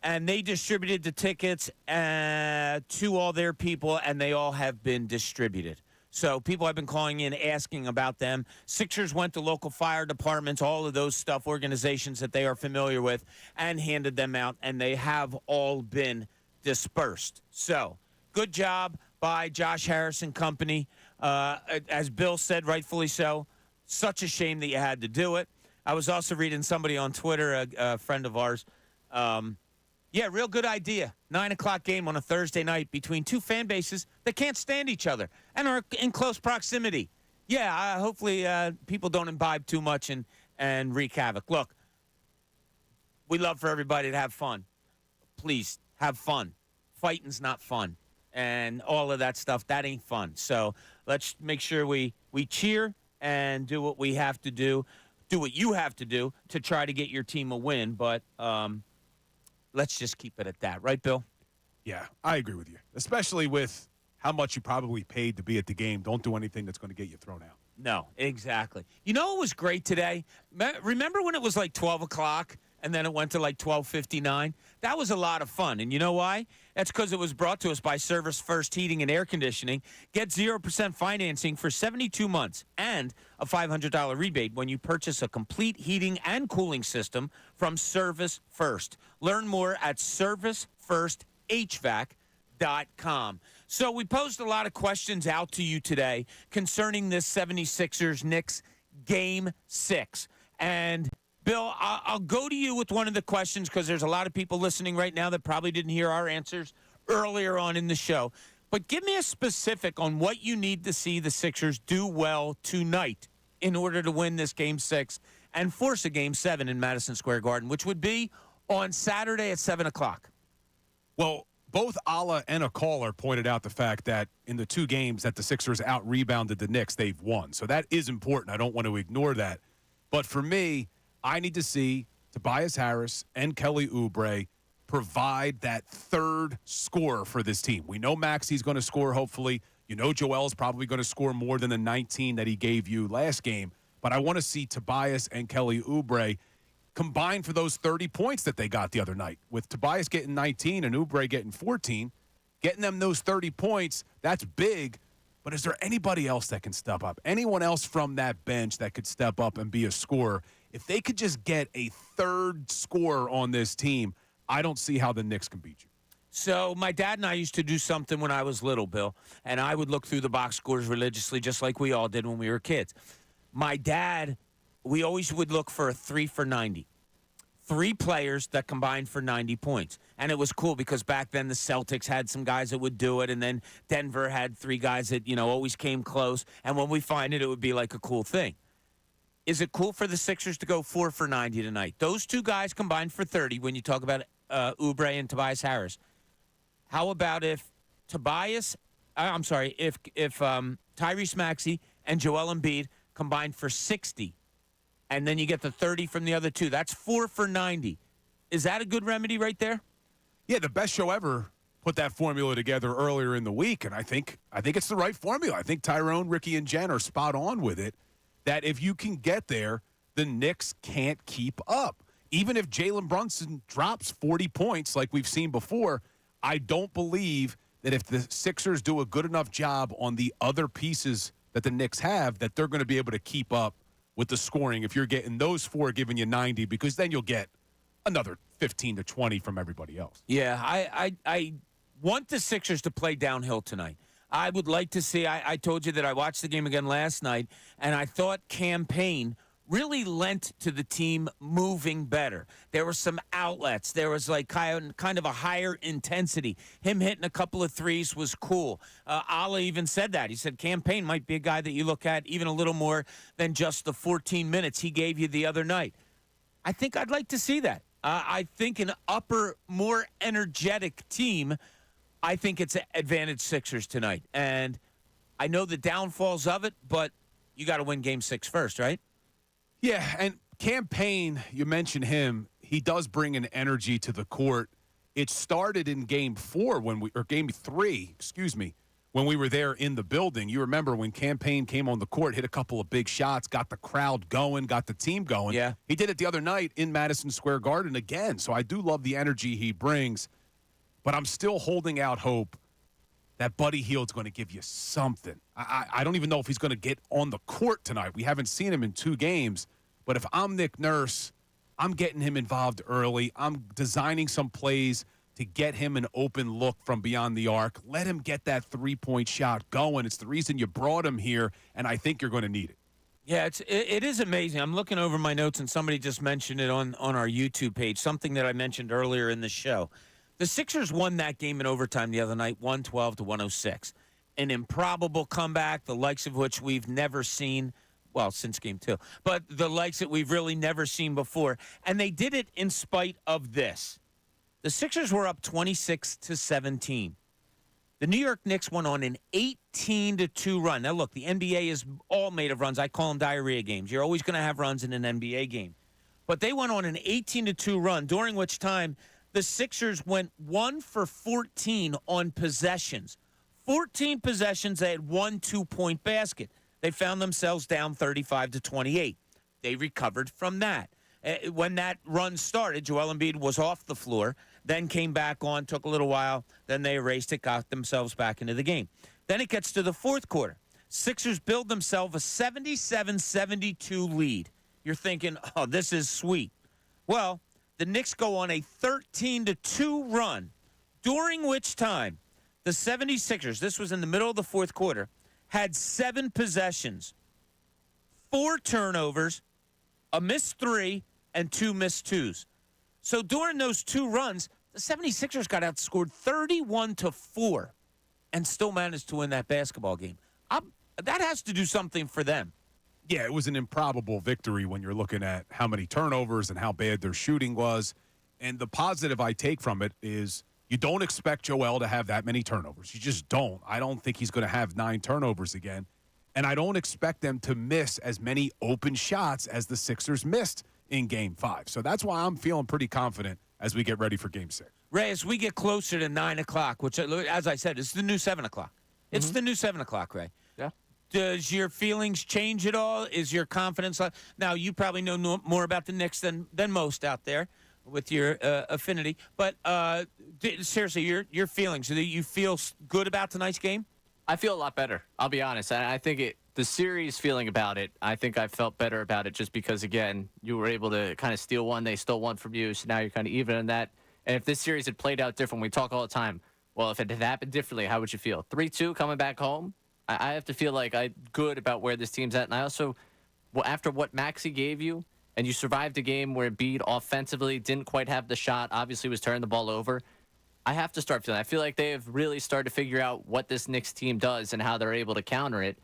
and they distributed the tickets to all their people, and they all have been distributed. So people have been calling in asking about them. Sixers went to local fire departments, all of those stuff, organizations that they are familiar with, and handed them out, and they have all been dispersed. So good job by Josh Harris and company. As Bill said, rightfully so, such a shame that you had to do it. I was also reading somebody on Twitter, a friend of ours. Yeah, real good idea. 9 o'clock game on a Thursday night between two fan bases that can't stand each other and are in close proximity. Yeah, hopefully people don't imbibe too much and wreak havoc. Look, we love for everybody to have fun. Please, have fun. Fighting's not fun. And all of that stuff, that ain't fun. So let's make sure we cheer and do what we have to do what you have to do to try to get your team a win. But let's just keep it at that. Right, Bill? Yeah, I agree with you, especially with how much you probably paid to be at the game. Don't do anything that's going to get you thrown out. No, exactly. You know what was great today? Remember when it was like 12 o'clock and then it went to like 12:59? That was a lot of fun. And you know why? That's because it was brought to us by Service First Heating and Air Conditioning. Get 0% financing for 72 months and a $500 rebate when you purchase a complete heating and cooling system from Service First. Learn more at servicefirsthvac.com. So we posed a lot of questions out to you today concerning this 76ers Knicks Game 6. And Bill, I'll go to you with one of the questions because there's a lot of people listening right now that probably didn't hear our answers earlier on in the show. But give me a specific on what you need to see the Sixers do well tonight in order to win this Game 6 and force a Game 7 in Madison Square Garden, which would be on Saturday at 7 o'clock. Well, both Allah and a caller pointed out the fact that in the two games that the Sixers out-rebounded the Knicks, they've won. So that is important. I don't want to ignore that. But for me, I need to see Tobias Harris and Kelly Oubre provide that third scorer for this team. We know Maxey's going to score, hopefully. You know Joel's probably going to score more than the 19 that he gave you last game. But I want to see Tobias and Kelly Oubre combine for those 30 points that they got the other night. With Tobias getting 19 and Oubre getting 14, getting them those 30 points, that's big. But is there anybody else that can step up? Anyone else from that bench that could step up and be a scorer? If they could just get a third scorer on this team, I don't see how the Knicks can beat you. So my dad and I used to do something when I was little, Bill, and I would look through the box scores religiously just like we all did when we were kids. My dad, we always would look for a 3 for 90. 3 players that combined for 90 points. And it was cool because back then the Celtics had some guys that would do it, and then Denver had 3 guys that, always came close. And when we find it, it would be like a cool thing. Is it cool for the Sixers to go 4 for 90 tonight? Those 2 guys combined for 30 when you talk about Oubre and Tobias Harris. How about if Tyrese Maxey and Joel Embiid combined for 60, and then you get the 30 from the other 2? That's 4 for 90. Is that a good remedy right there? Yeah, the best show ever put that formula together earlier in the week, and I think it's the right formula. I think Tyrone, Ricky, and Jen are spot on with it. That if you can get there, the Knicks can't keep up. Even if Jaylen Brunson drops 40 points like we've seen before, I don't believe that if the Sixers do a good enough job on the other pieces that the Knicks have, that they're going to be able to keep up with the scoring if you're getting those 4 giving you 90, because then you'll get another 15 to 20 from everybody else. Yeah, I want the Sixers to play downhill tonight. I would like to see, I told you that I watched the game again last night, and I thought campaign really lent to the team moving better. There were some outlets. There was like kind of a higher intensity. Him hitting a couple of threes was cool. Allah even said that. He said campaign might be a guy that you look at even a little more than just the 14 minutes he gave you the other night. I think I'd like to see that. I think an upper, more energetic team I think it's advantage Sixers tonight. And I know the downfalls of it, but you got to win Game 6 first, right? Yeah, and Campaign, you mentioned him. He does bring an energy to the court. It started in Game 4 Game 3, excuse me, when we were there in the building. You remember when Campaign came on the court, hit a couple of big shots, got the crowd going, got the team going. Yeah. He did it the other night in Madison Square Garden again. So I do love the energy he brings, but I'm still holding out hope that Buddy Hield's going to give you something. I don't even know if he's going to get on the court tonight. We haven't seen him in 2 games, but if I'm Nick Nurse, I'm getting him involved early. I'm designing some plays to get him an open look from beyond the arc. Let him get that three-point shot going. It's the reason you brought him here, and I think you're going to need it. Yeah, it is amazing. I'm looking over my notes, and somebody just mentioned it on our YouTube page, something that I mentioned earlier in the show. The Sixers won that game in overtime the other night, 112-106. An improbable comeback, the likes of which we've never seen. Well, since Game 2, but the likes that we've really never seen before. And they did it in spite of this. The Sixers were up 26-17. The New York Knicks went on an 18-2 run. Now, look, the NBA is all made of runs. I call them diarrhea games. You're always going to have runs in an NBA game. But they went on an 18-2 run, during which time the Sixers went 1 for 14 on possessions. 14 possessions, they had 1 2-point basket. They found themselves down 35-28. They recovered from that. When that run started, Joel Embiid was off the floor, then came back on, took a little while, then they erased it, got themselves back into the game. Then it gets to the fourth quarter. Sixers build themselves a 77-72 lead. You're thinking, oh, this is sweet. Well, the Knicks go on a 13-2 run, during which time the 76ers, this was in the middle of the fourth quarter, had 7 possessions, 4 turnovers, a missed 3, and 2 missed 2s. So during those 2 runs, the 76ers got outscored 31-4 and still managed to win that basketball game. That has to do something for them. Yeah, it was an improbable victory when you're looking at how many turnovers and how bad their shooting was. And the positive I take from it is you don't expect Joel to have that many turnovers. You just don't. I don't think he's going to have 9 turnovers again. And I don't expect them to miss as many open shots as the Sixers missed in Game 5. So that's why I'm feeling pretty confident as we get ready for Game 6. Ray, as we get closer to 9 o'clock, which, as I said, is the new 7 o'clock. It's the new 7 o'clock, Ray. Yeah. Does your feelings change at all? Is your confidence – now, you probably know more about the Knicks than most out there with your affinity. But seriously, your feelings, do you feel good about tonight's game? I feel a lot better. I'll be honest. I think the series feeling about it, I think I felt better about it just because, again, you were able to kind of steal one. They stole one from you, so now you're kind of even in that. And if this series had played out different, we talk all the time, well, if it had happened differently, how would you feel? 3-2 coming back home? I have to feel like I'm good about where this team's at. And I also, after what Maxey gave you, and you survived a game where Embiid offensively didn't quite have the shot, obviously was turning the ball over, I have to start feeling. I feel like they have really started to figure out what this Knicks team does and how they're able to counter it.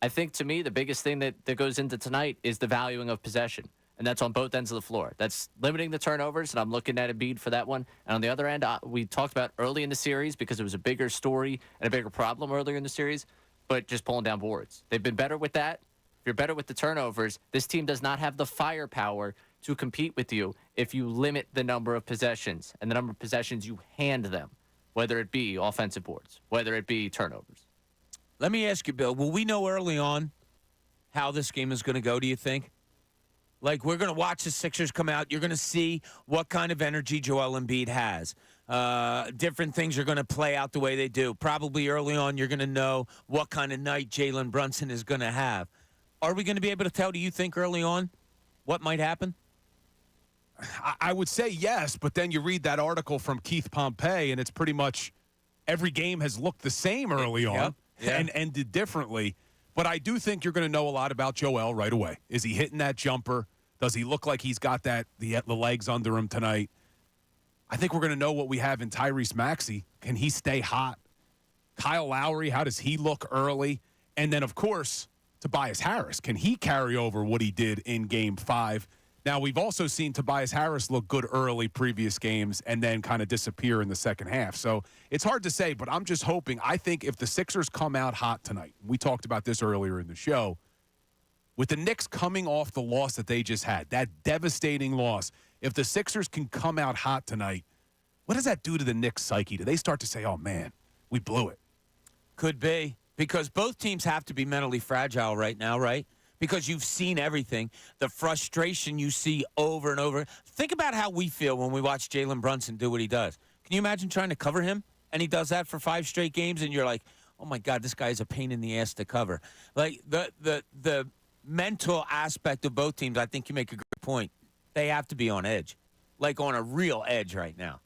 I think, to me, the biggest thing that goes into tonight is the valuing of possession, and that's on both ends of the floor. That's limiting the turnovers, and I'm looking at Embiid for that one. And on the other end, we talked about early in the series because it was a bigger story and a bigger problem earlier in the series, but just pulling down boards. They've been better with that. If you're better with the turnovers, this team does not have the firepower to compete with you if you limit the number of possessions and the number of possessions you hand them, whether it be offensive boards, whether it be turnovers. Let me ask you, Bill, will we know early on how this game is going to go, do you think? Like, we're going to watch the Sixers come out. You're going to see what kind of energy Joel Embiid has. Different things are going to play out the way they do. Probably early on, you're going to know what kind of night Jaylen Brunson is going to have. Are we going to be able to tell, do you think, early on what might happen? I would say yes, but then you read that article from Keith Pompey, and it's pretty much every game has looked the same early on and ended differently. But I do think you're going to know a lot about Joel right away. Is he hitting that jumper? Does he look like he's got the legs under him tonight? I think we're going to know what we have in Tyrese Maxey. Can he stay hot? Kyle Lowry, how does he look early? And then, of course, Tobias Harris. Can he carry over what he did in Game 5? Now, we've also seen Tobias Harris look good early previous games and then kind of disappear in the second half. So it's hard to say, but I'm just hoping. I think if the Sixers come out hot tonight, we talked about this earlier in the show, with the Knicks coming off the loss that they just had, that devastating loss, if the Sixers can come out hot tonight, what does that do to the Knicks' psyche? Do they start to say, oh, man, we blew it? Could be, because both teams have to be mentally fragile right now, right? Because you've seen everything, the frustration you see over and over. Think about how we feel when we watch Jaylen Brunson do what he does. Can you imagine trying to cover him? And he does that for 5 straight games, and you're like, oh, my God, this guy is a pain in the ass to cover. Like, the mental aspect of both teams, I think you make a good point. They have to be on edge, like on a real edge right now.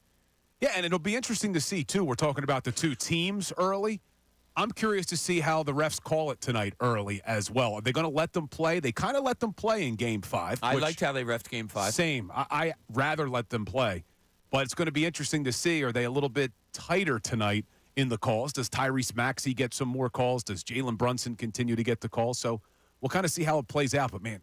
Yeah, and it'll be interesting to see, too. We're talking about the two teams early. I'm curious to see how the refs call it tonight early as well. Are they going to let them play? They kind of let them play in Game 5. I liked how they refed Game 5. Same. I rather let them play. But it's going to be interesting to see. Are they a little bit tighter tonight in the calls? Does Tyrese Maxey get some more calls? Does Jaylen Brunson continue to get the calls? So we'll kind of see how it plays out. But, man,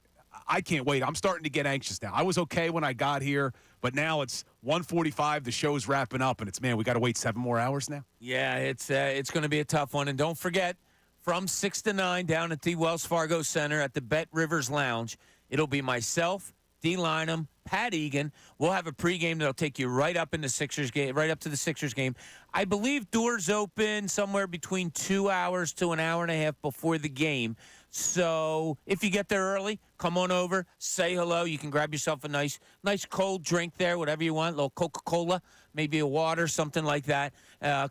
I can't wait. I'm starting to get anxious now. I was okay when I got here, but now it's 1:45. The show's wrapping up, and it's, man, we got to wait 7 more hours now. Yeah, it's going to be a tough one. And don't forget, from 6 to 9 down at the Wells Fargo Center at the Bet Rivers Lounge, it'll be myself, D. Lynam, Pat Egan. We'll have a pregame that'll take you right up in the Sixers game, right up to the Sixers game. I believe doors open somewhere between 2 hours to an hour and a half before the game. So if you get there early, come on over, say hello. You can grab yourself a nice cold drink there, whatever you want, a little Coca-Cola, maybe a water, something like that.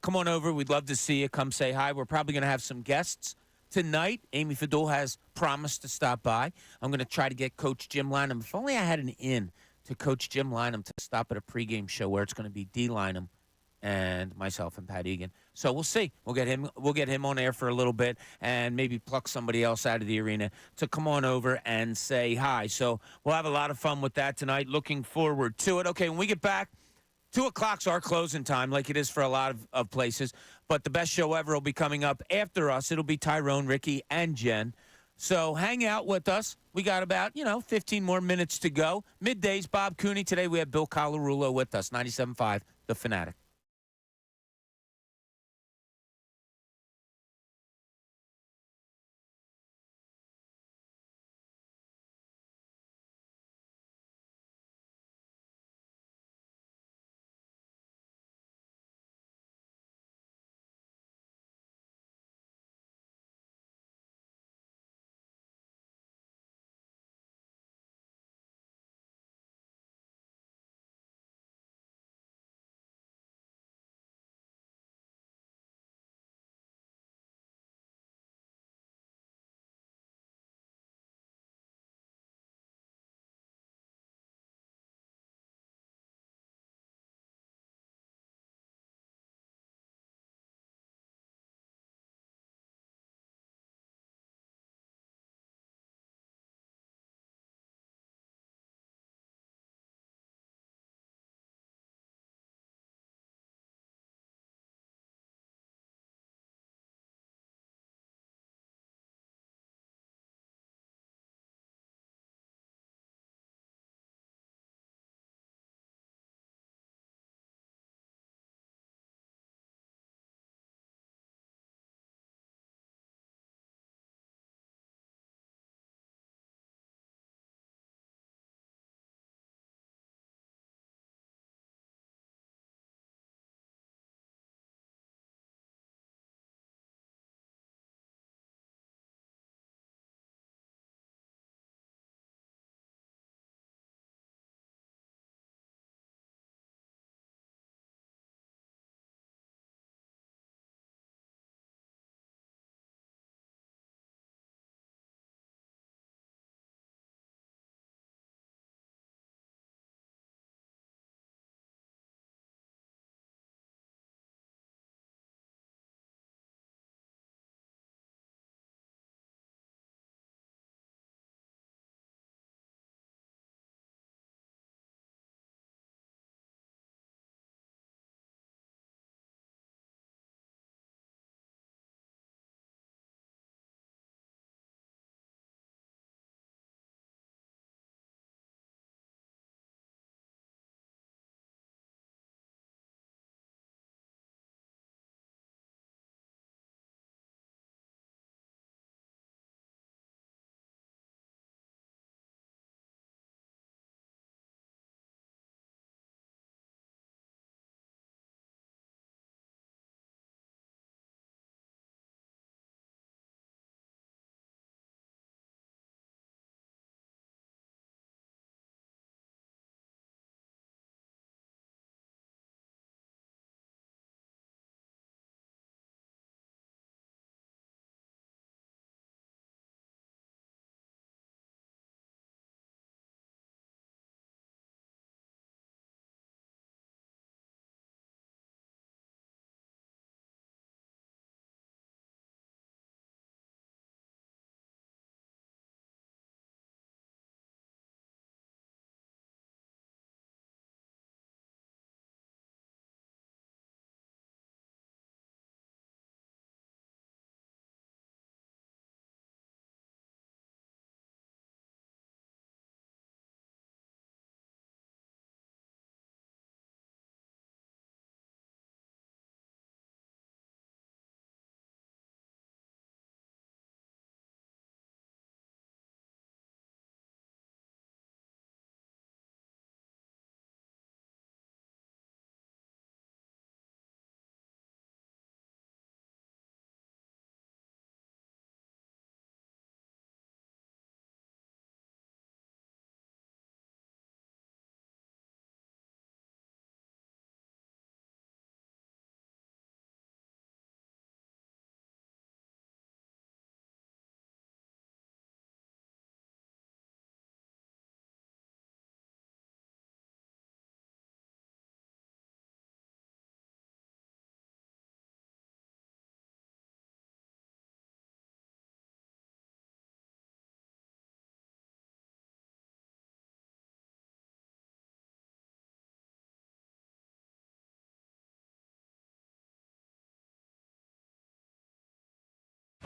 Come on over. We'd love to see you. Come say hi. We're probably going to have some guests tonight. Amy Fadul has promised to stop by. I'm going to try to get Coach Jim Lynam. If only I had an in to Coach Jim Lynam to stop at a pregame show where it's going to be D. Lynam and myself and Pat Egan. So we'll see. We'll get him on air for a little bit and maybe pluck somebody else out of the arena to come on over and say hi. So we'll have a lot of fun with that tonight. Looking forward to it. Okay, when we get back, 2 o'clock's our closing time, like it is for a lot of places. But the best show ever will be coming up after us. It'll be Tyrone, Ricky, and Jen. So hang out with us. We got about, 15 more minutes to go. Middays, Bob Cooney. Today we have Bill Colarulo with us, 97.5, The Fanatic.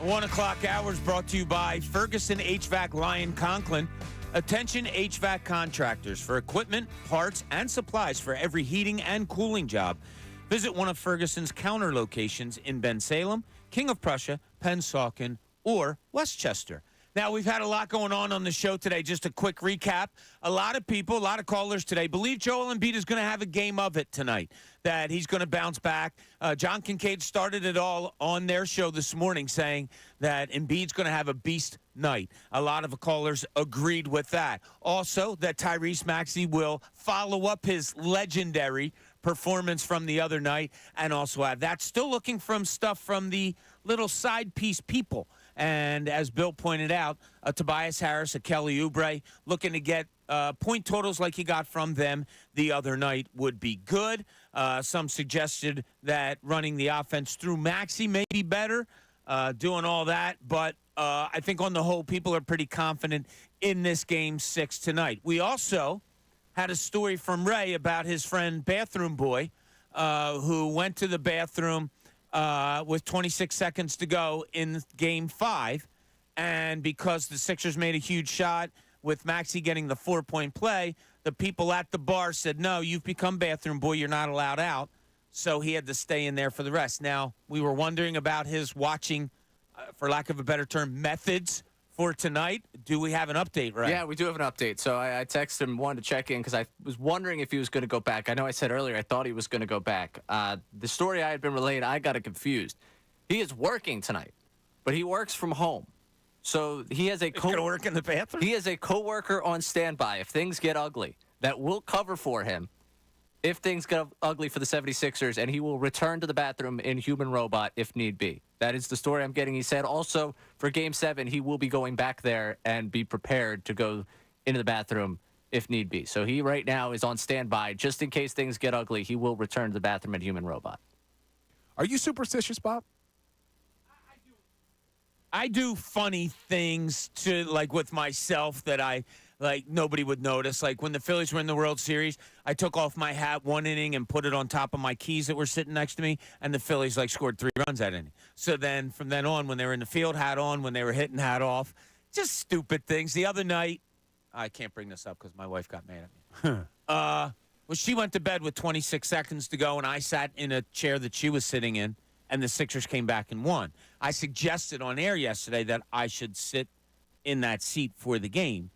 1 o'clock hours brought to you by Ferguson HVAC Lyon Conklin. Attention HVAC contractors for equipment, parts, and supplies for every heating and cooling job. Visit one of Ferguson's counter locations in Bensalem, King of Prussia, Pennsauken, or Westchester. Now, we've had a lot going on the show today. Just a quick recap. A lot of people, a lot of callers today believe Joel Embiid is going to have a game of it tonight, that he's going to bounce back. John Kincade started it all on their show this morning saying that Embiid's going to have a beast night. A lot of the callers agreed with that. Also, that Tyrese Maxey will follow up his legendary performance from the other night and also have that. Still looking from stuff from the little side piece people. And as Bill pointed out, Tobias Harris, a Kelly Oubre, looking to get point totals like he got from them the other night would be good. Some suggested that running the offense through Maxey may be better, doing all that. But I think on the whole, people are pretty confident in this Game 6 tonight. We also had a story from Ray about his friend Bathroom Boy, who went to the bathroom with 26 seconds to go in Game 5. And because the Sixers made a huge shot with Maxey getting the 4-point play, the people at the bar said, no, you've become Bathroom Boy. You're not allowed out. So he had to stay in there for the rest. Now, we were wondering about his watching, for lack of a better term, methods for tonight. Do we have an update, right? Yeah, we do have an update. So I texted him, wanted to check in because I was wondering if he was going to go back. I know I said earlier I thought he was going to go back. The story I had been relayed, I got it confused. He is working tonight, but he works from home. So he has a work in the bathroom? He has a coworker on standby if things get ugly that will cover for him if things get ugly for the 76ers, and he will return to the bathroom in human robot if need be. That is the story I'm getting. He said also for Game 7, he will be going back there and be prepared to go into the bathroom if need be. So he right now is on standby. Just in case things get ugly, he will return to the bathroom in human robot. Are you superstitious, Bob? I do funny things to, like, with myself that nobody would notice. Like when the Phillies were in the World Series, I took off my hat one inning and put it on top of my keys that were sitting next to me, and the Phillies scored 3 runs that inning. So then from then on, when they were in the field, hat on. When they were hitting, hat off. Just stupid things. The other night, I can't bring this up because my wife got mad at me. Well, she went to bed with 26 seconds to go, and I sat in a chair that she was sitting in, and the Sixers came back and won. I suggested on air yesterday that I should sit in that seat for the game.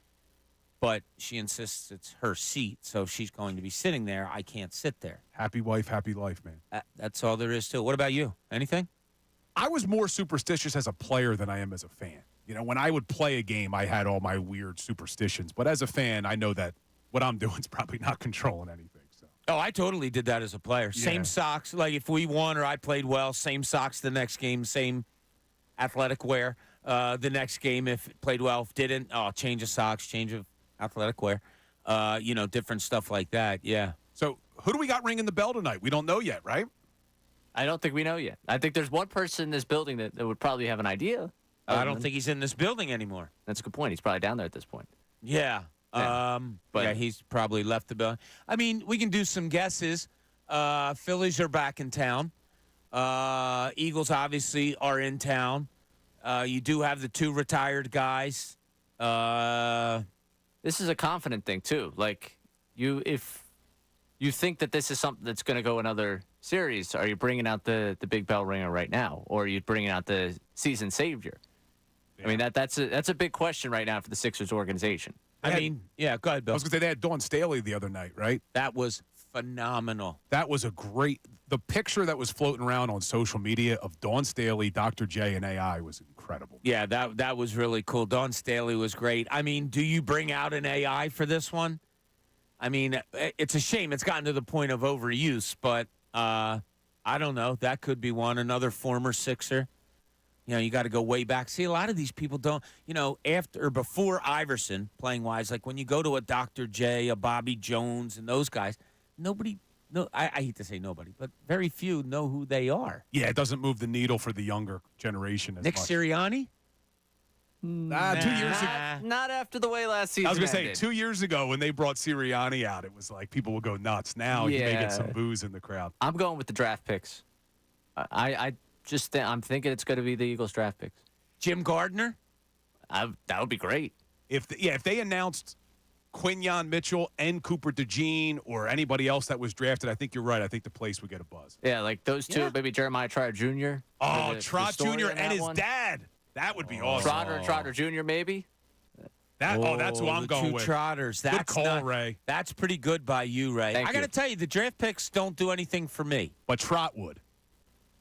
But she insists it's her seat, so if she's going to be sitting there, I can't sit there. Happy wife, happy life, man. That's all there is to it. What about you? Anything? I was more superstitious as a player than I am as a fan. You know, when I would play a game, I had all my weird superstitions. But as a fan, I know that what I'm doing is probably not controlling anything. So. Oh, I totally did that as a player. Yeah. Same socks. Like if we won or I played well, same socks the next game, same athletic wear. The next game, if it played well, if didn't, change of socks, change of athletic wear, different stuff like that. Yeah. So who do we got ringing the bell tonight? We don't know yet, right? I don't think we know yet. I think there's one person in this building that would probably have an idea. I don't think he's in this building anymore. That's a good point. He's probably down there at this point. Yeah. But yeah, he's probably left the building. I mean, we can do some guesses. Phillies are back in town. Eagles obviously are in town. You do have the 2 retired guys. This is a confident thing, too. Like, if you think that this is something that's going to go another series, are you bringing out the big bell ringer right now? Or are you bringing out the season savior? Yeah. I mean, that's a big question right now for the Sixers organization. Go ahead, Bill. I was going to say, they had Dawn Staley the other night, right? That was phenomenal. That was the picture that was floating around on social media of Dawn Staley, Dr. J, and AI was incredible. Yeah, that was really cool. Dawn Staley was great. I mean, do you bring out an AI for this one? I mean, it's a shame it's gotten to the point of overuse, but I don't know. That could be one. Another former Sixer. You know, you got to go way back. See, a lot of these people don't, after or before Iverson, playing wise, like when you go to a Dr. J, a Bobby Jones, and those guys, I hate to say nobody, but very few know who they are. Yeah, it doesn't move the needle for the younger generation as Nick much. Sirianni? 2 years ago. Not after the way last season I was going to say, ended. 2 years ago when they brought Sirianni out, it was like people will go nuts. Now you may get some booze in the crowd. I'm going with the draft picks. I'm thinking it's going to be the Eagles draft picks. Jim Gardner? That would be great. If they announced Quinyon Mitchell and Cooper DeJean or anybody else that was drafted, I think you're right. I think the place would get a buzz. Yeah, like those two, maybe Jeremiah Trotter Jr. Oh, Trot Jr. and his dad. That would be awesome. Trotter Jr. maybe. That's who I'm going two with. Trotters. Good call, Ray. That's pretty good by you, Ray. Thank I got to you. tell you, the draft picks don't do anything for me. But Trot would.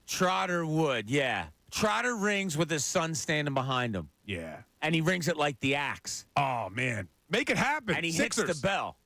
Trotter would, yeah. Trotter rings with his son standing behind him. Yeah. And he rings it like the axe. Oh, man. Make it happen. And he Sixers. hits the bell.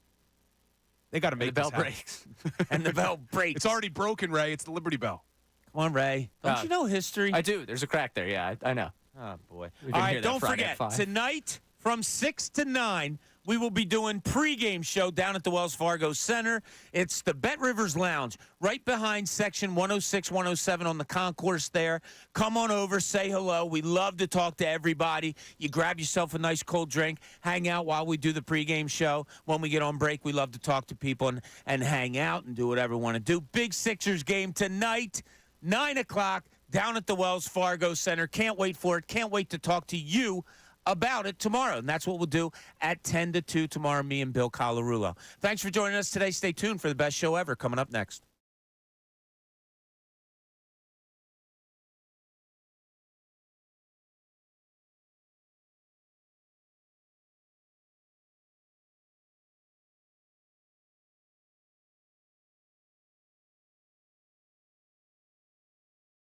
They got to make the bell this happen. breaks. And the bell breaks. It's already broken, Ray. It's the Liberty Bell. Come on, Ray. Don't you know history? I do. There's a crack there. Yeah, I know. Oh, boy. We All can hear right, that don't Friday at forget, 5. tonight from 6 to 9, we will be doing pregame show down at the Wells Fargo Center. It's the Bet Rivers Lounge, right behind section 106, 107 on the concourse there. Come on over, say hello. We love to talk to everybody. You grab yourself a nice cold drink, hang out while we do the pregame show. When we get on break, we love to talk to people and hang out and do whatever we want to do. Big Sixers game tonight, 9 o'clock, down at the Wells Fargo Center. Can't wait for it. Can't wait to talk to you about it tomorrow. And that's what we'll do at 10 to 2 tomorrow, me and Bill Colarulo. Thanks for joining us today. Stay tuned for the best show ever coming up next.